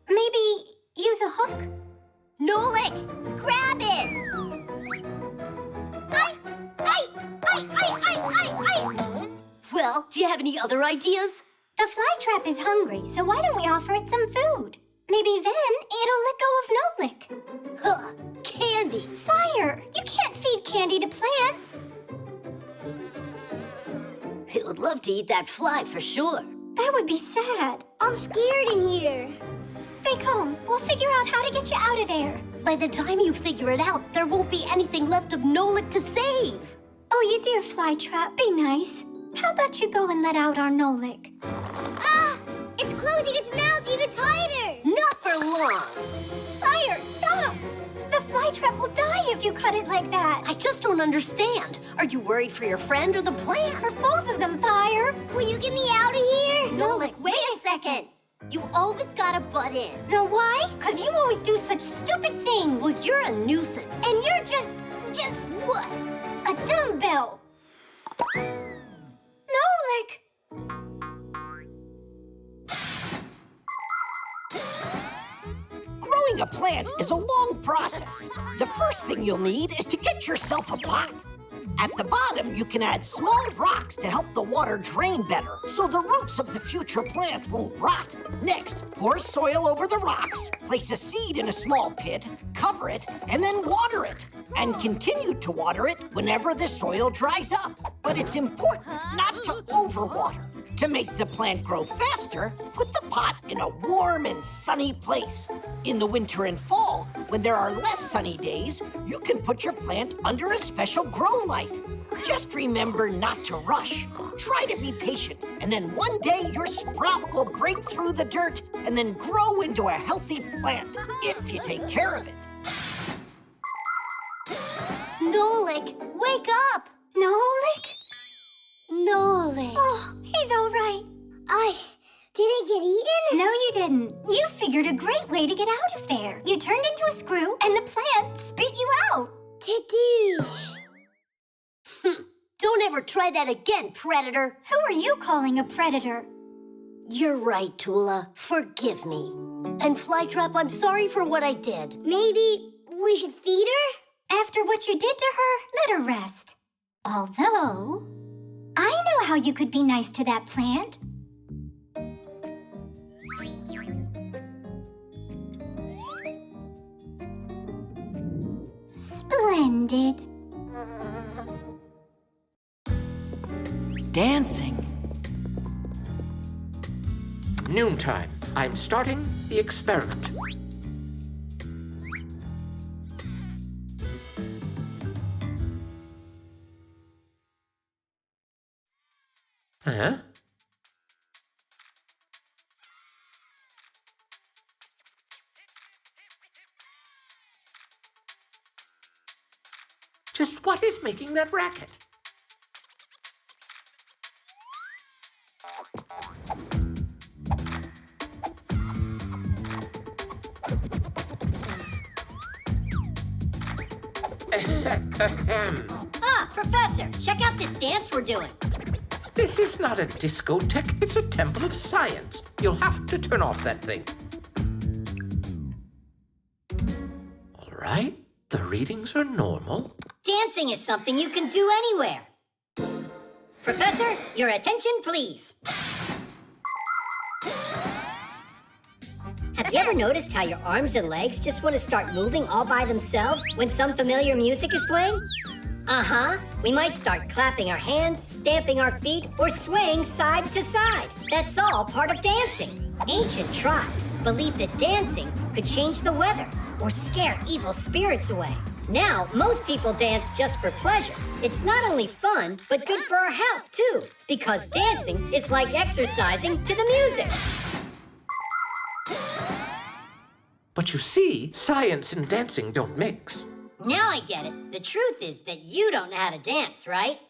Speaker 4: Maybe use a hook?
Speaker 16: Nolik, grab it! Well, do you have any other ideas?
Speaker 4: The fly trap is hungry, so why don't we offer it some food? Maybe then it'll let go of Nolik.
Speaker 16: Huh, candy.
Speaker 4: Fire! You can't feed candy to plants.
Speaker 16: It would love to eat that fly for sure.
Speaker 4: That would be sad.
Speaker 8: I'm scared in here.
Speaker 4: Stay calm. We'll figure out how to get you out of there.
Speaker 16: By the time you figure it out, there won't be anything left of Nolik to save.
Speaker 4: Oh, you dear fly trap, be nice. How about you go and let out our Nolik?
Speaker 8: Ah! It's closing its mouth even tighter!
Speaker 16: Not for long.
Speaker 4: Fire, stop! The fly trap will die if you cut it like that.
Speaker 16: I just don't understand. Are you worried for your friend or the plant?
Speaker 4: For both of them, Fire.
Speaker 8: Will you get me out of here?
Speaker 16: Nolik, wait a second. You always gotta butt in.
Speaker 4: Know why? Because you always do such stupid things.
Speaker 16: Well, you're a nuisance.
Speaker 4: And you're just
Speaker 16: what?
Speaker 4: A dumbbell. Nolik!
Speaker 5: Growing a plant is a long process. The first thing you'll need is to get yourself a pot. At the bottom, you can add small rocks to help the water drain better, so the roots of the future plant won't rot. Next, pour soil over the rocks, place a seed in a small pit, cover it, and then water it. And continue to water it whenever the soil dries up. But it's important not to overwater. To make the plant grow faster, put the pot in a warm and sunny place. In the winter and fall, when there are less sunny days, you can put your plant under a special grow light. Just remember not to rush. Try to be patient, and then one day your sprout will break through the dirt and then grow into a healthy plant, if you take care of it.
Speaker 16: Nolik, wake up!
Speaker 4: Nolik?
Speaker 16: Nolik.
Speaker 4: Oh, he's all right.
Speaker 8: I didn't get eaten?
Speaker 4: No, you didn't. You figured a great way to get out of there. You turned into a screw, and the plant spit you out.
Speaker 8: Tadoosh.
Speaker 16: Don't ever try that again, predator.
Speaker 4: Who are you calling a predator?
Speaker 16: You're right, Tula. Forgive me. And Flytrap, I'm sorry for what I did.
Speaker 8: Maybe we should feed her?
Speaker 4: After what you did to her, let her rest. Although, I know how you could be nice to that plant. Splendid.
Speaker 2: Dancing.
Speaker 10: Noontime. I'm starting the experiment. Huh? Just what is making that racket?
Speaker 1: Ah, Professor, check out this dance we're doing.
Speaker 10: This is not a discotheque, it's a temple of science. You'll have to turn off that thing. All right, the readings are normal.
Speaker 1: Dancing is something you can do anywhere. Professor, your attention, please. Have you ever noticed how your arms and legs just want to start moving all by themselves when some familiar music is playing? Uh-huh. We might start clapping our hands, stamping our feet, or swaying side to side. That's all part of dancing. Ancient tribes believed that dancing could change the weather or scare evil spirits away. Now, most people dance just for pleasure. It's not only fun, but good for our health, too, because dancing is like exercising to the music.
Speaker 10: But you see, science and dancing don't mix.
Speaker 1: Now I get it. The truth is that you don't know how to dance, right?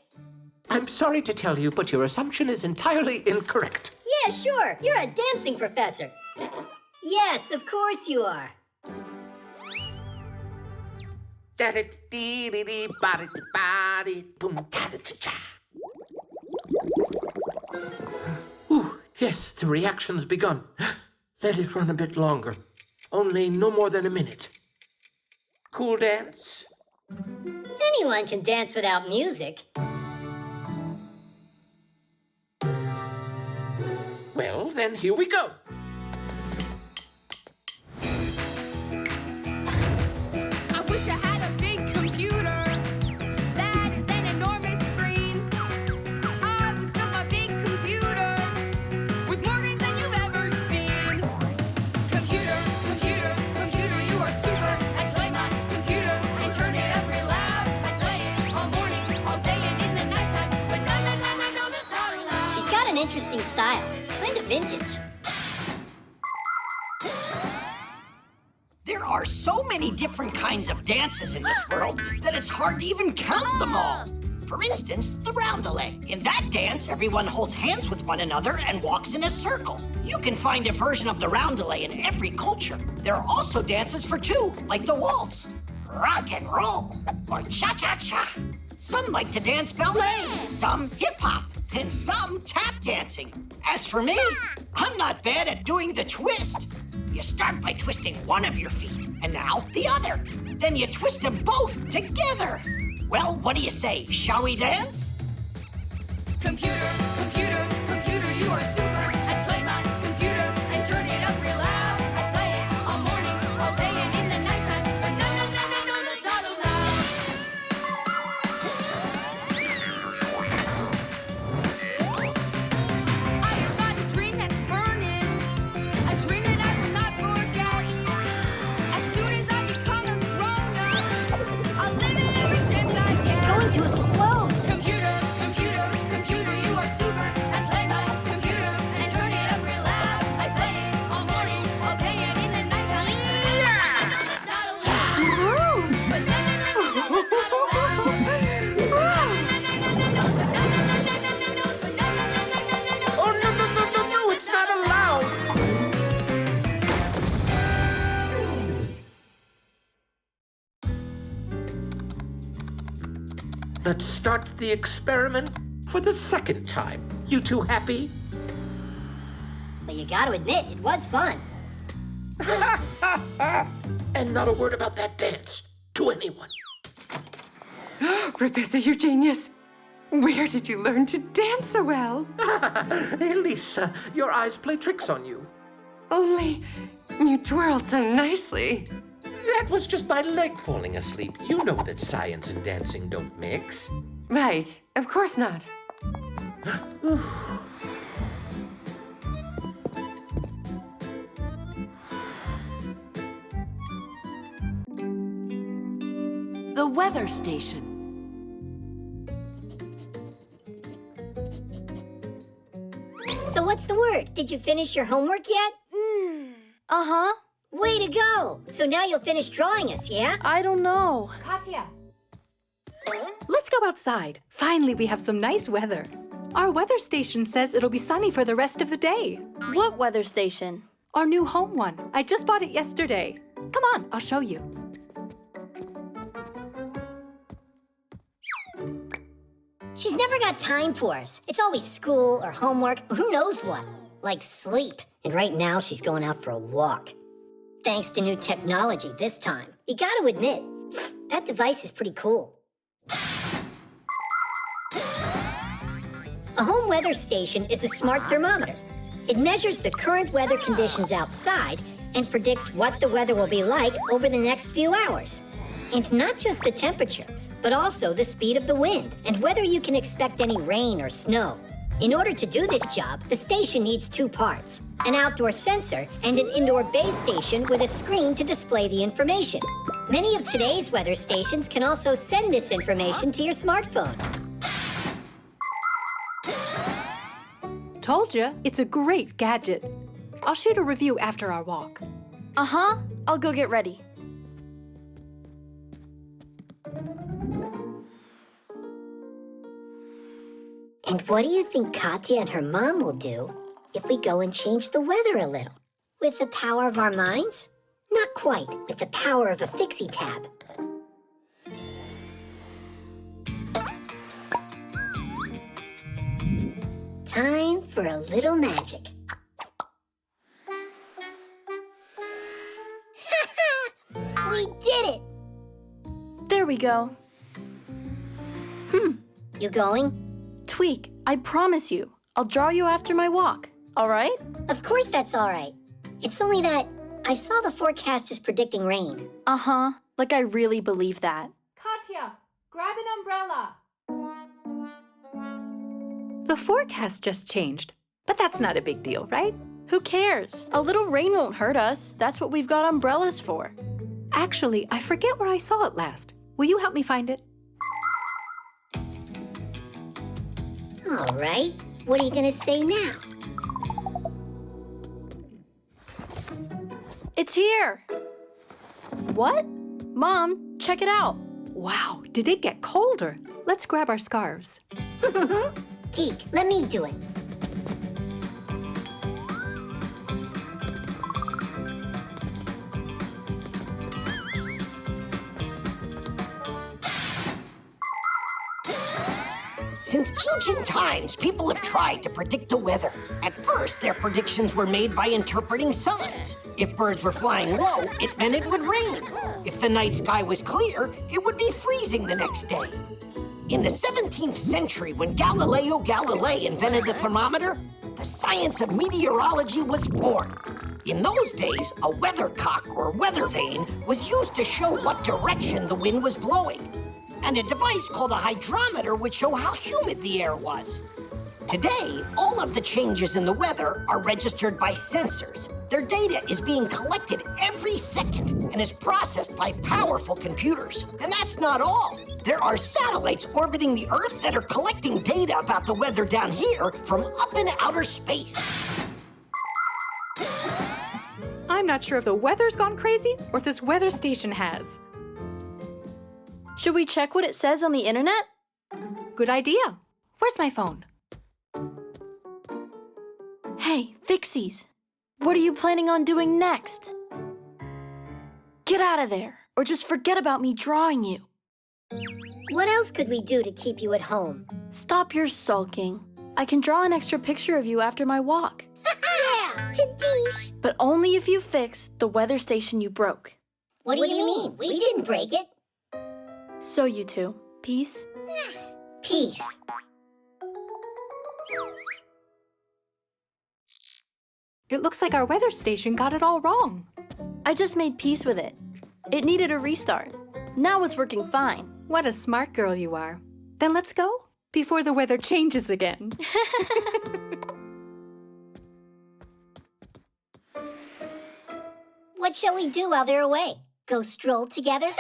Speaker 10: I'm sorry to tell you, but your assumption is entirely incorrect.
Speaker 1: Yeah, sure. You're a dancing professor. Yes, of course you are.
Speaker 10: Ooh, yes, the reaction's begun. Let it run a bit longer. Only no more than a minute. Cool dance?
Speaker 1: Anyone can dance without music.
Speaker 10: Well, then here we go.
Speaker 17: I wish I had a big computer that is an enormous screen. I would stuff my big computer with more games than you've ever seen. Computer, computer, computer, you are super. I play my computer and turn it up real loud. I play it all morning, all day, and in the nighttime. But no, that's not allowed.
Speaker 1: He's got an interesting style, kind of vintage.
Speaker 5: There are so many different kinds of dances in this world that it's hard to even count them all. For instance, the roundelay. In that dance, everyone holds hands with one another and walks in a circle. You can find a version of the roundelay in every culture. There are also dances for two, like the waltz, rock and roll, or cha-cha-cha. Some like to dance ballet, some hip-hop, and some tap dancing. As for me, I'm not bad at doing the twist. You start by twisting one of your feet, and now the other. Then you twist them both together. Well, what do you say? Shall we dance?
Speaker 17: Computer, computer, computer, you are super. I play my computer and turn it up real loud. I play it all morning, all day, and in the nighttime. But no, that's not allowed. I have got a dream that's burning, a dream that I will not forget. As soon as I become a grown-up, I'll live it every chance I get.
Speaker 1: It's going to explode.
Speaker 17: Computer, computer, computer, you are super. I play my computer and turn it up real loud. I play it all morning, all day, and in the nighttime. I know that's not allowed. But no, that's not
Speaker 10: Oh, no, it's not allowed. Let's start the experiment for the second time. You two happy?
Speaker 1: But you gotta admit, it was fun.
Speaker 10: And not a word about that dance to anyone.
Speaker 15: Professor Eugenius, where did you learn to dance so well?
Speaker 10: Elisa, your eyes play tricks on you.
Speaker 15: Only you twirled so nicely.
Speaker 10: That was just my leg falling asleep. You know that science and dancing don't mix.
Speaker 15: Right, of course not.
Speaker 2: The weather station.
Speaker 1: So what's the word? Did you finish your homework yet?
Speaker 12: Uh-huh.
Speaker 1: Way to go! So now you'll finish drawing us, yeah?
Speaker 12: I don't know.
Speaker 3: Katya.
Speaker 19: Let's go outside. Finally, we have some nice weather. Our weather station says it'll be sunny for the rest of the day.
Speaker 12: What weather station?
Speaker 19: Our new home one. I just bought it yesterday. Come on, I'll show you.
Speaker 1: She's never got time for us. It's always school or homework, or who knows what. Like sleep. And right now, she's going out for a walk. Thanks to new technology this time. You gotta admit, that device is pretty cool. A home weather station is a smart thermometer. It measures the current weather conditions outside and predicts what the weather will be like over the next few hours. And not just the temperature, but also the speed of the wind and whether you can expect any rain or snow. In order to do this job, the station needs two parts, an outdoor sensor and an indoor base station with a screen to display the information. Many of today's weather stations can also send this information to your smartphone.
Speaker 19: Told ya, it's a great gadget. I'll shoot a review after our walk.
Speaker 12: Uh-huh. I'll go get ready.
Speaker 1: And what do you think Katya and her mom will do if we go and change the weather a little? With the power of our minds? Not quite, with the power of a Fixie tab. Time for a little magic.
Speaker 8: We did it!
Speaker 12: There we go.
Speaker 1: You going?
Speaker 12: Tweak, I promise you, I'll draw you after my walk, all right?
Speaker 1: Of course that's all right. It's only that I saw the forecast is predicting rain.
Speaker 12: Uh-huh, like I really believe that.
Speaker 19: Katya, grab an umbrella. The forecast just changed, but that's not a big deal, right?
Speaker 12: Who cares? A little rain won't hurt us. That's what we've got umbrellas for.
Speaker 19: Actually, I forget where I saw it last. Will you help me find it?
Speaker 1: All right. What are you gonna say now?
Speaker 12: It's here. What? Mom, check it out.
Speaker 19: Wow, did it get colder? Let's grab our scarves.
Speaker 1: Geek, let me do it.
Speaker 5: Since ancient times, people have tried to predict the weather. At first, their predictions were made by interpreting signs. If birds were flying low, it meant it would rain. If the night sky was clear, it would be freezing the next day. In the 17th century, when Galileo Galilei invented the thermometer, the science of meteorology was born. In those days, a weathercock or weather vane was used to show what direction the wind was blowing. And a device called a hydrometer would show how humid the air was. Today, all of the changes in the weather are registered by sensors. Their data is being collected every second and is processed by powerful computers. And that's not all. There are satellites orbiting the Earth that are collecting data about the weather down here from up in outer space.
Speaker 19: I'm not sure if the weather's gone crazy or if this weather station has.
Speaker 12: Should we check what it says on the internet?
Speaker 19: Good idea. Where's my phone?
Speaker 12: Hey, Fixies, what are you planning on doing next? Get out of there, or just forget about me drawing you.
Speaker 1: What else could we do to keep you at home?
Speaker 12: Stop your sulking. I can draw an extra picture of you after my walk.
Speaker 8: Yeah, Tadish.
Speaker 12: But only if you fix the weather station you broke.
Speaker 1: What do you mean? We didn't break it.
Speaker 12: So you two, peace?
Speaker 1: Peace.
Speaker 19: It looks like our weather station got it all wrong.
Speaker 12: I just made peace with it. It needed a restart. Now it's working fine.
Speaker 19: What a smart girl you are. Then let's go before the weather changes again.
Speaker 1: What shall we do while they're away? Go stroll together?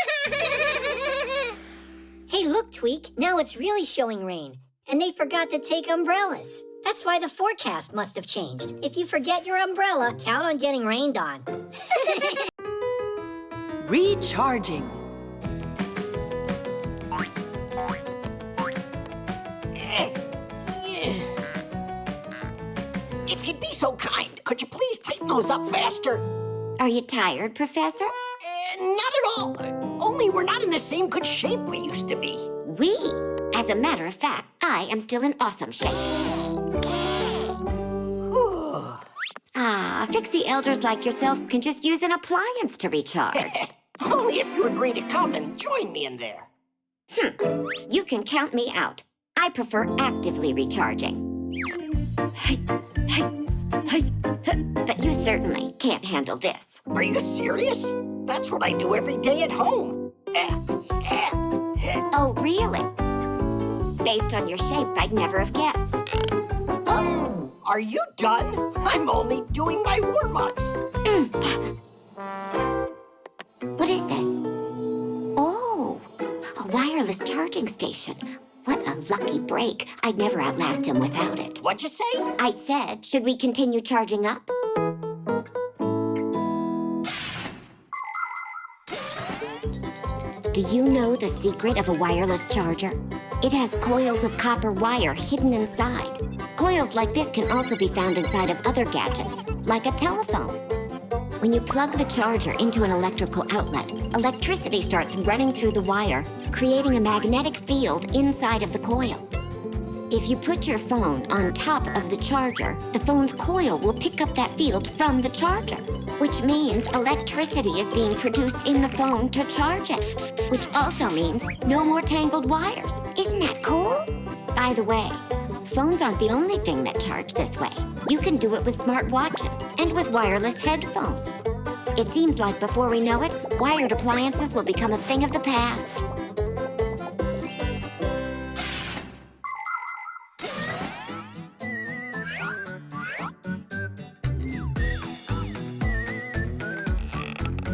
Speaker 1: Hey, look, Tweak. Now it's really showing rain. And they forgot to take umbrellas. That's why the forecast must have changed. If you forget your umbrella, count on getting rained on.
Speaker 2: Recharging.
Speaker 5: If you'd be so kind, could you please tighten those up faster?
Speaker 6: Are you tired, Professor?
Speaker 5: Not at all. Only we're not in the same good shape we used to be.
Speaker 6: We? As a matter of fact, I am still in awesome shape. Fixie elders like yourself can just use an appliance to recharge.
Speaker 5: Only if you agree to come and join me in there.
Speaker 6: You can count me out. I prefer actively recharging. But you certainly can't handle this.
Speaker 5: Are you serious? That's what I do every day at home.
Speaker 6: Oh, really? Based on your shape, I'd never have guessed.
Speaker 5: Oh, are you done? I'm only doing my warm-ups.
Speaker 6: What is this? wireless charging station. What a lucky break. I'd never outlast him without it.
Speaker 5: What'd you say?
Speaker 6: I said, should we continue charging up? Do you know the secret of a wireless charger? It has coils of copper wire hidden inside. Coils like this can also be found inside of other gadgets, like a telephone. When you plug the charger into an electrical outlet, electricity starts running through the wire, creating a magnetic field inside of the coil. If you put your phone on top of the charger, the phone's coil will pick up that field from the charger, which means electricity is being produced in the phone to charge it, which also means no more tangled wires. Isn't that cool? By the way, phones aren't the only thing that charge this way. You can do it with smart watches and with wireless headphones. It seems like before we know it, wired appliances will become a thing of the past.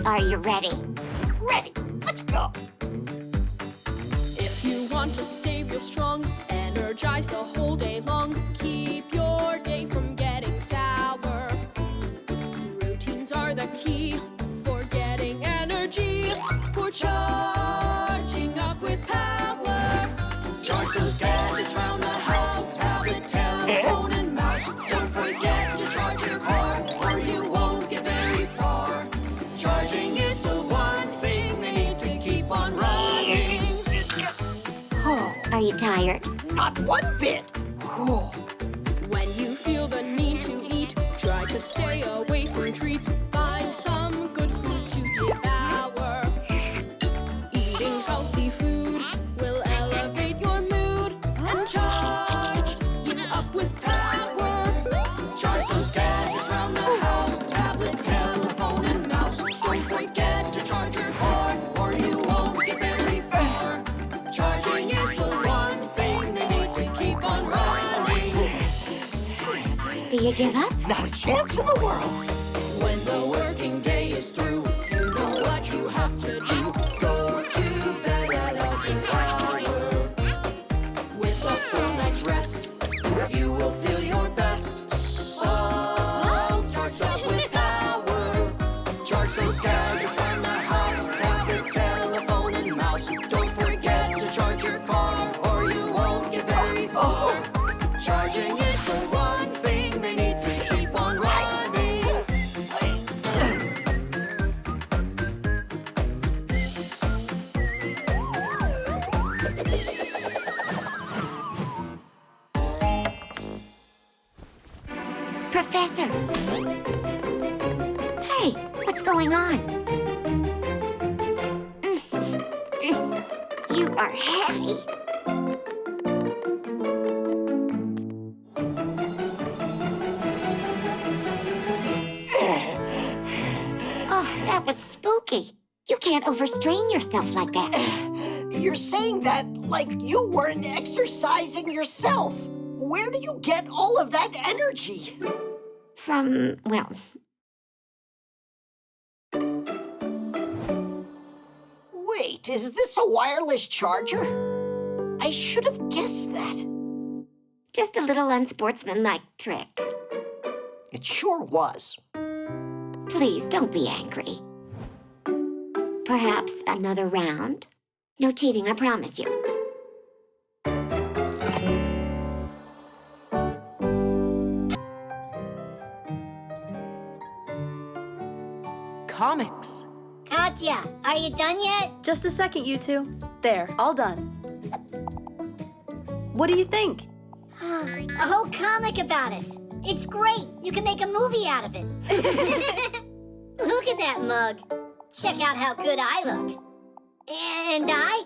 Speaker 6: Are you ready?
Speaker 5: Ready. Let's go.
Speaker 17: If you want to stay real strong, energize the whole day long, keep your day from getting sour. Routines are the key for getting energy, for charging up with power. Charge those gadgets round the house, tablet, telephone, and mouse. Don't forget to charge your car, or you won't get very far. Charging is the one thing they need to keep on running.
Speaker 6: Are you tired?
Speaker 5: Not one bit.
Speaker 17: When you feel the need to eat, try to stay away from treats. Find some good food to devour. Eating healthy food will elevate your mood and charge you up with power. Charge those gadgets round the house, tablet, telephone, and mouse. Don't forget to charge your car, or you won't get very far. Charging is the one thing they need to keep on running.
Speaker 6: Do you give up?
Speaker 5: Not a chance in the world.
Speaker 17: When the working day is through, you know what you have to do. Go to bed at a good hour. With a full night's rest, you will feel your best. All charged up with power. Charge those gadgets round the house, tablet, telephone, and mouse. Don't forget to charge your car, or you won't get very far. Charging is the one thing they need to keep on running.
Speaker 6: Professor! Hey, what's going on? You are heavy. Oh, that was spooky. You can't overstrain yourself like that.
Speaker 5: You're saying that like you weren't exercising yourself. Where do you get all of that energy?
Speaker 6: From, well...
Speaker 5: Wait, is this a wireless charger? I should have guessed that.
Speaker 6: Just a little unsportsmanlike trick.
Speaker 5: It sure was.
Speaker 6: Please, don't be angry. Perhaps another round? No cheating, I promise you.
Speaker 12: Comics.
Speaker 1: Katya, are you done yet?
Speaker 13: Just a second, you two. There, all done. What do you think?
Speaker 1: A whole comic about us. It's great. You can make a movie out of it. Look at that mug. Check out how good I look. And I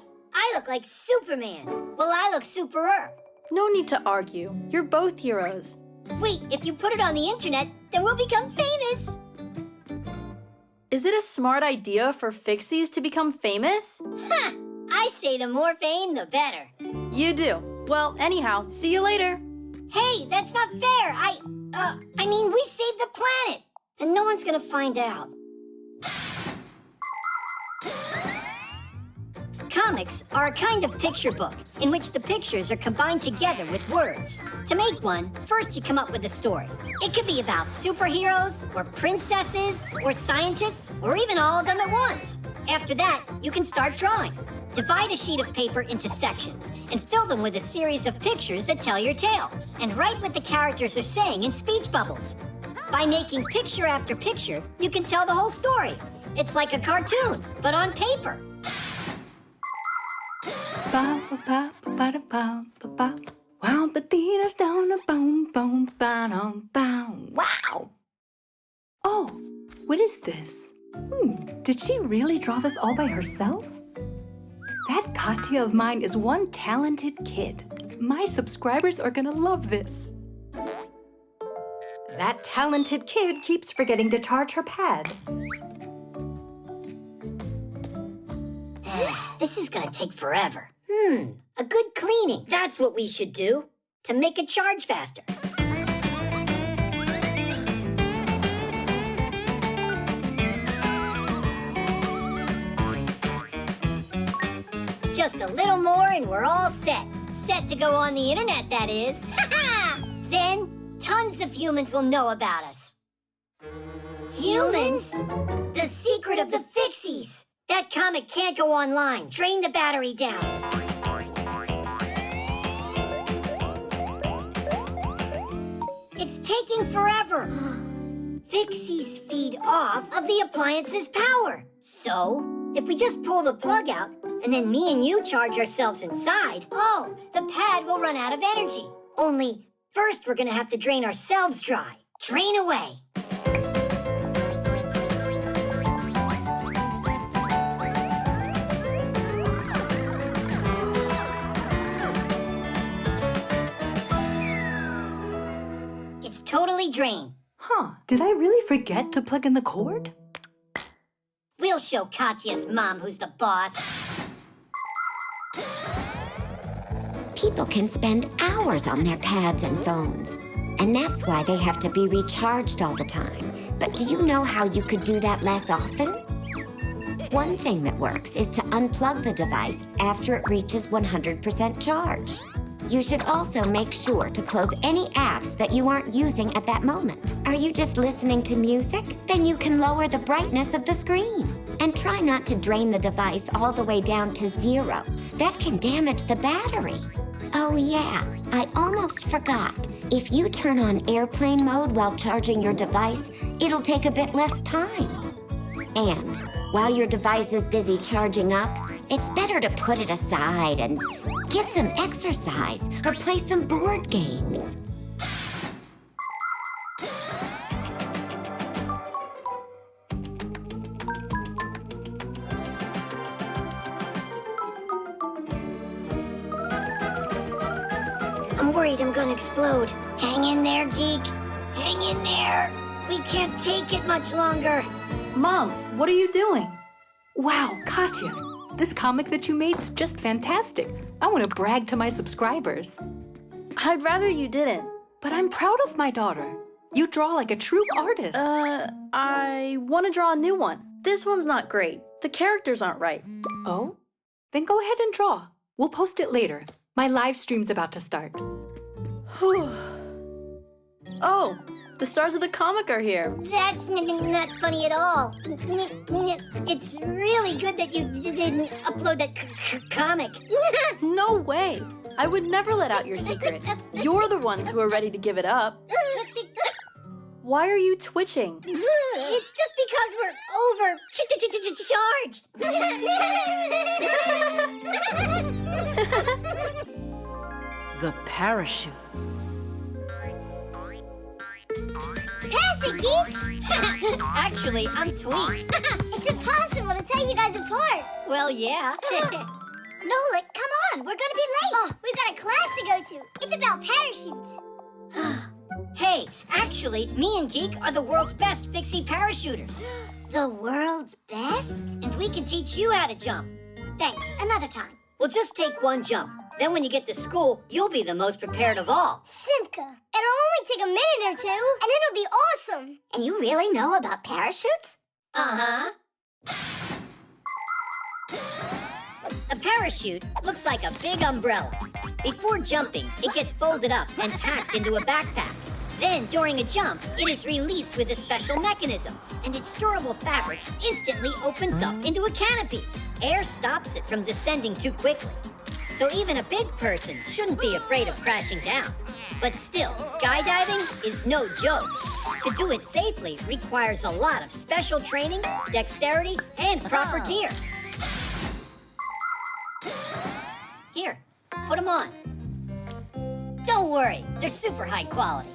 Speaker 1: look like Superman. Well, I look superer.
Speaker 13: No need to argue. You're both heroes.
Speaker 1: Wait, if you put it on the internet, then we'll become famous.
Speaker 13: Is it a smart idea for Fixies to become famous?
Speaker 1: Ha! I say the more fame, the better.
Speaker 13: You do. Well, anyhow, see you later.
Speaker 1: Hey, that's not fair. I mean, we saved the planet, and no one's gonna find out. Comics comics are a kind of picture book in which the pictures are combined together with words. To make one, first you come up with a story. It could be about superheroes, or princesses, or scientists, or even all of them at once. After that, you can start drawing. Divide a sheet of paper into sections and fill them with a series of pictures that tell your tale. And write what the characters are saying in speech bubbles. By making picture after picture, you can tell the whole story. It's like a cartoon, but on paper.
Speaker 19: Wow! Oh, what is this? Did she really draw this all by herself? That Katya of mine is one talented kid. My subscribers are gonna love this. That talented kid keeps forgetting to charge her pad.
Speaker 1: This is gonna take forever. A good cleaning. That's what we should do to make it charge faster. Just a little more and we're all set. Set to go on the internet, that is. Then, tons of humans will know about us. Humans? The secret of the Fixies. That comic can't go online. Drain the battery down. It's taking forever. Fixies feed off of the appliance's power. So, if we just pull the plug out, and then me and you charge ourselves inside, the pad will run out of energy. Only, first we're gonna have to drain ourselves dry. Drain away. It's totally drained.
Speaker 19: Did I really forget to plug in the cord?
Speaker 1: We'll show Katya's mom who's the boss.
Speaker 20: People can spend hours on their pads and phones, and that's why they have to be recharged all the time. But do you know how you could do that less often? One thing that works is to unplug the device after it reaches 100% charge. You should also make sure to close any apps that you aren't using at that moment. Are you just listening to music? Then you can lower the brightness of the screen. And try not to drain the device all the way down to 0. That can damage the battery. Oh yeah, I almost forgot. If you turn on airplane mode while charging your device, it'll take a bit less time. And while your device is busy charging up, it's better to put it aside and get some exercise or play some board games.
Speaker 1: I'm worried I'm gonna explode. Hang in there, Geek. Hang in there. We can't take it much longer.
Speaker 19: Mom, what are you doing? Wow, Katya, this comic that you made's just fantastic. I want to brag to my subscribers.
Speaker 13: I'd rather you didn't.
Speaker 19: But I'm proud of my daughter. You draw like a true artist.
Speaker 13: I want to draw a new one. This one's not great. The characters aren't right.
Speaker 19: Oh? Then go ahead and draw. We'll post it later. My live stream's about to start.
Speaker 13: Oh, the stars of the comic are here.
Speaker 1: That's not funny at all. It's really good that you didn't upload that comic.
Speaker 13: No way. I would never let out your secret. You're the ones who are ready to give it up. Why are you twitching?
Speaker 1: It's just because we're overcharged.
Speaker 2: The parachute.
Speaker 8: Pass it, Geek!
Speaker 1: Actually, I'm Tweak.
Speaker 8: It's impossible to tell you guys apart.
Speaker 1: Well, yeah.
Speaker 8: Nolik, come on, we're gonna be late. Oh, we've got a class to go to. It's about parachutes.
Speaker 1: Hey, actually, me and Geek are the world's best Fixie parachuters.
Speaker 8: The world's best?
Speaker 1: And we can teach you how to jump.
Speaker 8: Thanks, another time.
Speaker 1: We'll just take one jump. Then when you get to school, you'll be the most prepared of all.
Speaker 8: Simka, it'll only take a minute or two, and it'll be awesome.
Speaker 11: And you really know about parachutes?
Speaker 1: Uh-huh. A parachute looks like a big umbrella. Before jumping, it gets folded up and packed into a backpack. Then, during a jump, it is released with a special mechanism, and its durable fabric instantly opens up into a canopy. Air stops it from descending too quickly. So even a big person shouldn't be afraid of crashing down. But still, skydiving is no joke. To do it safely requires a lot of special training, dexterity, and proper gear. Here, put them on. Don't worry, they're super high quality.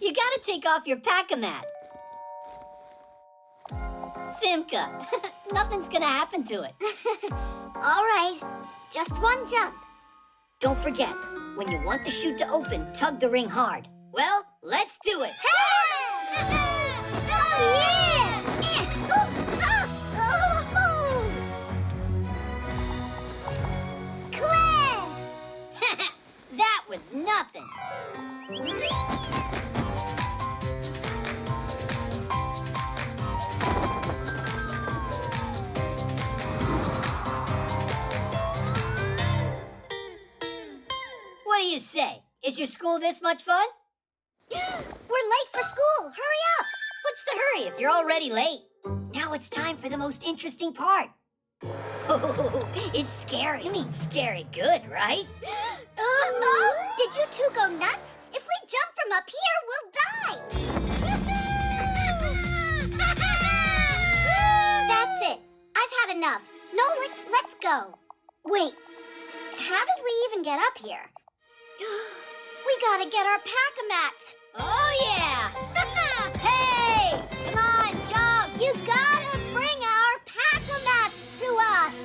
Speaker 1: You gotta take off your pack-a-mat. Simka, nothing's gonna happen to it.
Speaker 11: All right, just one jump.
Speaker 1: Don't forget, when you want the chute to open, tug the ring hard. Well, let's do it.
Speaker 11: Class!
Speaker 1: That was nothing. What do you say? Is your school this much fun?
Speaker 11: We're late for school. Hurry up.
Speaker 1: What's the hurry if you're already late? Now it's time for the most interesting part. It's scary. You mean scary good, right?
Speaker 11: Oh, did you two go nuts? If we jump from up here, we'll die. That's it. I've had enough. Nolik, let's go. Wait, how did we even get up here? We gotta get our pack-a-mats.
Speaker 1: Oh, yeah! Hey! Come on, jump!
Speaker 11: You gotta bring our pack-a-mats to us.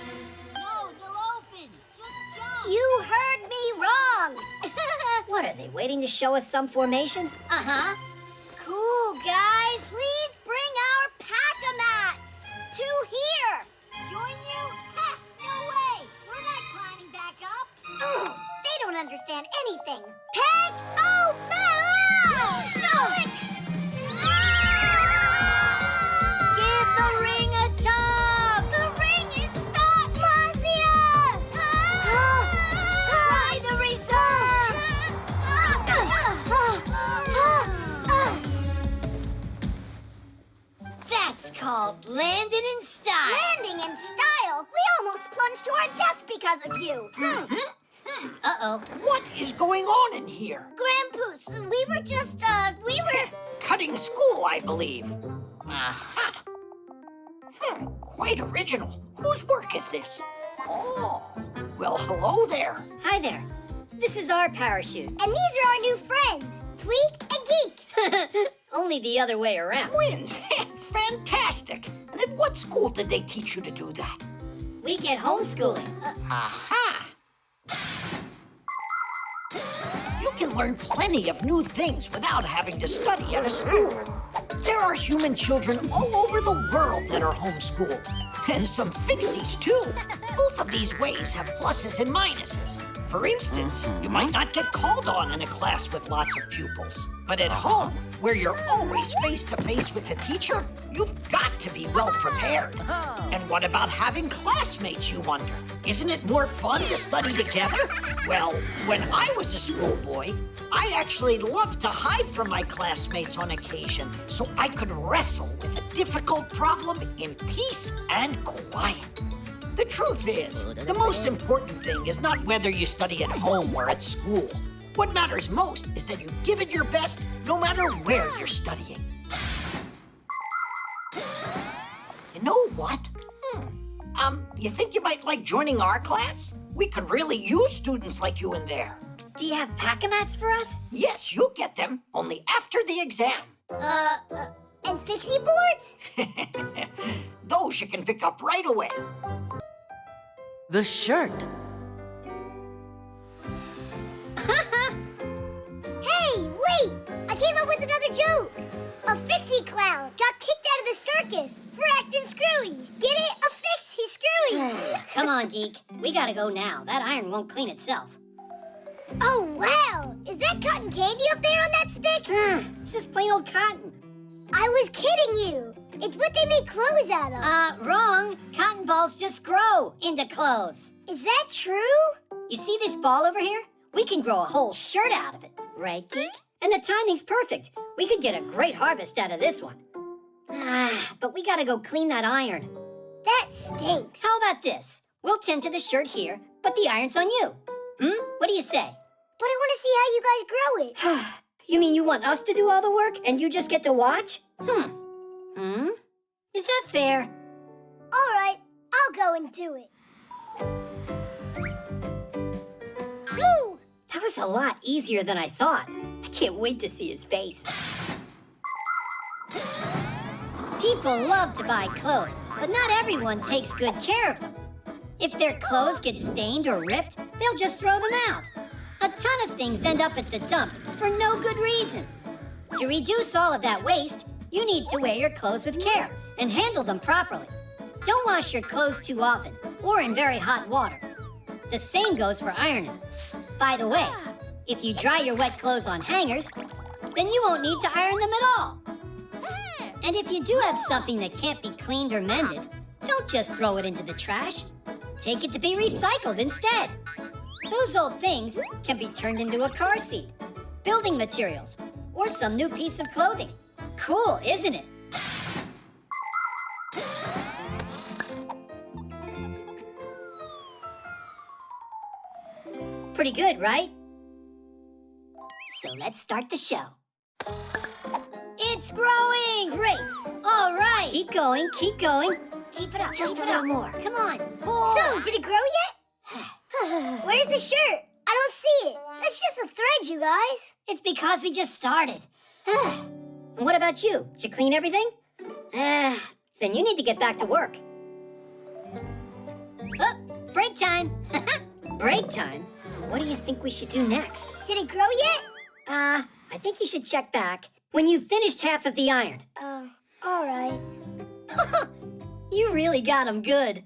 Speaker 1: No, they'll open. Just jump.
Speaker 11: You heard me wrong.
Speaker 1: What, are they waiting to show us some formation? Uh-huh. Cool, guys.
Speaker 11: Please bring our pack-a-mats to here.
Speaker 1: Join you? Ha! No way! We're not climbing back up.
Speaker 11: Oh, they don't understand anything. Pack-o-mats! Nolik!
Speaker 1: Give the ring a tug!
Speaker 11: The ring is stuck, Marcia!
Speaker 1: Try the reserve! That's called landing in style.
Speaker 11: Landing in style? We almost plunged to our death because of you.
Speaker 1: Uh-oh.
Speaker 5: What is going on in here?
Speaker 11: Grandpoos, we were just,
Speaker 5: Cutting school, I believe. Aha. Quite original. Whose work is this? Oh, well, hello there.
Speaker 1: Hi there. This is our parachute.
Speaker 11: And these are our new friends, Tweak and Geek.
Speaker 1: Only the other way around.
Speaker 5: Twins! Fantastic! And at what school did they teach you to do that?
Speaker 1: We get homeschooling.
Speaker 5: Aha! You can learn plenty of new things without having to study at a school. There are human children all over the world that are homeschooled. And some Fixies, too. Both of these ways have pluses and minuses. For instance, you might not get called on in a class with lots of pupils. But at home, where you're always face-to-face with the teacher, you've got to be well prepared. And what about having classmates, you wonder? Isn't it more fun to study together? Well, when I was a schoolboy, I actually loved to hide from my classmates on occasion so I could wrestle with a difficult problem in peace and quiet. The truth is, the most important thing is not whether you study at home or at school. What matters most is that you give it your best no matter where you're studying. You know what? You think you might like joining our class? We could really use students like you in there.
Speaker 1: Do you have pack-a-mats for us?
Speaker 5: Yes, you'll get them, only after the exam.
Speaker 11: And Fixie boards?
Speaker 5: Those you can pick up right away.
Speaker 2: The shirt.
Speaker 11: Hey, wait! I came up with another joke. A Fixie clown got kicked out of the circus for acting screwy. Get it? A Fixie screwy.
Speaker 1: Come on, Geek. We gotta go now. That iron won't clean itself.
Speaker 11: Oh, wow! Is that cotton candy up there on that stick?
Speaker 1: It's just plain old cotton.
Speaker 11: I was kidding you.
Speaker 8: It's what they make clothes out of.
Speaker 1: Wrong. Cotton balls just grow into clothes.
Speaker 8: Is that true?
Speaker 1: You see this ball over here? We can grow a whole shirt out of it. Right, Geek? And the timing's perfect. We could get a great harvest out of this one. But we gotta go clean that iron.
Speaker 8: That stinks.
Speaker 1: How about this? We'll tend to the shirt here, but the iron's on you. What do you say?
Speaker 8: But I want to see how you guys grow it.
Speaker 1: You mean you want us to do all the work and you just get to watch? Is that fair?
Speaker 8: All right, I'll go and do it.
Speaker 1: Woo! That was a lot easier than I thought. I can't wait to see his face. People love to buy clothes, but not everyone takes good care of them. If their clothes get stained or ripped, they'll just throw them out. A ton of things end up at the dump for no good reason. To reduce all of that waste, you need to wear your clothes with care and handle them properly. Don't wash your clothes too often or in very hot water. The same goes for ironing. By the way, if you dry your wet clothes on hangers, then you won't need to iron them at all. And if you do have something that can't be cleaned or mended, don't just throw it into the trash. Take it to be recycled instead. Those old things can be turned into a car seat, building materials, or some new piece of clothing. Cool, isn't it? Pretty good, right? So let's start the show. It's growing! Great! All right! Keep going, keep going. Keep it up, just a little more. Come on.
Speaker 8: So, did it grow yet? Where's the shirt? I don't see it. That's just a thread, you guys.
Speaker 1: It's because we just started. And what about you? Did you clean everything? Then you need to get back to work. Oh, break time. Break time? What do you think we should do next?
Speaker 8: Did it grow yet?
Speaker 1: I think you should check back when you've finished half of the iron.
Speaker 8: All right.
Speaker 1: You really got him good.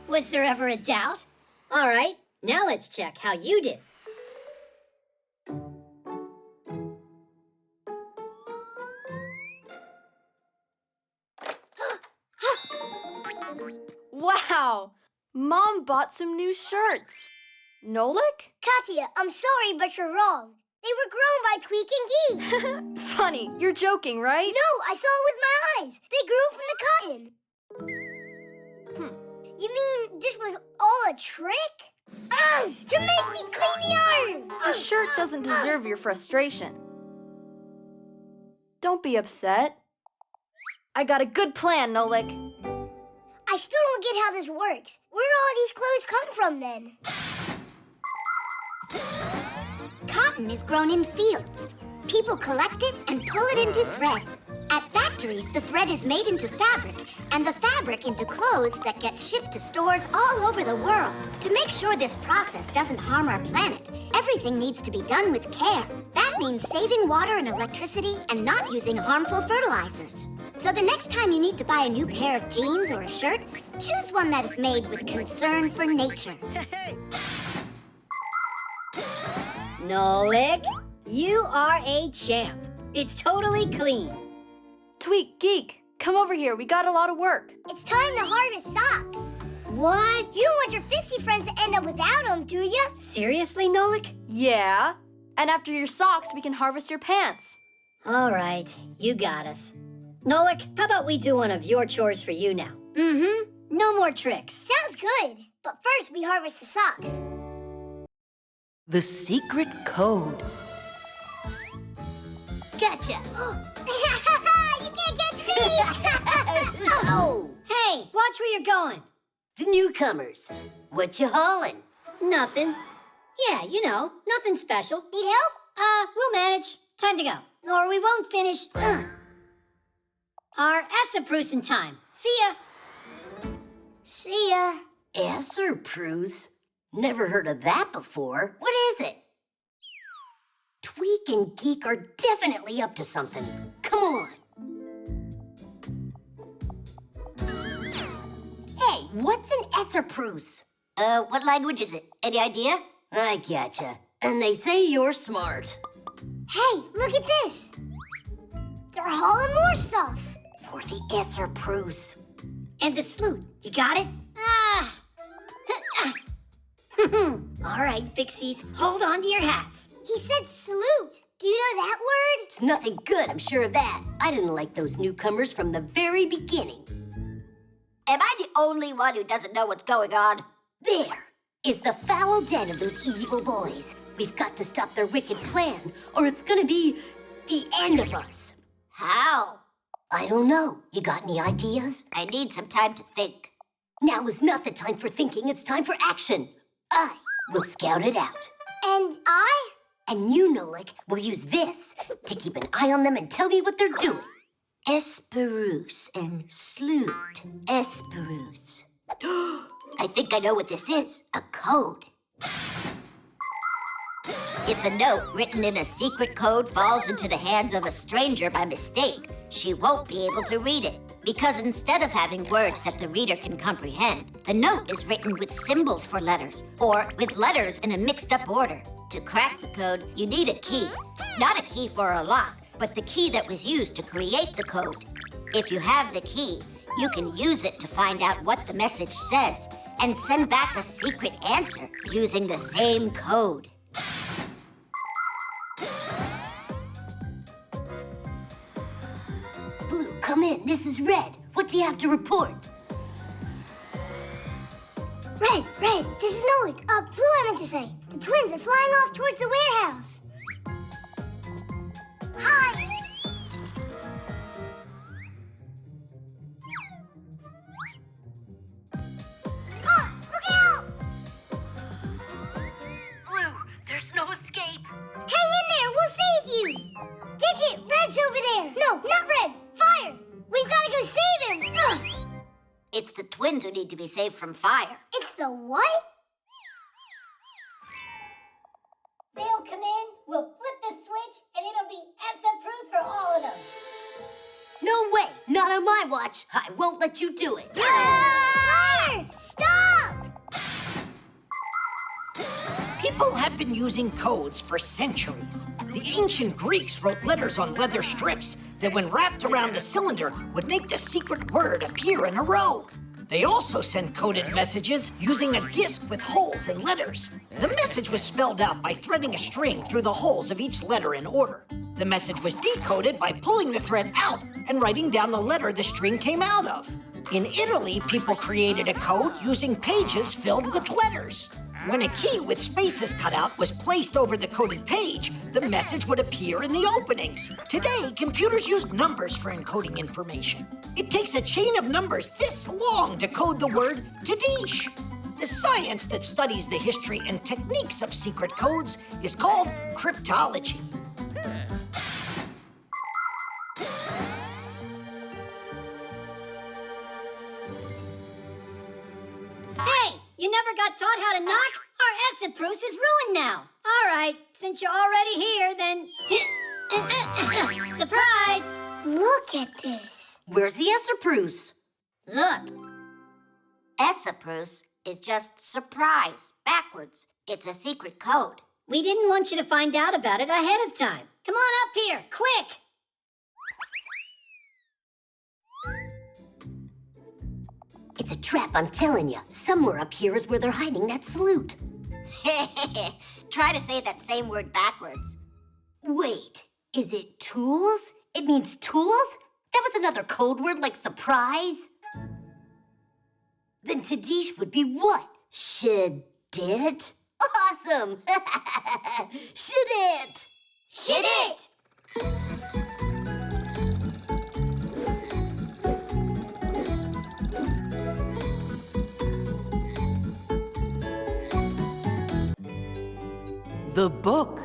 Speaker 1: Was there ever a doubt? All right, now let's check how you did.
Speaker 13: Wow! Mom bought some new shirts. Nolik?
Speaker 8: Katya, I'm sorry, but you're wrong. They were grown by Tweak and Geek.
Speaker 13: Funny, you're joking, right?
Speaker 8: No, I saw it with my eyes. They grew from the cotton. You mean this was all a trick? To make me clean the iron!
Speaker 13: The shirt doesn't deserve your frustration. Don't be upset. I got a good plan, Nolik.
Speaker 8: I still don't get how this works. Where do all these clothes come from, then?
Speaker 11: Cotton is grown in fields. People collect it and pull it into thread. At factories, the thread is made into fabric, and the fabric into clothes that get shipped to stores all over the world. To make sure this process doesn't harm our planet, everything needs to be done with care. That means saving water and electricity and not using harmful fertilizers. So the next time you need to buy a new pair of jeans or a shirt, choose one that is made with concern for nature.
Speaker 1: Nolik, you are a champ. It's totally clean.
Speaker 13: Tweak, Geek, come over here. We got a lot of work.
Speaker 8: It's time to harvest socks.
Speaker 1: What?
Speaker 8: You don't want your Fixie friends to end up without them, do you?
Speaker 1: Seriously, Nolik?
Speaker 13: Yeah. And after your socks, we can harvest your pants.
Speaker 1: All right, you got us. Nolik, how about we do one of your chores for you now? No more tricks.
Speaker 8: Sounds good. But first, we harvest the socks.
Speaker 2: The secret code.
Speaker 8: Gotcha. You can't get me!
Speaker 1: Oh! Hey, watch where you're going.
Speaker 16: The newcomers. What you hauling?
Speaker 1: Nothing. Yeah, you know, nothing special.
Speaker 8: Need help?
Speaker 1: We'll manage. Time to go. Or we won't finish our Essaprusen time. See ya.
Speaker 8: See ya.
Speaker 16: Esserprus? Never heard of that before. What is it? Tweak and Geek are definitely up to something. Come on. Hey, what's an Esserprus?
Speaker 6: What language is it? Any idea?
Speaker 16: I getcha. And they say you're smart.
Speaker 8: Hey, look at this. They're hauling more stuff.
Speaker 16: For the Esserprus.
Speaker 1: And the sloot. You got it? All right, Fixies, hold on to your hats.
Speaker 8: He said salute. Do you know that word?
Speaker 16: It's nothing good, I'm sure of that. I didn't like those newcomers from the very beginning.
Speaker 6: Am I the only one who doesn't know what's going on?
Speaker 16: There is the foul den of those evil boys. We've got to stop their wicked plan, or it's gonna be the end of us.
Speaker 6: How?
Speaker 16: I don't know. You got any ideas?
Speaker 6: I need some time to think.
Speaker 16: Now is not the time for thinking, it's time for action. I will scout it out.
Speaker 8: And I?
Speaker 16: And you, Nolik, will use this to keep an eye on them and tell me what they're doing.
Speaker 6: Esperus and Sloot. Esperus. I think I know what this is. A code. If a note written in a secret code falls into the hands of a stranger by mistake, she won't be able to read it. Because instead of having words that the reader can comprehend, the note is written with symbols for letters, or with letters in a mixed-up order. To crack the code, you need a key. Not a key for a lock, but the key that was used to create the code. If you have the key, you can use it to find out what the message says and send back a secret answer using the same code.
Speaker 16: Blue, come in. This is Red. What do you have to report?
Speaker 8: Red, this is Nolik. Blue, I meant to say. The twins are flying off towards the warehouse. Hi. Look out!
Speaker 16: Blue, there's no escape.
Speaker 8: Hang in there, we'll save you. Digit, Red's over there. No, not Red. Fire. We've got to go save him. Ugh.
Speaker 6: It's the twins who need to be saved from fire.
Speaker 8: It's the what?
Speaker 1: They'll come in, we'll flip the switch, and it'll be Essaprusen for all of them.
Speaker 16: No way. Not on my watch. I won't let you do it.
Speaker 8: Fire! Stop!
Speaker 5: People have been using codes for centuries. The ancient Greeks wrote letters on leather strips that, when wrapped around a cylinder, would make the secret word appear in a row. They also sent coded messages using a disc with holes and letters. The message was spelled out by threading a string through the holes of each letter in order. The message was decoded by pulling the thread out and writing down the letter the string came out of. In Italy, people created a code using pages filled with letters. When a key with spaces cut out was placed over the coded page, the message would appear in the openings. Today, computers use numbers for encoding information. It takes a chain of numbers this long to code the word Tadish. The science that studies the history and techniques of secret codes is called cryptology.
Speaker 1: Hey, you never got taught how to knock? Our Essaprusen is ruined now. All right, since you're already here, then... Surprise!
Speaker 8: Look at this.
Speaker 16: Where's the Esserprus?
Speaker 6: Look. Essaprusen is just surprise, backwards. It's a secret code.
Speaker 1: We didn't want you to find out about it ahead of time. Come on up here, quick!
Speaker 16: It's a trap, I'm telling you. Somewhere up here is where they're hiding that salute.
Speaker 6: Try to say that same word backwards.
Speaker 16: Wait, is it tools? It means tools? That was another code word like surprise? Then Tadish would be what? Should it? Awesome! Should it?
Speaker 6: Should it?
Speaker 2: The book.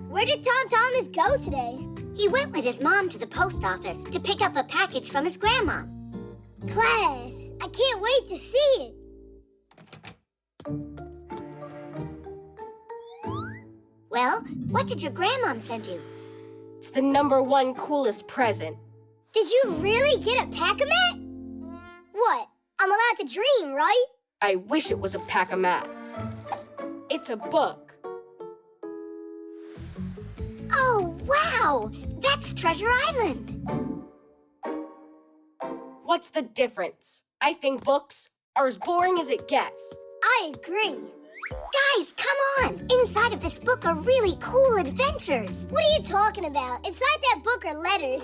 Speaker 8: Where did Tom Thomas go today?
Speaker 11: He went with his mom to the post office to pick up a package from his grandma.
Speaker 8: Class, I can't wait to see it.
Speaker 11: Well, what did your grandmom send you?
Speaker 3: It's the #1 coolest present.
Speaker 8: Did you really get a pack-a-mat? What? I'm allowed to dream, right?
Speaker 3: I wish it was a pack-a-mat. It's a book.
Speaker 11: Oh, wow! That's Treasure Island.
Speaker 3: What's the difference? I think books are as boring as it gets.
Speaker 8: I agree.
Speaker 11: Guys, come on! Inside of this book are really cool adventures.
Speaker 8: What are you talking about? Inside that book are letters.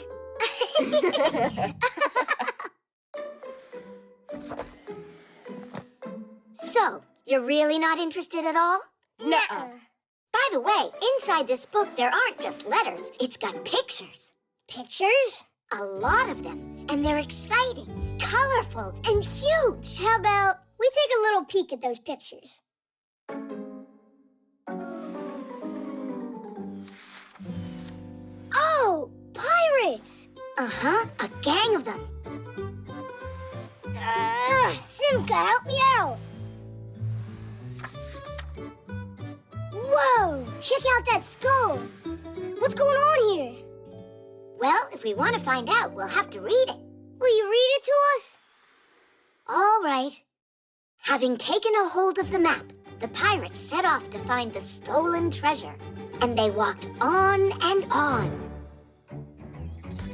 Speaker 11: So, you're really not interested at all?
Speaker 3: Nuh-uh.
Speaker 11: By the way, inside this book there aren't just letters. It's got pictures.
Speaker 8: Pictures?
Speaker 11: A lot of them. And they're exciting, colorful, and huge.
Speaker 8: How about we take a little peek at those pictures? Oh, pirates!
Speaker 11: Uh-huh, a gang of them.
Speaker 8: Simka, help me out! Whoa! Check out that skull! What's going on here?
Speaker 11: Well, if we want to find out, we'll have to read it.
Speaker 8: Will you read it to us?
Speaker 11: All right. Having taken a hold of the map, the pirates set off to find the stolen treasure, and they walked on and on.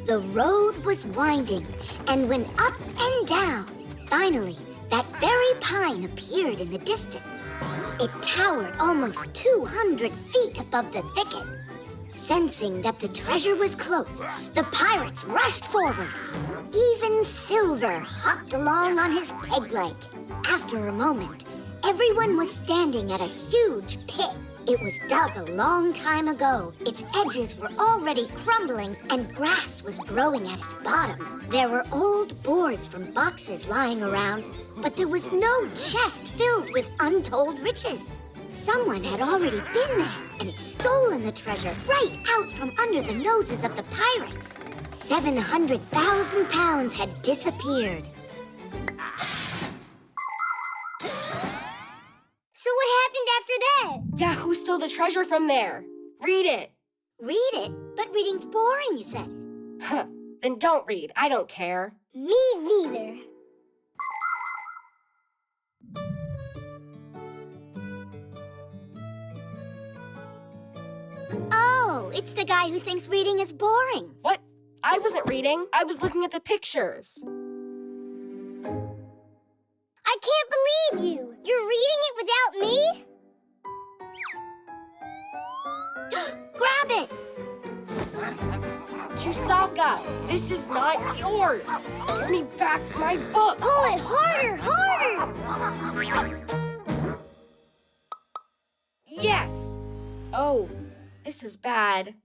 Speaker 11: The road was winding and went up and down. Finally, that very pine appeared in the distance. It towered almost 200 feet above the thicket. Sensing that the treasure was close, the pirates rushed forward. Even Silver hopped along on his peg leg. After a moment, everyone was standing at a huge pit. It was dug a long time ago. Its edges were already crumbling and grass was growing at its bottom. There were old boards from boxes lying around, but there was no chest filled with untold riches. Someone had already been there and stolen the treasure right out from under the noses of the pirates. 700,000 pounds had disappeared.
Speaker 8: So what happened after that?
Speaker 3: Yeah, who stole the treasure from there? Read it.
Speaker 11: Read it? But reading's boring, you said.
Speaker 3: Huh. Then don't read. I don't care.
Speaker 8: Me neither.
Speaker 11: Oh, it's the guy who thinks reading is boring.
Speaker 3: What? I wasn't reading. I was looking at the pictures.
Speaker 8: I can't believe you! You're reading it without me?
Speaker 11: Grab it!
Speaker 3: Chusaka, this is not yours. Give me back my book.
Speaker 8: Pull it harder, harder!
Speaker 3: Yes. Oh, this is bad.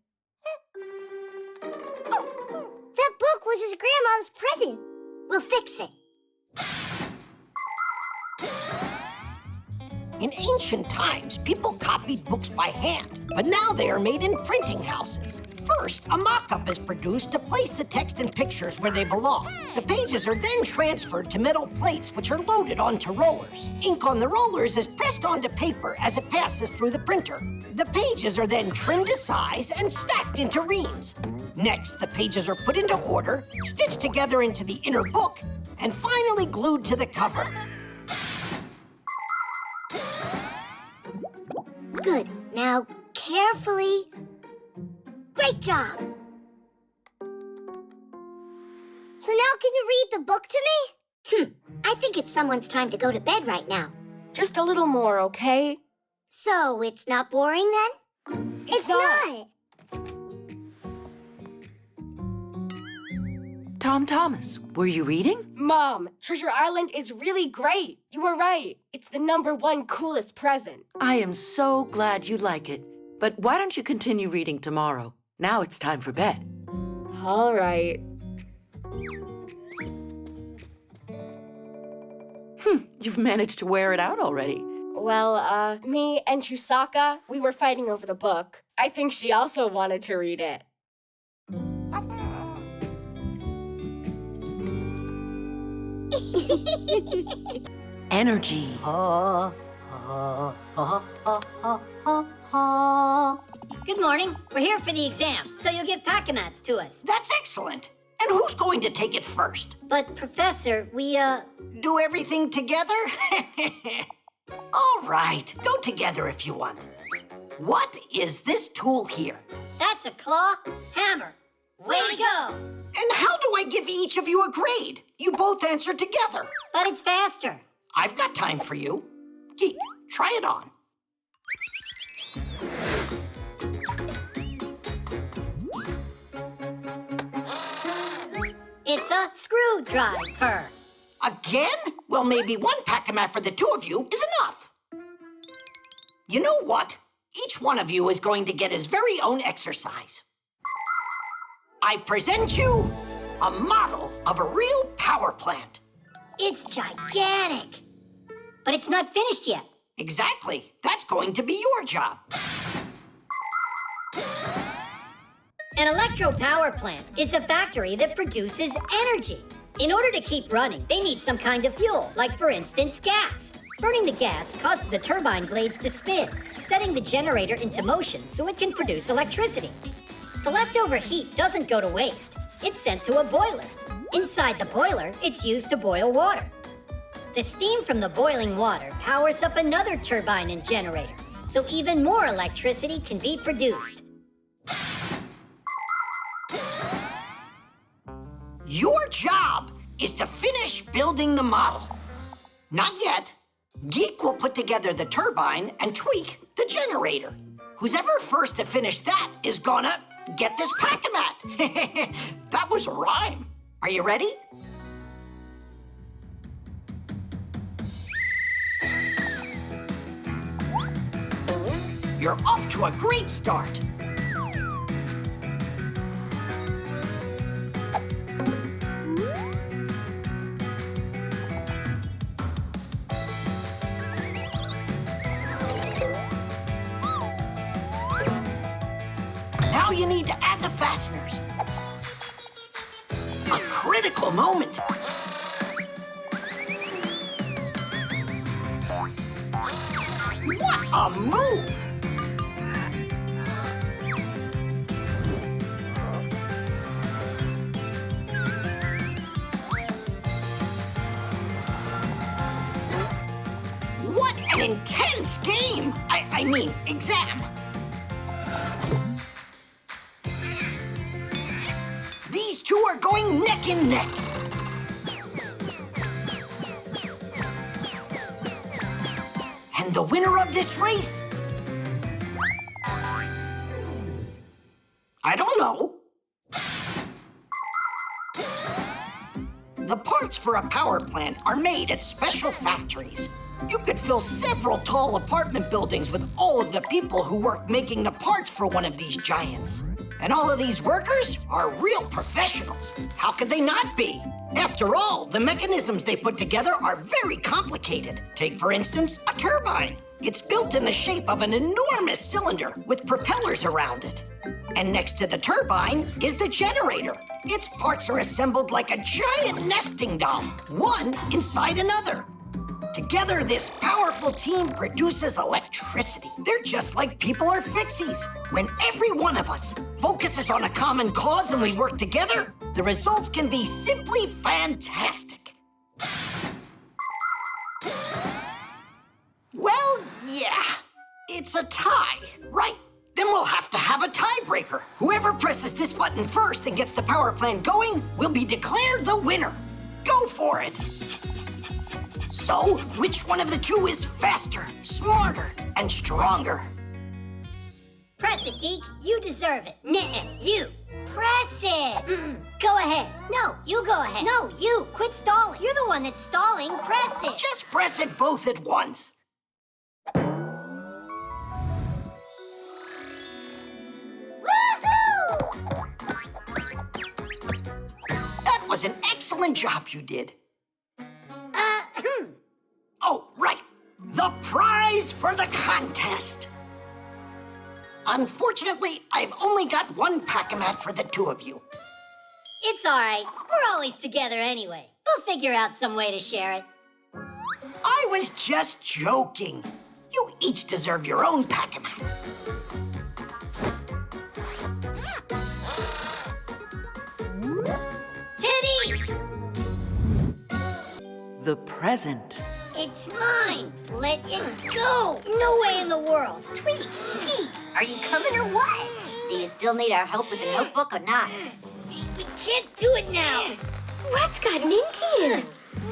Speaker 8: That book was his grandma's present.
Speaker 11: We'll fix it.
Speaker 5: In ancient times, people copied books by hand, but now they are made in printing houses. First, a mock-up is produced to place the text and pictures where they belong. The pages are then transferred to metal plates, which are loaded onto rollers. Ink on the rollers is pressed onto paper as it passes through the printer. The pages are then trimmed to size and stacked into reams. Next, the pages are put into order, stitched together into the inner book, and finally glued to the cover.
Speaker 11: Good. Now, carefully. Great job.
Speaker 8: So now can you read the book to me?
Speaker 11: I think it's someone's time to go to bed right now.
Speaker 3: Just a little more, okay?
Speaker 11: So, it's not boring then?
Speaker 8: It's not.
Speaker 2: Tom Thomas, were you reading?
Speaker 3: Mom, Treasure Island is really great. You were right. It's the #1 coolest present.
Speaker 2: I am so glad you like it. But why don't you continue reading tomorrow? Now it's time for bed.
Speaker 3: All right.
Speaker 2: You've managed to wear it out already.
Speaker 3: Well, me and Chusaka, we were fighting over the book. I think she also wanted to read it.
Speaker 2: Energy.
Speaker 1: Good morning. We're here for the exam, so you'll give Pack-a-mats to us.
Speaker 5: That's excellent. And who's going to take it first?
Speaker 1: But, Professor, we,
Speaker 5: Do everything together? All right, go together if you want. What is this tool here?
Speaker 1: That's a claw hammer. Way to go!
Speaker 5: And how do I give each of you a grade? You both answer together.
Speaker 1: But it's faster.
Speaker 5: I've got time for you. Geek, try it on.
Speaker 1: It's a screwdriver.
Speaker 5: Again? Well, maybe one pack-a-mat for the two of you is enough. You know what? Each one of you is going to get his very own exercise. I present you a model of a real power plant.
Speaker 1: It's gigantic. But it's not finished yet.
Speaker 5: Exactly. That's going to be your job.
Speaker 1: An electro power plant is a factory that produces energy. In order to keep running, they need some kind of fuel, like, for instance, gas. Burning the gas causes the turbine blades to spin, setting the generator into motion so it can produce electricity. The leftover heat doesn't go to waste. It's sent to a boiler. Inside the boiler, it's used to boil water. The steam from the boiling water powers up another turbine and generator, so even more electricity can be produced.
Speaker 5: Your job is to finish building the model. Not yet. Geek will put together the turbine and tweak the generator. Who's ever first to finish that is gonna get this pack-a-mat. That was a rhyme. Are you ready? You're off to a great start. Now you need to add the fasteners. A critical moment. What a move! What an intense game! I mean, exam. These two are going neck and neck. And the winner of this race? I don't know. The parts for a power plant are made at special factories. You could fill several tall apartment buildings with all of the people who work making the parts for one of these giants. And all of these workers are real professionals. How could they not be? After all, the mechanisms they put together are very complicated. Take, for instance, a turbine. It's built in the shape of an enormous cylinder with propellers around it. And next to the turbine is the generator. Its parts are assembled like a giant nesting doll, one inside another. Together, this powerful team produces electricity. They're just like people are Fixies. When every one of us focuses on a common cause and we work together, the results can be simply fantastic. Well, yeah, it's a tie, right? Then we'll have to have a tiebreaker. Whoever presses this button first and gets the power plant going will be declared the winner. Go for it. So, which one of the two is faster, smarter, and stronger?
Speaker 1: Press it, Geek. You deserve it. Nuh-uh. You. Press it. Go ahead. No, you go ahead. No, you. Quit stalling. You're the one that's stalling. Press it.
Speaker 5: Just press it both at once.
Speaker 1: Woohoo!
Speaker 5: That was an excellent job you did. Oh, right. The prize the contest. Unfortunately, I've only got one pack-a-mat for the two of you.
Speaker 1: It's all right. We're always together anyway. We'll figure out some way to share it.
Speaker 5: I was just joking. You each deserve your own pack-a-mat.
Speaker 1: Titties!
Speaker 2: The present.
Speaker 1: It's mine. Let it go. No way in the world.
Speaker 6: Tweet, Geek, are you coming or what? Do you still need our help with the notebook or not?
Speaker 1: We can't do it now.
Speaker 20: What's gotten into you?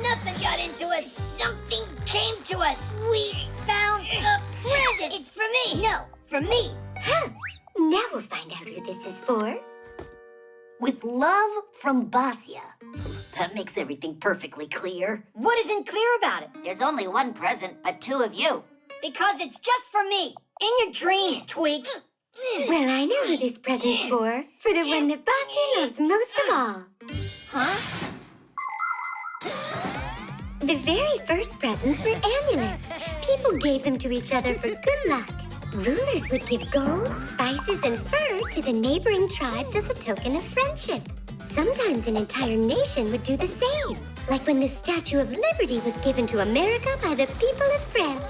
Speaker 1: Nothing got into us. Something came to us. We found a present. It's for me. No, for me.
Speaker 20: Huh. Now we'll find out who this is for.
Speaker 6: With love from Basia. That makes everything perfectly clear.
Speaker 1: What isn't clear about it?
Speaker 6: There's only one present, but two of you.
Speaker 1: Because it's just for me. In your dreams, Tweak.
Speaker 20: Well, I know who this present's for. For the one that Basia loves most of all.
Speaker 1: Huh?
Speaker 20: The very first presents were amulets. People gave them to each other for good luck. Rulers would give gold, spices, and fur to the neighboring tribes as a token of friendship. Sometimes an entire nation would do the same, like when the Statue of Liberty was given to America by the people of France.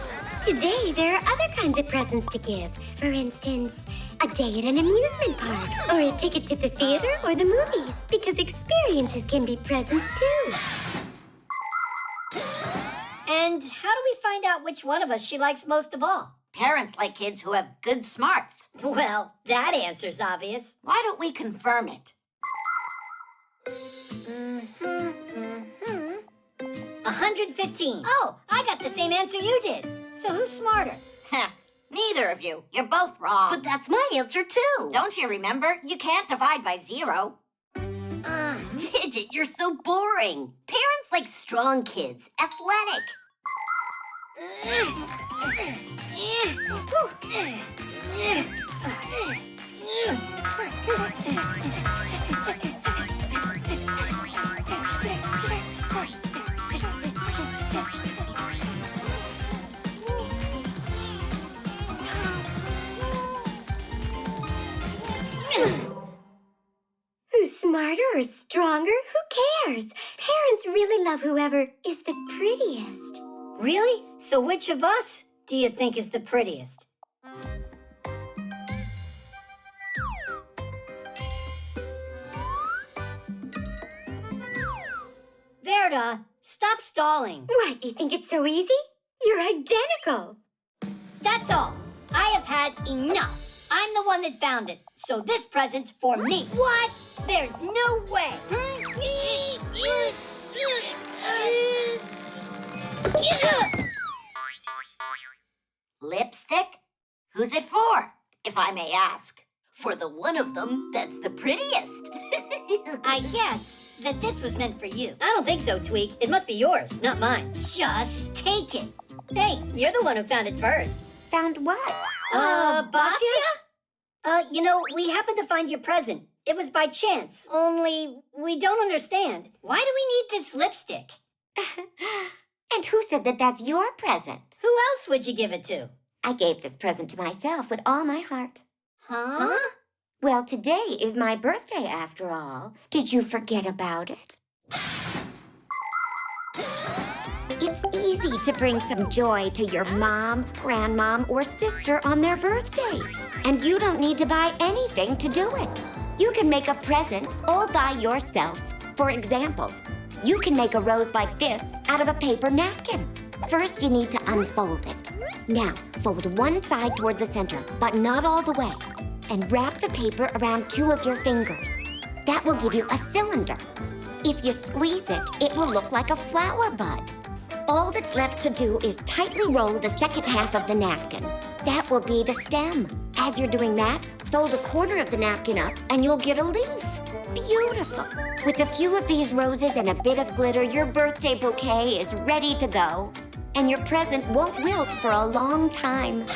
Speaker 20: Today, there are other kinds of presents to give. For instance, a day at an amusement park, or a ticket to the theater or the movies, because experiences can be presents too.
Speaker 1: And how do we find out which one of us she likes most of all?
Speaker 6: Parents like kids who have good smarts.
Speaker 1: Well, that answer's obvious.
Speaker 6: Why don't we confirm it?
Speaker 1: 115. Oh, I got the same answer you did. So who's smarter?
Speaker 6: Neither of you. You're both wrong.
Speaker 16: But that's my answer, too.
Speaker 6: Don't you remember? You can't divide by 0.
Speaker 16: Digit, you're so boring. Parents like strong kids, athletic.
Speaker 20: Who's smarter or stronger? Who cares? Parents really love whoever is the prettiest.
Speaker 1: Really? So which of us do you think is the prettiest? Verda, stop stalling.
Speaker 20: What, you think it's so easy? You're identical.
Speaker 1: That's all. I have had enough. I'm the one that found it, so this present's for me. What? There's no way.
Speaker 6: Lipstick? Who's it for, if I may ask? For the one of them that's the prettiest.
Speaker 1: I guess that this was meant for you. I don't think so, Tweak. It must be yours, not mine. Just take it. Hey, you're the one who found it first.
Speaker 20: Found what?
Speaker 1: Basia? You know, we happened to find your present. It was by chance, only we don't understand. Why do we need this lipstick?
Speaker 20: And who said that that's your present?
Speaker 1: Who else would you give it to?
Speaker 20: I gave this present to myself with all my heart.
Speaker 1: Huh?
Speaker 20: Well, today is my birthday after all. Did you forget about it? It's easy to bring some joy to your mom, grandmom, or sister on their birthdays. And you don't need to buy anything to do it. You can make a present all by yourself. For example, you can make a rose like this out of a paper napkin. First, you need to unfold it. Now, fold one side toward the center, but not all the way. And wrap the paper around 2 of your fingers. That will give you a cylinder. If you squeeze it, it will look like a flower bud. All that's left to do is tightly roll the second half of the napkin. That will be the stem. As you're doing that, fold a quarter of the napkin up and you'll get a leaf. Beautiful. With a few of these roses and a bit of glitter, your birthday bouquet is ready to go. And your present won't wilt for a long time.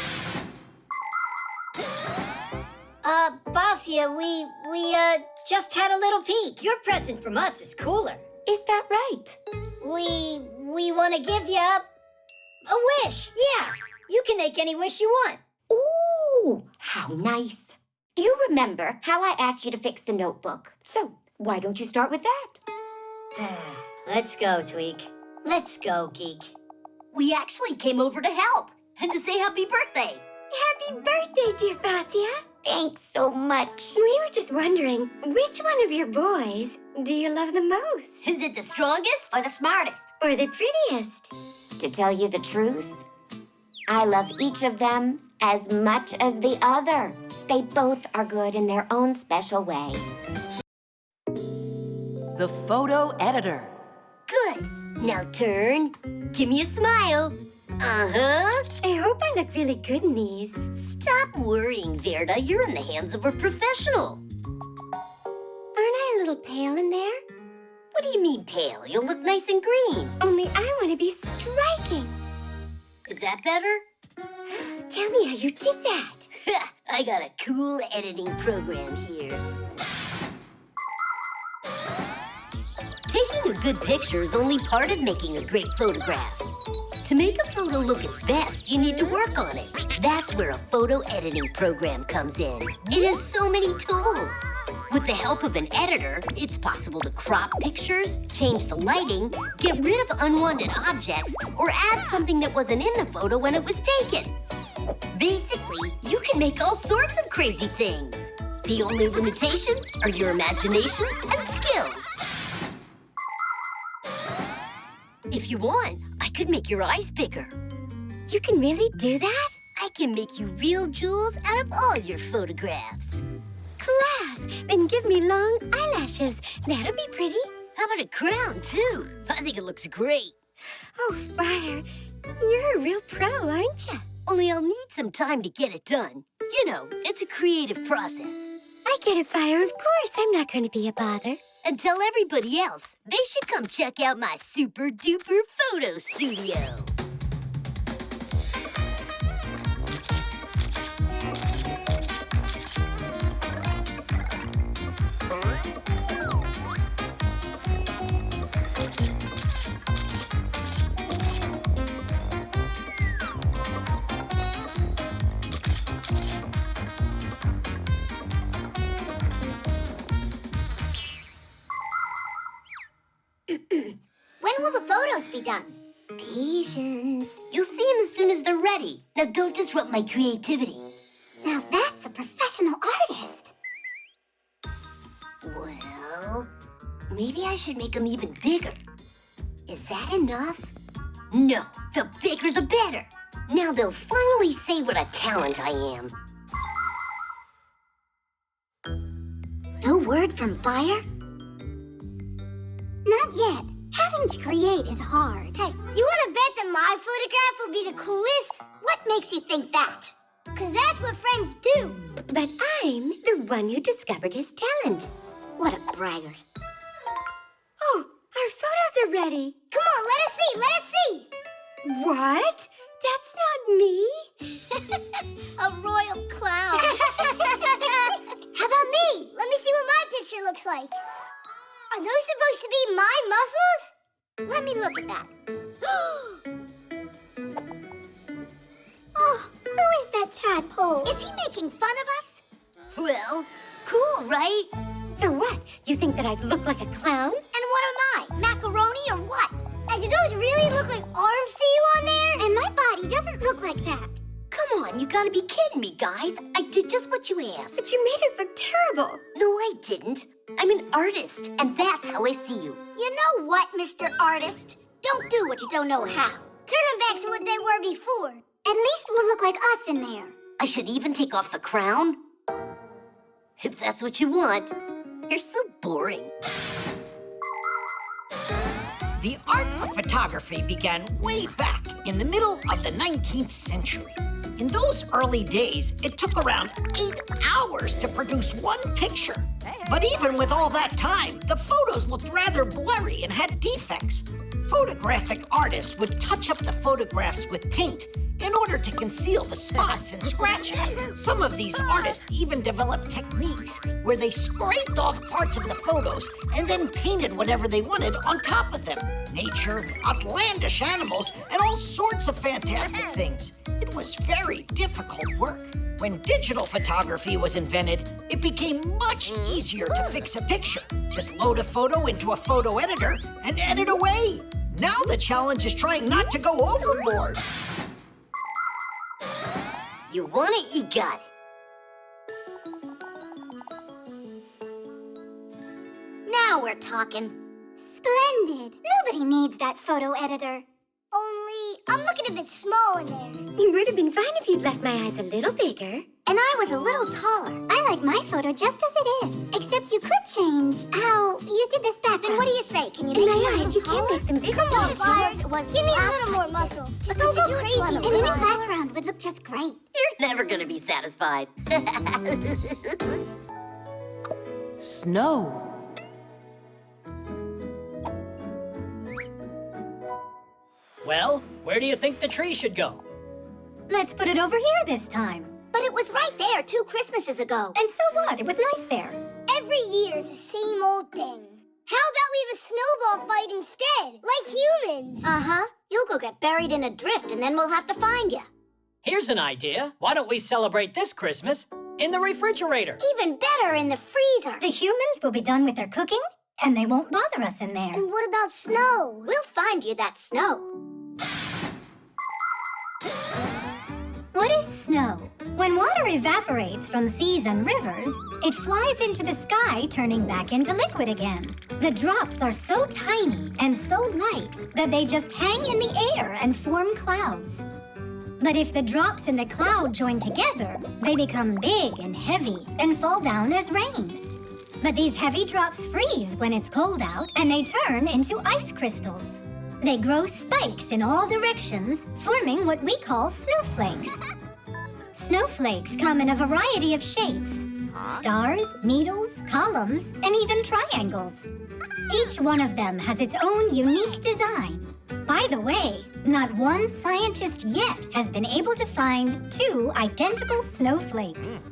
Speaker 1: Basia, we just had a little peek. Your present from us is cooler.
Speaker 20: Is that right?
Speaker 1: We want to give you a wish. Yeah. You can make any wish you want.
Speaker 20: Ooh, how nice. Do you remember how I asked you to fix the notebook? So, why don't you start with that?
Speaker 1: Let's go, Tweak. Let's go, Geek.
Speaker 16: We actually came over to help and to say happy birthday.
Speaker 4: Happy birthday, dear Fascia.
Speaker 20: Thanks so much.
Speaker 4: We were just wondering, which one of your boys do you love the most?
Speaker 16: Is it the strongest or the smartest?
Speaker 4: Or the prettiest?
Speaker 20: To tell you the truth, I love each of them as much as the other. They both are good in their own special way.
Speaker 2: The photo editor.
Speaker 16: Good. Now turn. Give me a smile. Uh-huh.
Speaker 4: I hope I look really good in these.
Speaker 16: Stop worrying, Verda. You're in the hands of a professional.
Speaker 4: Aren't I a little pale in there?
Speaker 16: What do you mean pale? You'll look nice and green.
Speaker 4: Only I want to be striking.
Speaker 16: Is that better?
Speaker 4: Tell me how you did that.
Speaker 16: I got a cool editing program here. Taking a good picture is only part of making a great photograph. To make a photo look its best, you need to work on it. That's where a photo editing program comes in. It has so many tools. With the help of an editor, it's possible to crop pictures, change the lighting, get rid of unwanted objects, or add something that wasn't in the photo when it was taken. Basically, you can make all sorts of crazy things. The only limitations are your imagination and skills. If you want, I could make your eyes bigger.
Speaker 4: You can really do that?
Speaker 16: I can make you real jewels out of all your photographs.
Speaker 4: Class! Then give me long eyelashes. That'll be pretty.
Speaker 16: How about a crown, too? I think it looks great.
Speaker 4: Oh, Fire, you're a real pro, aren't you?
Speaker 16: Only I'll need some time to get it done. You know, it's a creative process.
Speaker 4: I get it, Fire. Of course, I'm not going to be a bother.
Speaker 16: And tell everybody else they should come check out my super-duper photo studio.
Speaker 11: When will the photos be done?
Speaker 16: Patience. You'll see them as soon as they're ready. Now don't disrupt my creativity.
Speaker 4: Now that's a professional artist.
Speaker 16: Well, maybe I should make them even bigger. Is that enough? No, the bigger the better. Now they'll finally say what a talent I am.
Speaker 4: No word from Fire? Not yet. Having to create is hard.
Speaker 8: Hey, you want to bet that my photograph will be the coolest? What makes you think that? Because that's what friends do.
Speaker 4: But I'm the one who discovered his talent. What a braggart. Oh, our photos are ready.
Speaker 8: Come on, let us see, let us see.
Speaker 4: What? That's not me.
Speaker 11: A royal clown.
Speaker 8: How about me? Let me see what my picture looks like. Are those supposed to be my muscles?
Speaker 11: Let me look at that.
Speaker 4: Oh, who is that tadpole?
Speaker 11: Is he making fun of us?
Speaker 16: Well, cool, right?
Speaker 4: So what? You think that I look like a clown?
Speaker 11: And what am I? Macaroni or what?
Speaker 8: Now, do those really look like arms to you on there?
Speaker 4: And my body doesn't look like that.
Speaker 16: Come on, you gotta be kidding me, guys. I did just what you asked.
Speaker 4: But you made us look terrible.
Speaker 16: No, I didn't. I'm an artist, and that's how I see you.
Speaker 11: You know what, Mr. Artist? Don't do what you don't know how.
Speaker 8: Turn them back to what they were before.
Speaker 4: At least we'll look like us in there.
Speaker 16: I should even take off the crown? If that's what you want. You're so boring.
Speaker 5: The art of photography began way back in the middle of the 19th century. In those early days, it took around 8 hours to produce one picture. But even with all that time, the photos looked rather blurry and had defects. Photographic artists would touch up the photographs with paint, in order to conceal the spots and scratches. Some of these artists even developed techniques where they scraped off parts of the photos and then painted whatever they wanted on top of them. Nature, outlandish animals, and all sorts of fantastic things. It was very difficult work. When digital photography was invented, it became much easier to fix a picture. Just load a photo into a photo editor and edit away. Now the challenge is trying not to go overboard.
Speaker 6: You want it, you got it.
Speaker 11: Now we're talking.
Speaker 4: Splendid. Nobody needs that photo editor.
Speaker 8: Only, I'm looking a bit small in there.
Speaker 20: It would have been fine if you'd left my eyes a little bigger.
Speaker 11: And I was a little taller.
Speaker 4: I like my photo just as it is. Except you could change how you did this background.
Speaker 11: Then what do you say? Can you
Speaker 20: In
Speaker 11: make
Speaker 20: my
Speaker 11: it
Speaker 20: eyes, you can't make them bigger.
Speaker 11: Come on, Fizz.
Speaker 8: Give me a little more muscle.
Speaker 11: Just
Speaker 8: don't
Speaker 11: don't
Speaker 8: go
Speaker 11: go
Speaker 8: crazy.
Speaker 11: crazy.
Speaker 4: And a new background would look just great.
Speaker 6: You're never gonna be satisfied.
Speaker 2: Snow.
Speaker 9: Well, where do you think the tree should go?
Speaker 4: Let's put it over here this time.
Speaker 11: But it was right there 2 Christmases ago.
Speaker 4: And so what? It was nice there.
Speaker 8: Every year is the same old thing. How about we have a snowball fight instead, like humans?
Speaker 11: Uh-huh. You'll go get buried in a drift, and then we'll have to find you.
Speaker 9: Here's an idea. Why don't we celebrate this Christmas in the refrigerator?
Speaker 11: Even better, in the freezer.
Speaker 4: The humans will be done with their cooking, and they won't bother us in there.
Speaker 8: And what about snow?
Speaker 11: We'll find you that snow.
Speaker 4: What is snow? When water evaporates from seas and rivers, it flies into the sky, turning back into liquid again. The drops are so tiny and so light that they just hang in the air and form clouds. But if the drops in the cloud join together, they become big and heavy and fall down as rain. But these heavy drops freeze when it's cold out, and they turn into ice crystals. They grow spikes in all directions, forming what we call snowflakes. Snowflakes come in a variety of shapes: stars, needles, columns, and even triangles. Each one of them has its own unique design. By the way, not one scientist yet has been able to find 2 identical snowflakes.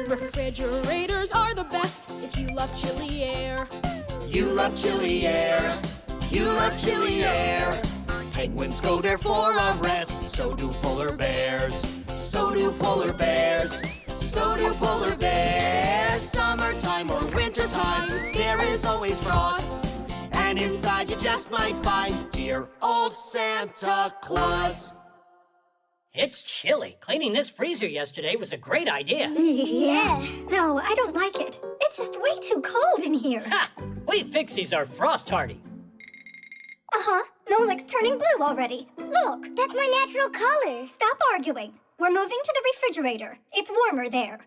Speaker 17: Refrigerators are the best if you love chilly air.
Speaker 18: You love chilly air. You love chilly air. Penguins go there for a rest. So do polar bears. So do polar bears. So do polar bears. Summertime or wintertime, there is always frost. And inside you just might find dear old Santa Claus.
Speaker 9: It's chilly. Cleaning this freezer yesterday was a great idea.
Speaker 4: Yeah. No, I don't like it. It's just way too cold in here.
Speaker 9: Ha! We Fixies are frost hardy.
Speaker 4: Uh-huh. Nolik's turning blue already. Look.
Speaker 8: That's my natural color.
Speaker 4: Stop arguing. We're moving to the refrigerator. It's warmer there.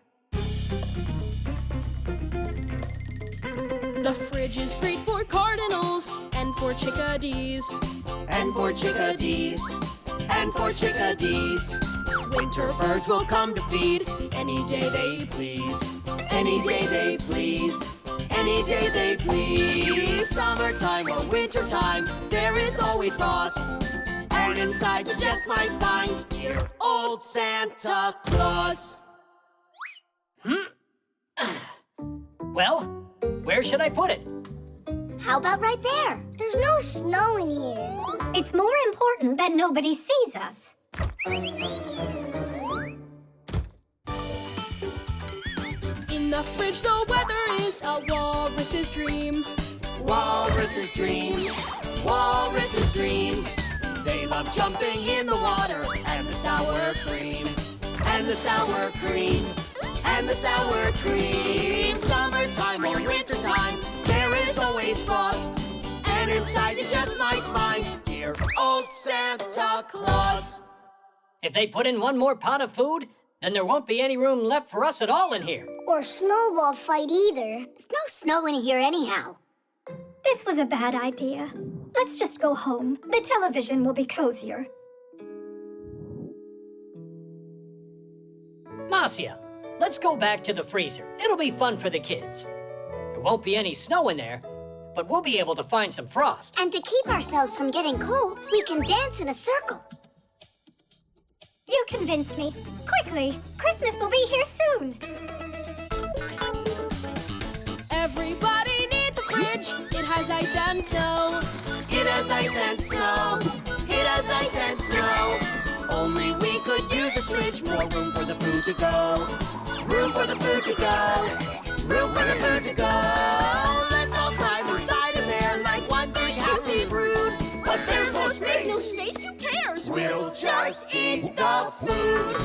Speaker 17: The fridge is great for cardinals and for chickadees.
Speaker 18: And for chickadees. And for chickadees. Winter birds will come to feed any day they please. Any day they please. Any day they please. Summertime or wintertime, there is always frost. And inside you just might find dear old Santa Claus.
Speaker 9: Well, where should I put it?
Speaker 11: How about right there?
Speaker 8: There's no snow in here.
Speaker 4: It's more important that nobody sees us.
Speaker 17: In the fridge, the weather is a walrus's dream.
Speaker 18: Walrus's dream. Walrus's dream. They love jumping in the water and the sour cream. And the sour cream. And the sour cream. Summertime or wintertime, there is always frost. And inside you just might find dear old Santa Claus.
Speaker 9: If they put in one more pot of food, then there won't be any room left for us at all in here.
Speaker 8: Or snowball fight either.
Speaker 11: There's no snow in here anyhow.
Speaker 4: This was a bad idea. Let's just go home. The television will be cozier.
Speaker 9: Marcia, let's go back to the freezer. It'll be fun for the kids. There won't be any snow in there, but we'll be able to find some frost.
Speaker 11: And to keep ourselves from getting cold, we can dance in a circle.
Speaker 4: You convinced me. Quickly, Christmas will be here soon.
Speaker 17: Everybody needs a fridge. It has ice and snow. It has ice and snow. It has ice and snow. Only we could use a smidge more room for the food to go. Room for the food to go. Room for the food to go. Let's all climb inside of there like one big happy brood. But there's no space. No space? Who cares? We'll just eat the food.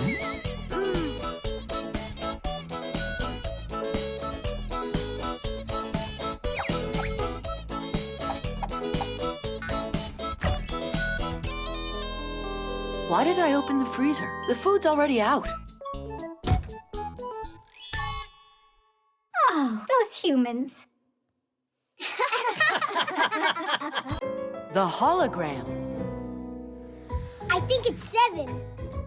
Speaker 2: Why did I open the freezer? The food's already out.
Speaker 4: Oh, those humans.
Speaker 2: The hologram.
Speaker 8: I think it's 7.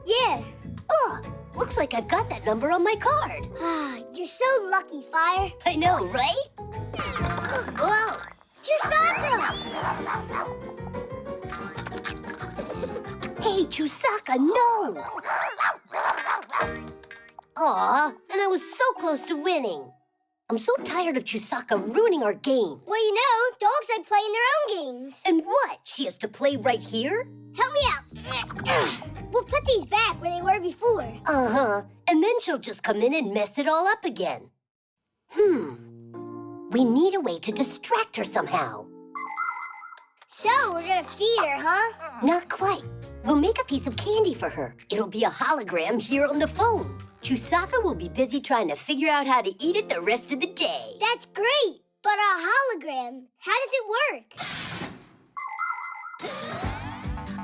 Speaker 8: Yeah.
Speaker 16: Oh, looks like I've got that number on my card.
Speaker 8: Ah, you're so lucky, Fire.
Speaker 16: I know, right? Whoa!
Speaker 8: Chusaka!
Speaker 16: Hey, Chusaka, no! Aw, and I was so close to winning. I'm so tired of Chusaka ruining our games.
Speaker 8: Well, you know, dogs like playing their own games.
Speaker 16: And what? She has to play right here?
Speaker 8: Help me out. We'll put these back where they were before.
Speaker 16: Uh-huh. And then she'll just come in and mess it all up again. We need a way to distract her somehow.
Speaker 8: So, we're gonna feed her, huh?
Speaker 16: Not quite. We'll make a piece of candy for her. It'll be a hologram here on the phone. Chusaka will be busy trying to figure out how to eat it the rest of the day.
Speaker 8: That's great. But a hologram, how does it work?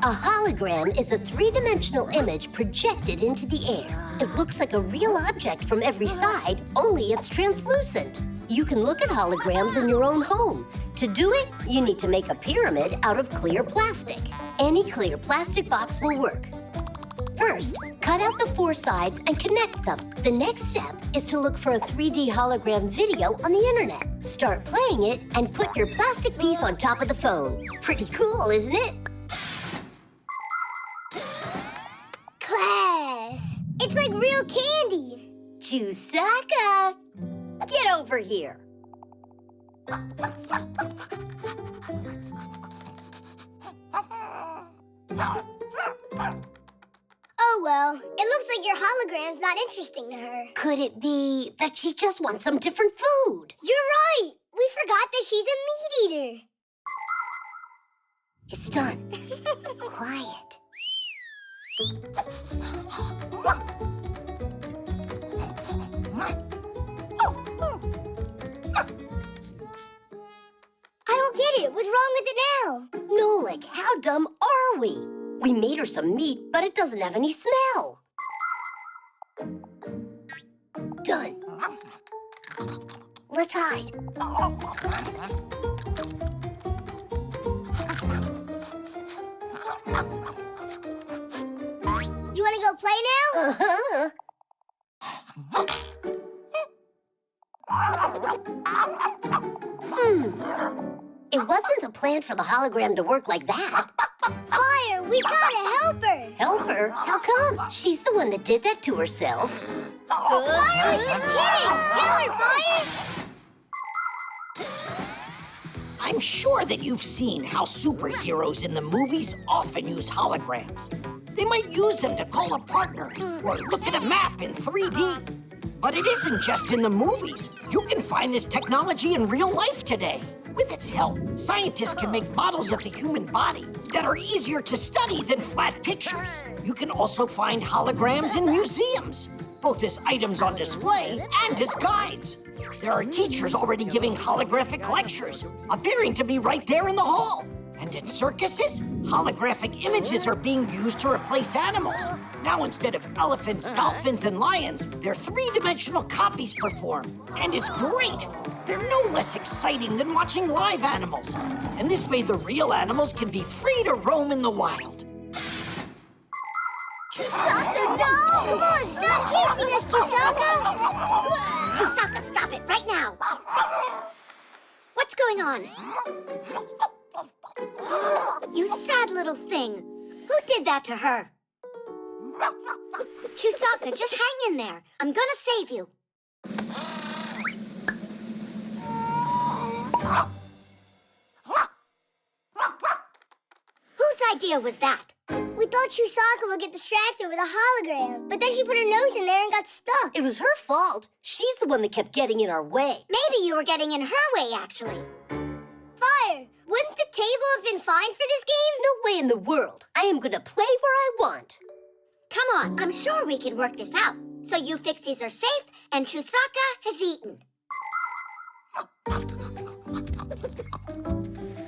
Speaker 16: A hologram is a three-dimensional image projected into the air. It looks like a real object from every side, only it's translucent. You can look at holograms in your own home. To do it, you need to make a pyramid out of clear plastic. Any clear plastic box will work. First, cut out the 4 sides and connect them. The next step is to look for a 3D hologram video on the internet. Start playing it and put your plastic piece on top of the phone. Pretty cool, isn't it?
Speaker 8: Class! It's like real candy.
Speaker 16: Chusaka, get over here.
Speaker 8: Oh, well, it looks like your hologram's not interesting to her.
Speaker 16: Could it be that she just wants some different food?
Speaker 8: You're right. We forgot that she's a meat eater.
Speaker 16: It's done. Quiet.
Speaker 8: I don't get it. What's wrong with it now?
Speaker 16: Nolik, how dumb are we? We made her some meat, but it doesn't have any smell. Done. Let's hide.
Speaker 8: You want to go play now?
Speaker 16: Uh-huh. It wasn't the plan for the hologram to work like that.
Speaker 8: Fire, we gotta help her.
Speaker 16: Help her? How come? She's the one that did that to herself.
Speaker 8: Fire was just kidding. Tell her, Fire.
Speaker 5: I'm sure that you've seen how superheroes in the movies often use holograms. They might use them to call a partner or look at a map in 3D. But it isn't just in the movies. You can find this technology in real life today. With its help, scientists can make models of the human body that are easier to study than flat pictures. You can also find holograms in museums, both as items on display and as guides. There are teachers already giving holographic lectures, appearing to be right there in the hall. And in circuses, holographic images are being used to replace animals. Now, instead of elephants, dolphins, and lions, their three-dimensional copies perform. And it's great! They're no less exciting than watching live animals. And this way, the real animals can be free to roam in the wild.
Speaker 8: Chusaka, no! Come on, stop kissing us, Chusaka!
Speaker 11: Chusaka, stop it right now. What's going on? You sad little thing. Who did that to her? Chusaka, just hang in there. I'm gonna save you. Whose idea was that?
Speaker 8: We thought Chusaka would get distracted with a hologram, but then she put her nose in there and got stuck.
Speaker 16: It was her fault. She's the one that kept getting in our way.
Speaker 11: Maybe you were getting in her way, actually.
Speaker 8: Fire! Wouldn't the table have been fine for this game?
Speaker 16: No way in the world. I am gonna play where I want.
Speaker 11: Come on, I'm sure we can work this out. So you Fixies are safe, and Chusaka has eaten.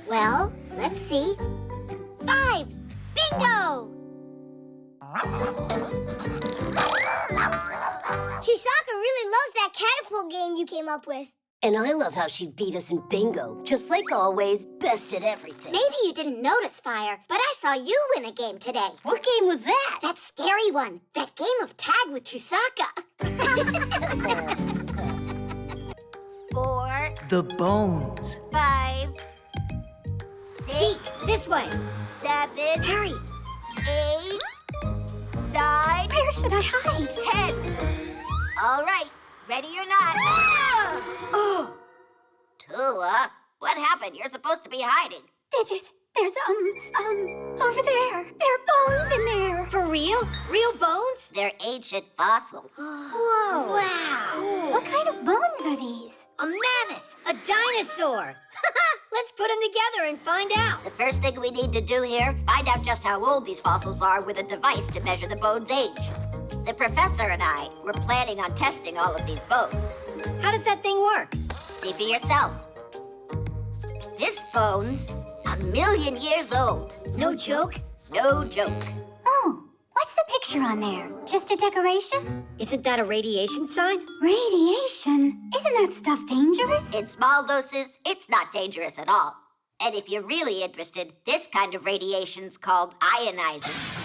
Speaker 11: Well, let's see. 5! Bingo!
Speaker 8: Chusaka really loves that catapult game you came up with.
Speaker 16: And I love how she beat us in bingo. Just like always, best at everything.
Speaker 11: Maybe you didn't notice, Fire, but I saw you win a game today.
Speaker 16: What game was that?
Speaker 11: That scary one. That game of tag with Chusaka. 4.
Speaker 18: The bones.
Speaker 11: 5. 6.
Speaker 1: This way.
Speaker 11: 7.
Speaker 1: Hurry.
Speaker 11: 8. 9.
Speaker 4: Where should I hide?
Speaker 11: 10. All right. Ready or not?
Speaker 1: Oh!
Speaker 6: Tula, what happened? You're supposed to be hiding.
Speaker 4: Digit, there's, over there. There are bones in there.
Speaker 1: For real? Real bones?
Speaker 6: They're ancient fossils.
Speaker 1: Whoa! Wow!
Speaker 4: What kind of bones are these?
Speaker 1: A mammoth! A dinosaur! Let's put them together and find out.
Speaker 6: The first thing we need to do here, find out just how old these fossils are with a device to measure the bone's age. The professor and I were planning on testing all of these bones.
Speaker 1: How does that thing work?
Speaker 6: See for yourself. This bone's 1,000,000 years old.
Speaker 1: No joke?
Speaker 6: No joke.
Speaker 4: Oh, what's the picture on there? Just a decoration?
Speaker 1: Isn't that a radiation sign?
Speaker 4: Radiation? Isn't that stuff dangerous?
Speaker 6: In small doses, it's not dangerous at all. And if you're really interested, this kind of radiation's called ionizing.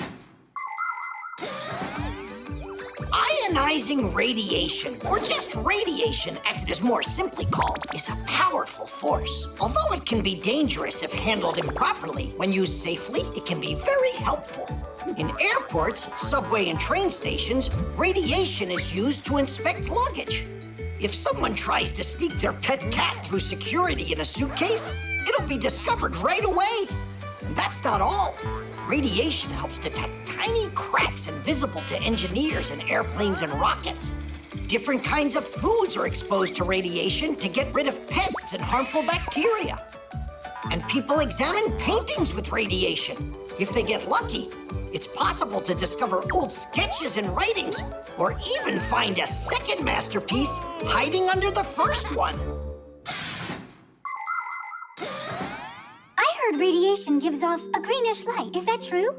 Speaker 5: Ionizing radiation, or just radiation as it is more simply called, is a powerful force. Although it can be dangerous if handled improperly, when used safely, it can be very helpful. In airports, subway, and train stations, radiation is used to inspect luggage. If someone tries to sneak their pet cat through security in a suitcase, it'll be discovered right away. And that's not all. Radiation helps detect tiny cracks invisible to engineers in airplanes and rockets. Different kinds of foods are exposed to radiation to get rid of pests and harmful bacteria. And people examine paintings with radiation. If they get lucky, it's possible to discover old sketches and writings, or even find a second masterpiece hiding under the first one.
Speaker 4: I heard radiation gives off a greenish light. Is that true?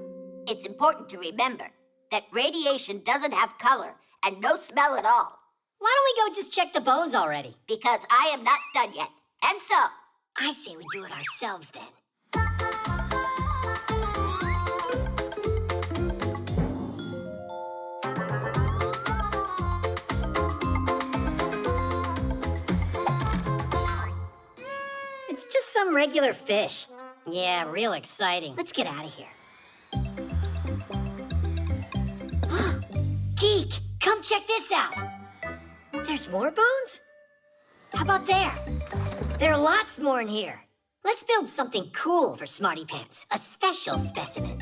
Speaker 6: It's important to remember that radiation doesn't have color and no smell at all.
Speaker 1: Why don't we go just check the bones already?
Speaker 6: Because I am not done yet. And so,
Speaker 1: I say we do it ourselves then. It's just some regular fish. Yeah, real exciting. Let's get out of here. Geek, come check this out. There's more bones? How about there? There are lots more in here. Let's build something cool for Smarty Pants. A special specimen.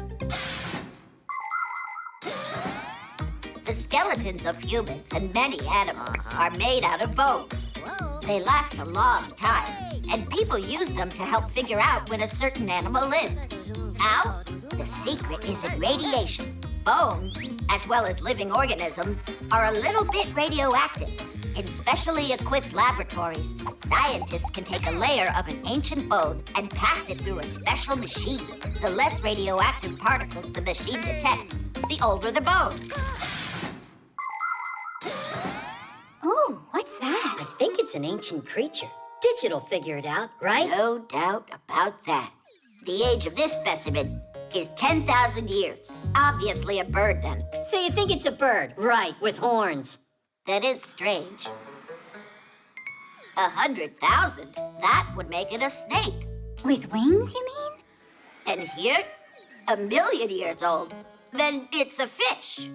Speaker 6: the skeletons of humans and many animals are made out of bones. They last a long time, and people use them to help figure out when a certain animal lived. How? The secret is in radiation. Bones, as well as living organisms, are a little bit radioactive. In specially equipped laboratories, scientists can take a layer of an ancient bone and pass it through a special machine. The less radioactive particles the machine detects, the older the bone.
Speaker 1: Ooh, what's that? I think it's an ancient creature. Digit'll figure it out, right?
Speaker 6: No doubt about that. The age of this specimen is 10,000 years. Obviously a bird, then.
Speaker 1: So you think it's a bird? Right, with horns.
Speaker 6: That is strange. 100,000? That would make it a snake.
Speaker 4: With wings, you mean?
Speaker 6: And here, 1,000,000 years old. Then it's a fish.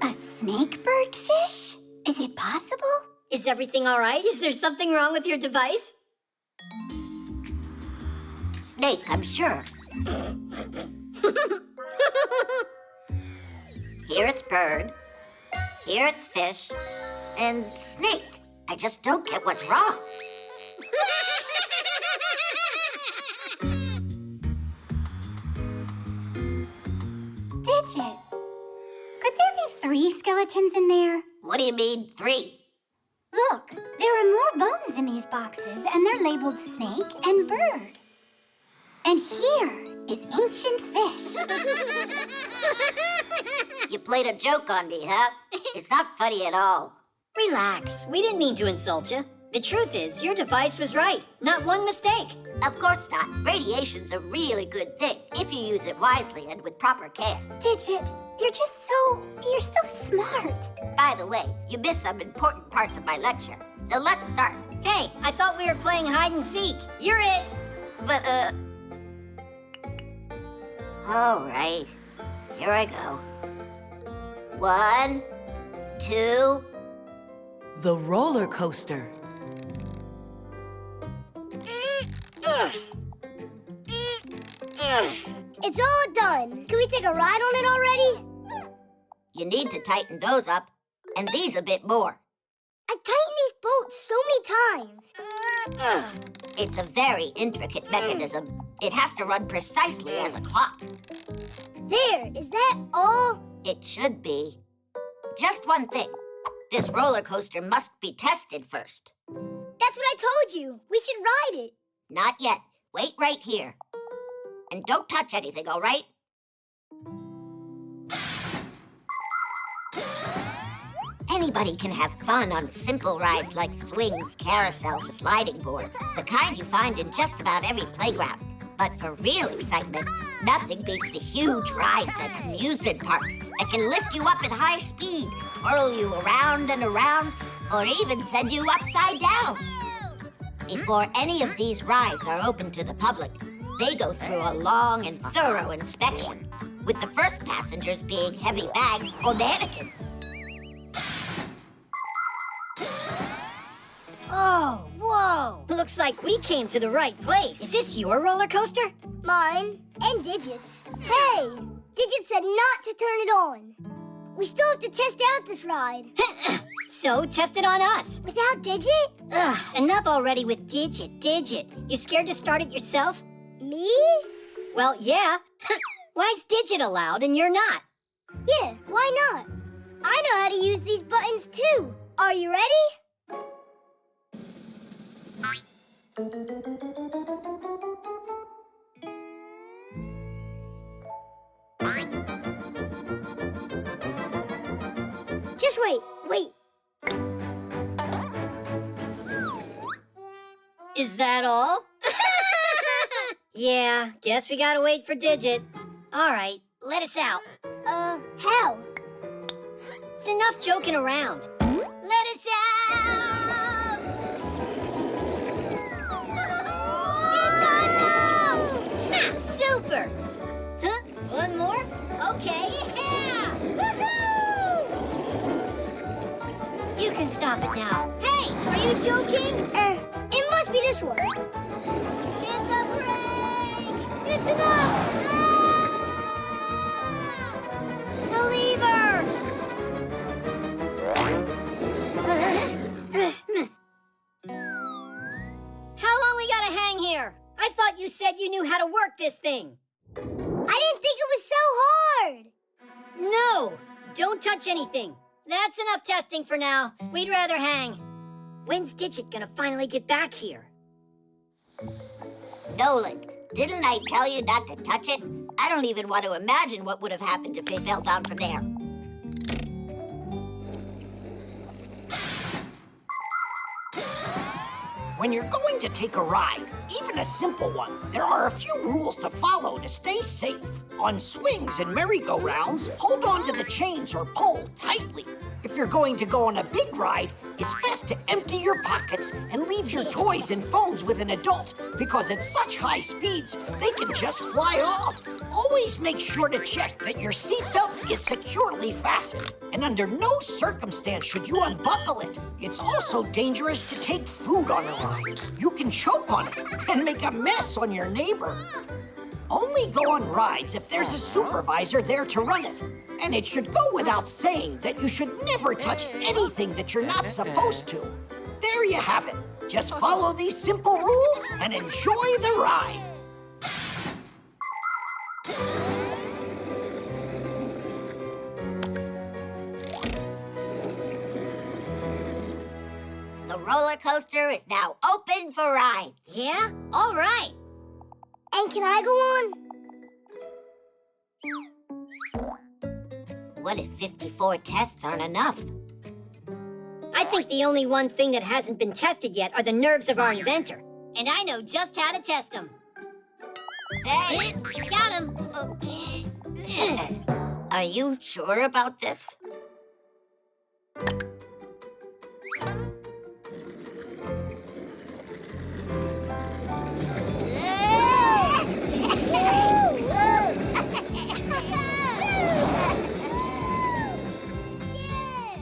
Speaker 4: A snake bird fish? Is it possible?
Speaker 1: Is everything all right? Is there something wrong with your device?
Speaker 6: Snake, I'm sure. Here it's bird. Here it's fish. And snake. I just don't get what's wrong.
Speaker 4: Digit. Could there be 3 skeletons in there?
Speaker 6: What do you mean, 3?
Speaker 4: Look, there are more bones in these boxes, and they're labeled snake and bird. And here is ancient fish.
Speaker 6: You played a joke on me, huh? It's not funny at all.
Speaker 1: Relax. We didn't mean to insult you. The truth is, your device was right. Not one mistake.
Speaker 6: Of course not. Radiation's a really good thing if you use it wisely and with proper care.
Speaker 4: Digit, you're so smart.
Speaker 6: By the way, you missed some important parts of my lecture. So let's start.
Speaker 1: Hey, I thought we were playing hide and seek. You're it.
Speaker 6: But, all right. Here I go. 1, 2.
Speaker 2: The roller coaster.
Speaker 8: It's all done. Can we take a ride on it already?
Speaker 6: You need to tighten those up, and these a bit more.
Speaker 8: I've tightened these bolts so many times.
Speaker 6: It's a very intricate mechanism. It has to run precisely as a clock.
Speaker 8: There, is that all?
Speaker 6: It should be. Just one thing. This roller coaster must be tested first.
Speaker 8: That's what I told you. We should ride it.
Speaker 6: Not yet. Wait right here. And don't touch anything, all right? Anybody can have fun on simple rides like swings, carousels, and sliding boards. The kind you find in just about every playground. But for real excitement, nothing beats the huge rides at amusement parks that can lift you up at high speed, twirl you around and around, or even send you upside down. Before any of these rides are open to the public, they go through a long and thorough inspection, with the first passengers being heavy bags or mannequins.
Speaker 1: Oh, whoa! Looks like we came to the right place. Is this your roller coaster?
Speaker 8: Mine and Digit's. Hey, Digit said not to turn it on. We still have to test out this ride.
Speaker 1: So, test it on us.
Speaker 8: Without Digit?
Speaker 1: Ugh, enough already with Digit. You scared to start it yourself?
Speaker 8: Me?
Speaker 1: Well, yeah. Why's Digit allowed and you're not?
Speaker 8: Yeah, why not? I know how to use these buttons too. Are you ready? Just wait.
Speaker 1: Is that all? Yeah, guess we gotta wait for Digit. All right, let us out.
Speaker 8: How?
Speaker 1: It's enough joking around. Let us out! It's awesome! Super! Huh? One more? Okay, yeah! Woohoo! You can stop it now. Hey, are you joking?
Speaker 8: It must be this one.
Speaker 1: Hit the brake! It's enough! The lever! How long we gotta hang here? I thought you said you knew how to work this thing.
Speaker 8: I didn't think it was so hard.
Speaker 1: No! Don't touch anything. That's enough testing for now. We'd rather hang. When's Digit gonna finally get back here?
Speaker 6: Nolik, didn't I tell you not to touch it? I don't even want to imagine what would have happened if they fell down from there.
Speaker 5: When you're going to take a ride, even a simple one, there are a few rules to follow to stay safe. On swings and merry-go-rounds, hold on to the chains or pull tightly. If you're going to go on a big ride, it's best to empty your pockets and leave your toys and phones with an adult, because at such high speeds, they can just fly off. Always make sure to check that your seatbelt is securely fastened, and under no circumstance should you unbuckle it. It's also dangerous to take food on a ride. You can choke on it and make a mess on your neighbor. Only go on rides if there's a supervisor there to run it. And it should go without saying that you should never touch anything that you're not supposed to. There you have it. Just follow these simple rules and enjoy the ride.
Speaker 6: The roller coaster is now open for rides.
Speaker 1: Yeah? All right.
Speaker 8: And can I go on?
Speaker 6: What if 54 tests aren't enough?
Speaker 1: I think the only one thing that hasn't been tested yet are the nerves of our inventor. And I know just how to test them.
Speaker 6: Hey!
Speaker 1: Got him!
Speaker 6: Are you sure about this?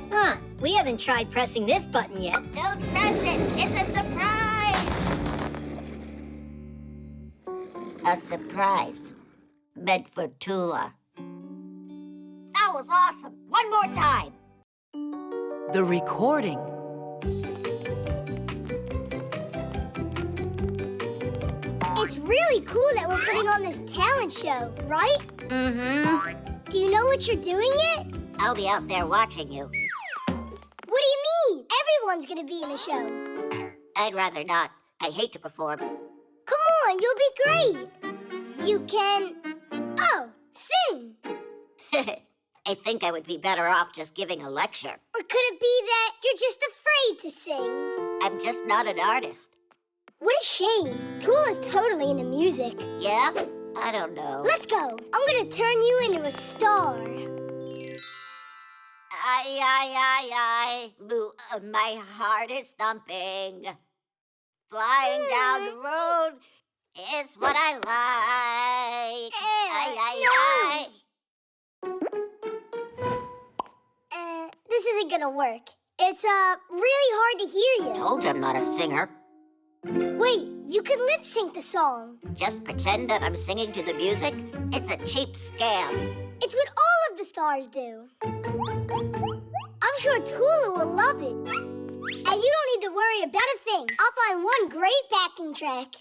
Speaker 1: Huh, we haven't tried pressing this button yet.
Speaker 6: Don't press it! It's a surprise! A surprise. Meant for Tula. That was awesome! One more time!
Speaker 2: The recording.
Speaker 8: It's really cool that we're putting on this talent show, right?
Speaker 6: Mm-hmm.
Speaker 8: Do you know what you're doing yet?
Speaker 6: I'll be out there watching you.
Speaker 8: What do you mean? Everyone's gonna be in the show.
Speaker 6: I'd rather not. I hate to perform.
Speaker 8: Come on, you'll be great. You can... Oh, sing.
Speaker 6: I think I would be better off just giving a lecture.
Speaker 8: Or could it be that you're just afraid to sing?
Speaker 6: I'm just not an artist.
Speaker 8: What a shame. Tula's totally into music.
Speaker 6: Yeah? I don't know.
Speaker 8: Let's go. I'm gonna turn you into a star.
Speaker 6: Aye. My heart is thumping. Flying down the road is what I like. Aye.
Speaker 8: This isn't gonna work. It's, really hard to hear you.
Speaker 6: Told you I'm not a singer.
Speaker 8: Wait, you can lip sync the song.
Speaker 6: Just pretend that I'm singing to the music? It's a cheap scam.
Speaker 8: It's what all of the stars do. I'm sure Tula will love it. And you don't need to worry about a thing. I'll find one great backing track.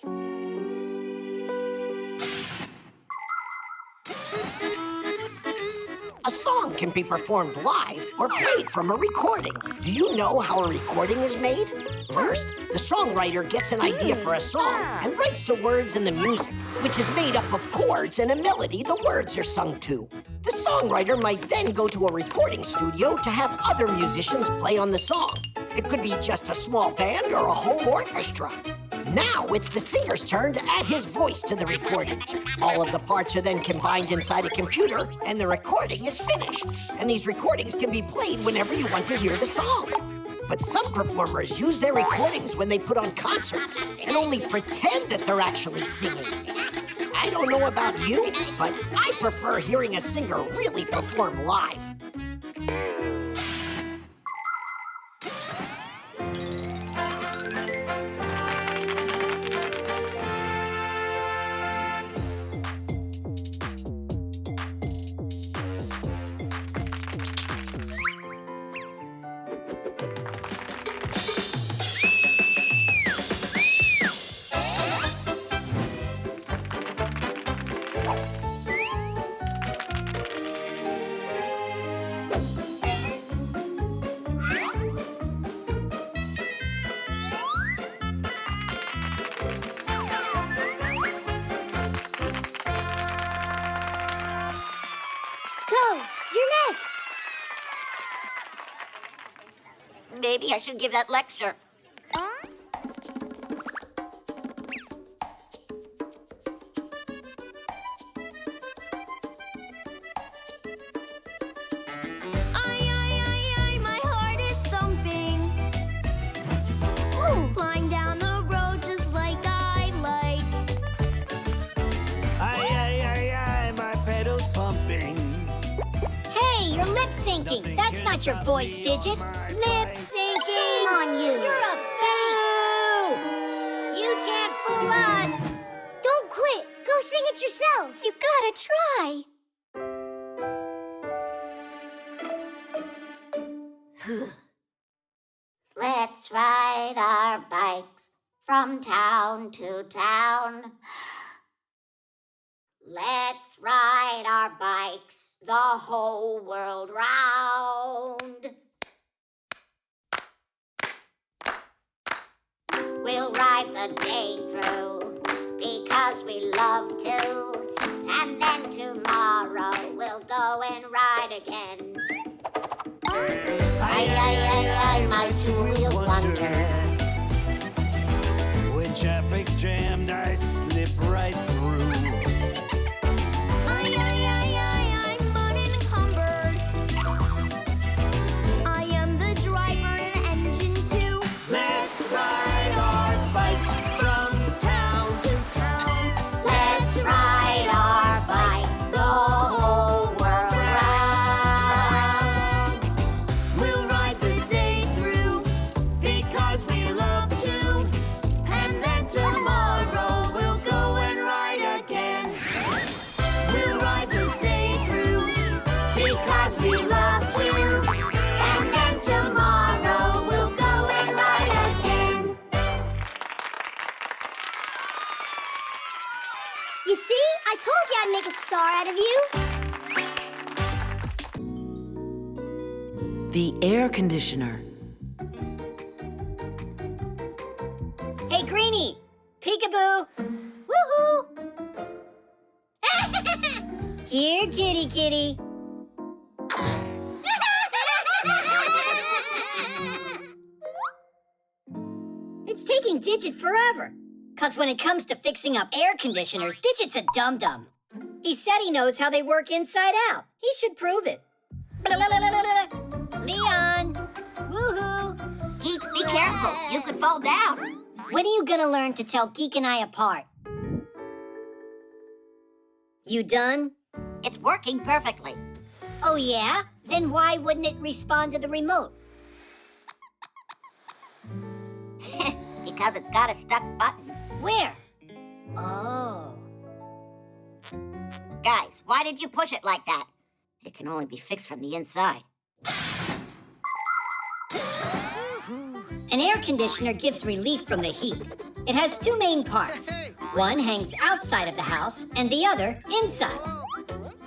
Speaker 5: A song can be performed live or played from a recording. Do you know how a recording is made? First, the songwriter gets an idea for a song and writes the words and the music, which is made up of chords and a melody the words are sung to. The songwriter might then go to a recording studio to have other musicians play on the song. It could be just a small band or a whole orchestra. Now it's the singer's turn to add his voice to the recording. All of the parts are then combined inside a computer, and the recording is finished. And these recordings can be played whenever you want to hear the song. But some performers use their recordings when they put on concerts and only pretend that they're actually singing. I don't know about you, but I prefer hearing a singer really perform live.
Speaker 6: maybe I should give that lecture.
Speaker 17: My heart is thumping. Flying down the road just like I like.
Speaker 18: My pedals pumping.
Speaker 1: Hey, you're lip syncing. That's not your voice, Digit. Lip syncing.
Speaker 11: Shame on you.
Speaker 1: You're a boo. You can't fool us.
Speaker 8: Don't quit. Go sing it yourself.
Speaker 4: You gotta try.
Speaker 6: Let's ride our bikes from town to town. Let's ride our bikes the whole world round. We'll ride the day through because we love to. And then tomorrow we'll go and ride again. My two-wheel wonder.
Speaker 18: When traffic's jammed, I slip right through.
Speaker 17: I'm unencumbered. I am the driver and engine too.
Speaker 18: Let's ride our bikes from town to town.
Speaker 6: Let's ride our bikes the whole world round.
Speaker 17: We'll ride the day through because we love to. And then tomorrow we'll go and ride again. We'll ride the day through because we love to. And then tomorrow we'll go and ride again.
Speaker 8: You see? I told you I'd make a star out of you.
Speaker 2: The air conditioner.
Speaker 1: Hey, Greenie. Peekaboo. Woohoo. Here, kitty, kitty. It's taking Digit forever. 'Cause when it comes to fixing up air conditioners, Digit's a dum-dum. He said he knows how they work inside out. He should prove it. Leon! Woohoo!
Speaker 6: Geek, be careful. You could fall down.
Speaker 1: When are you gonna learn to tell Geek and I apart? You done?
Speaker 6: It's working perfectly.
Speaker 1: Oh, yeah? Then why wouldn't it respond to the remote?
Speaker 6: Because it's got a stuck button.
Speaker 1: Where? Oh.
Speaker 6: Guys, why did you push it like that? It can only be fixed from the inside.
Speaker 1: An air conditioner gives relief from the heat. It has two main parts. One hangs outside of the house and the other inside.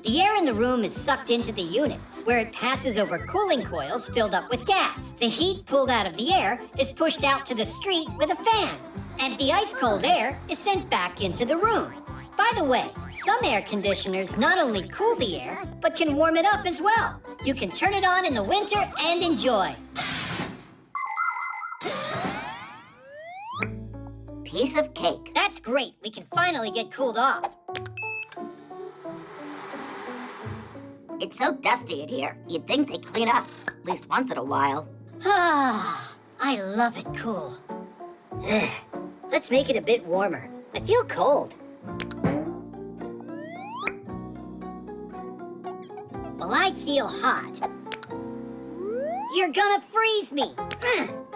Speaker 1: The air in the room is sucked into the unit, where it passes over cooling coils filled up with gas. The heat pulled out of the air is pushed out to the street with a fan, and the ice-cold air is sent back into the room. By the way, some air conditioners not only cool the air, but can warm it up as well. You can turn it on in the winter and enjoy.
Speaker 6: Piece of cake.
Speaker 1: That's great. We can finally get cooled off.
Speaker 6: It's so dusty in here. You'd think they'd clean up, at least once in a while.
Speaker 1: Ah, I love it cool. Ugh. Let's make it a bit warmer. I feel cold. Well, I feel hot. You're gonna freeze me.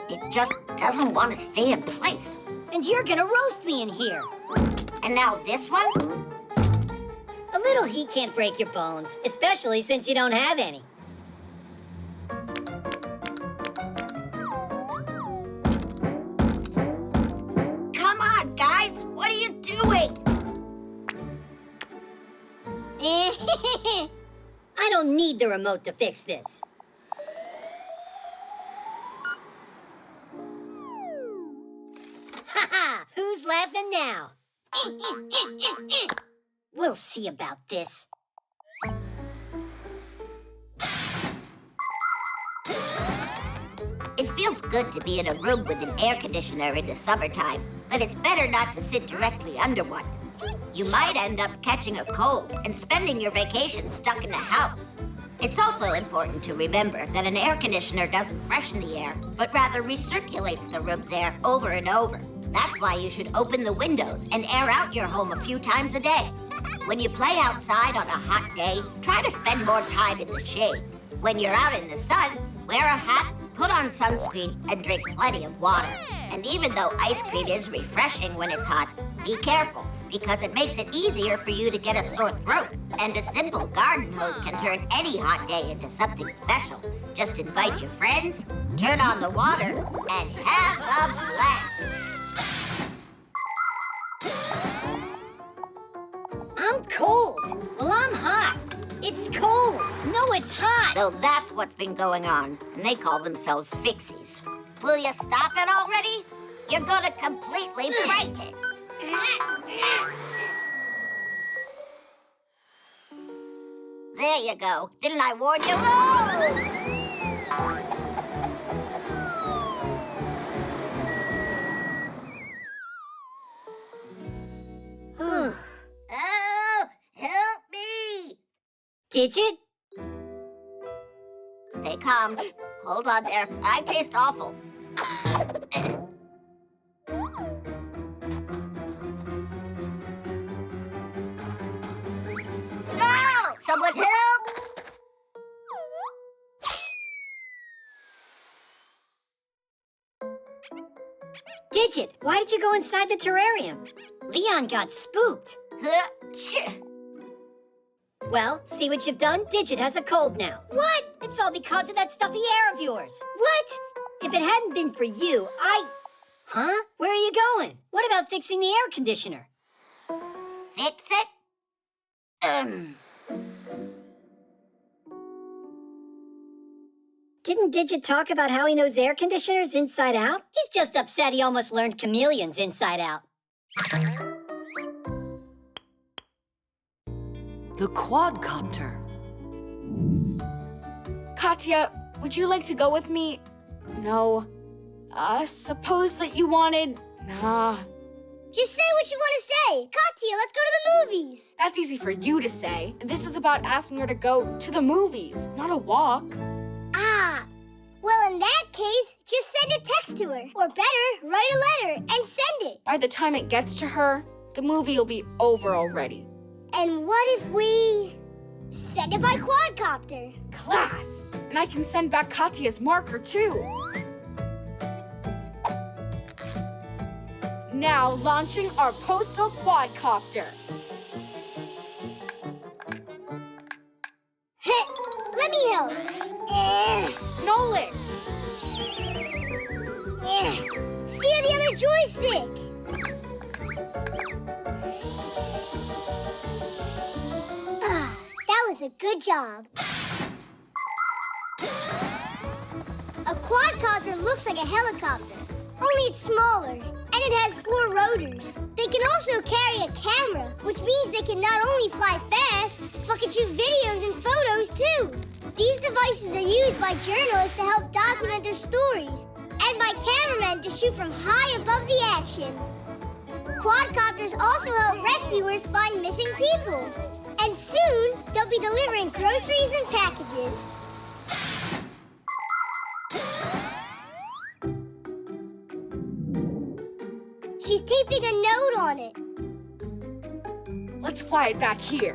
Speaker 6: It just doesn't want to stay in place.
Speaker 1: And you're gonna roast me in here.
Speaker 6: And now this one?
Speaker 1: A little heat can't break your bones, especially since you don't have any.
Speaker 6: Come on, guys. What are you doing?
Speaker 1: I don't need the remote to fix this. Ha-ha! Who's laughing now? We'll see about this.
Speaker 6: It's feels good to be in a room with an air conditioner in the summertime, but it's better not to sit directly under one. You might end up catching a cold and spending your vacation stuck in the house. It's also important to remember that an air conditioner doesn't freshen the air, but rather recirculates the room's air over and over. That's why you should open the windows and air out your home a few times a day. When you play outside on a hot day, try to spend more time in the shade. When you're out in the sun, wear a hat, put on sunscreen, and drink plenty of water. And even though ice cream is refreshing when it's hot, be careful, because it makes it easier for you to get a sore throat. And a simple garden hose can turn any hot day into something special. Just invite your friends, turn on the water, and have a blast.
Speaker 1: I'm cold. Well, I'm hot. It's cold. No, it's hot.
Speaker 6: So that's what's been going on, and they call themselves Fixies. Will you stop it already? You're gonna completely break it. There you go. Didn't I warn you?
Speaker 1: Oh,
Speaker 6: Oh, help me!
Speaker 1: Digit?
Speaker 6: They come. Hold on there. I taste awful. No! Someone help!
Speaker 1: Digit, why did you go inside the terrarium? Leon got spooked. Well, see what you've done? Digit has a cold now. What? It's all because of that stuffy hair of yours. What? If it hadn't been for you, Huh? Where are you going? What about fixing the air conditioner?
Speaker 6: Fix it?
Speaker 1: Didn't Digit talk about how he knows air conditioners inside out? He's just upset he almost learned chameleons inside out.
Speaker 2: The quadcopter.
Speaker 3: Katya, would you like to go with me? No. Suppose that you wanted... Nah.
Speaker 8: Just say what you want to say. Katya, let's go to the movies.
Speaker 3: That's easy for you to say. This is about asking her to go to the movies, not a walk.
Speaker 8: Ah. Well, in that case, just send a text to her. Or better, write a letter and send it.
Speaker 3: By the time it gets to her, the movie will be over already.
Speaker 8: And what if we send it by quadcopter?
Speaker 3: Class! And I can send back Katya's marker, too. Now launching our postal quadcopter.
Speaker 8: Let me help.
Speaker 3: Nolik!
Speaker 8: Steer the other joystick. That was a good job. A quadcopter looks like a helicopter, only it's smaller, and it has 4 rotors. They can also carry a camera, which means they can not only fly fast, but can shoot videos and photos too. These devices are used by journalists to help document their stories, and by cameramen to shoot from high above the action. Quadcopters also help rescuers find missing people. And soon, they'll be delivering groceries and packages. She's taping a note on it.
Speaker 3: Let's fly it back here.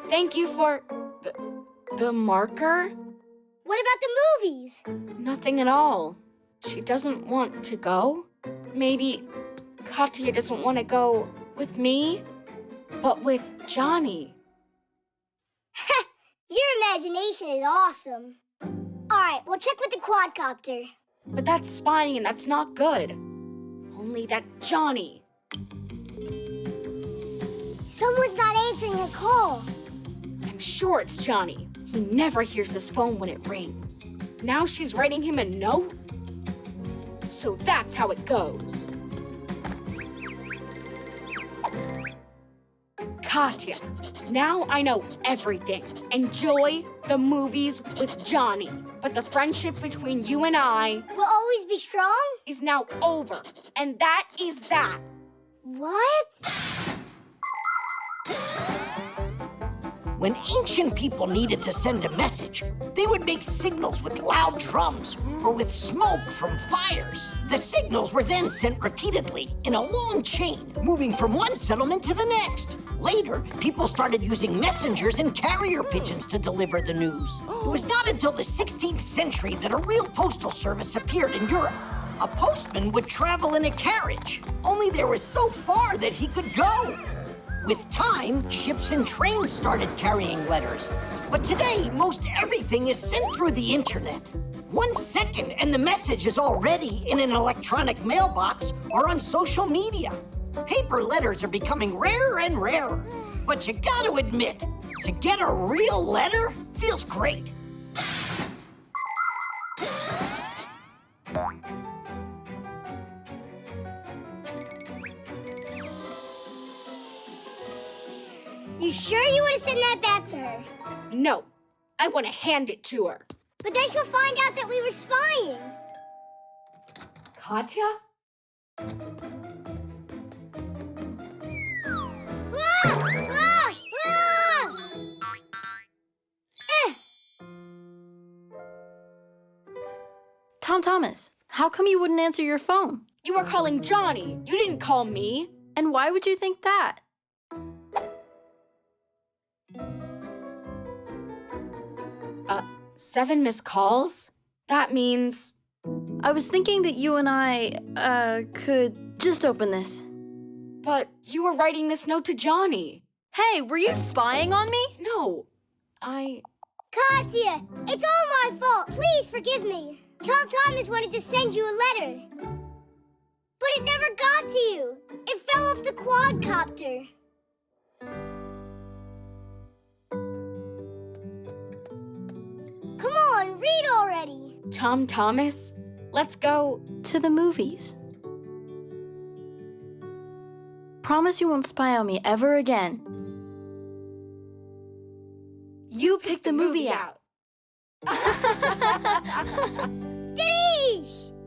Speaker 3: Thank you for the marker?
Speaker 8: What about the movies?
Speaker 3: Nothing at all. She doesn't want to go. Maybe Katya doesn't want to go with me, but with Johnny.
Speaker 8: Your imagination is awesome. All right, we'll check with the quadcopter.
Speaker 3: But that's spying and that's not good. Only that Johnny.
Speaker 8: Someone's not answering her call.
Speaker 3: I'm sure it's Johnny. He never hears his phone when it rings. Now she's writing him a note? So that's how it goes. Katya, Now I know everything. Enjoy the movies with Johnny. But the friendship between you and I
Speaker 8: will always be strong?
Speaker 3: Is now over. And that is that.
Speaker 8: What?
Speaker 5: When ancient people needed to send a message, they would make signals with loud drums or with smoke from fires. The signals were then sent repeatedly in a long chain, moving from one settlement to the next. Later, people started using messengers and carrier pigeons to deliver the news. It was not until the 16th century that a real postal service appeared in Europe. A postman would travel in a carriage, only there was so far that he could go. With time, ships and trains started carrying letters. But today, most everything is sent through the internet. 1 second and the message is already in an electronic mailbox or on social media. Paper letters are becoming rarer and rarer. But you gotta admit, to get a real letter feels great.
Speaker 8: You sure you want to send that back to her?
Speaker 3: No, I want to hand it to her.
Speaker 8: But then she'll find out that we were spying.
Speaker 3: Katya?
Speaker 12: Tom Thomas, how come you wouldn't answer your phone?
Speaker 3: You were calling Johnny. You didn't call me.
Speaker 12: And why would you think that?
Speaker 3: 7 missed calls? That means...
Speaker 12: I was thinking that you and I, could just open this.
Speaker 3: But you were writing this note to Johnny.
Speaker 12: Hey, were you spying on me?
Speaker 3: No,
Speaker 8: Katya, it's all my fault. Please forgive me. Tom Thomas wanted to send you a letter. But it never got to you. It fell off the quadcopter. Come on, read already.
Speaker 3: Tom Thomas, let's go
Speaker 12: to the movies. Promise you won't spy on me ever again.
Speaker 3: You picked the movie out.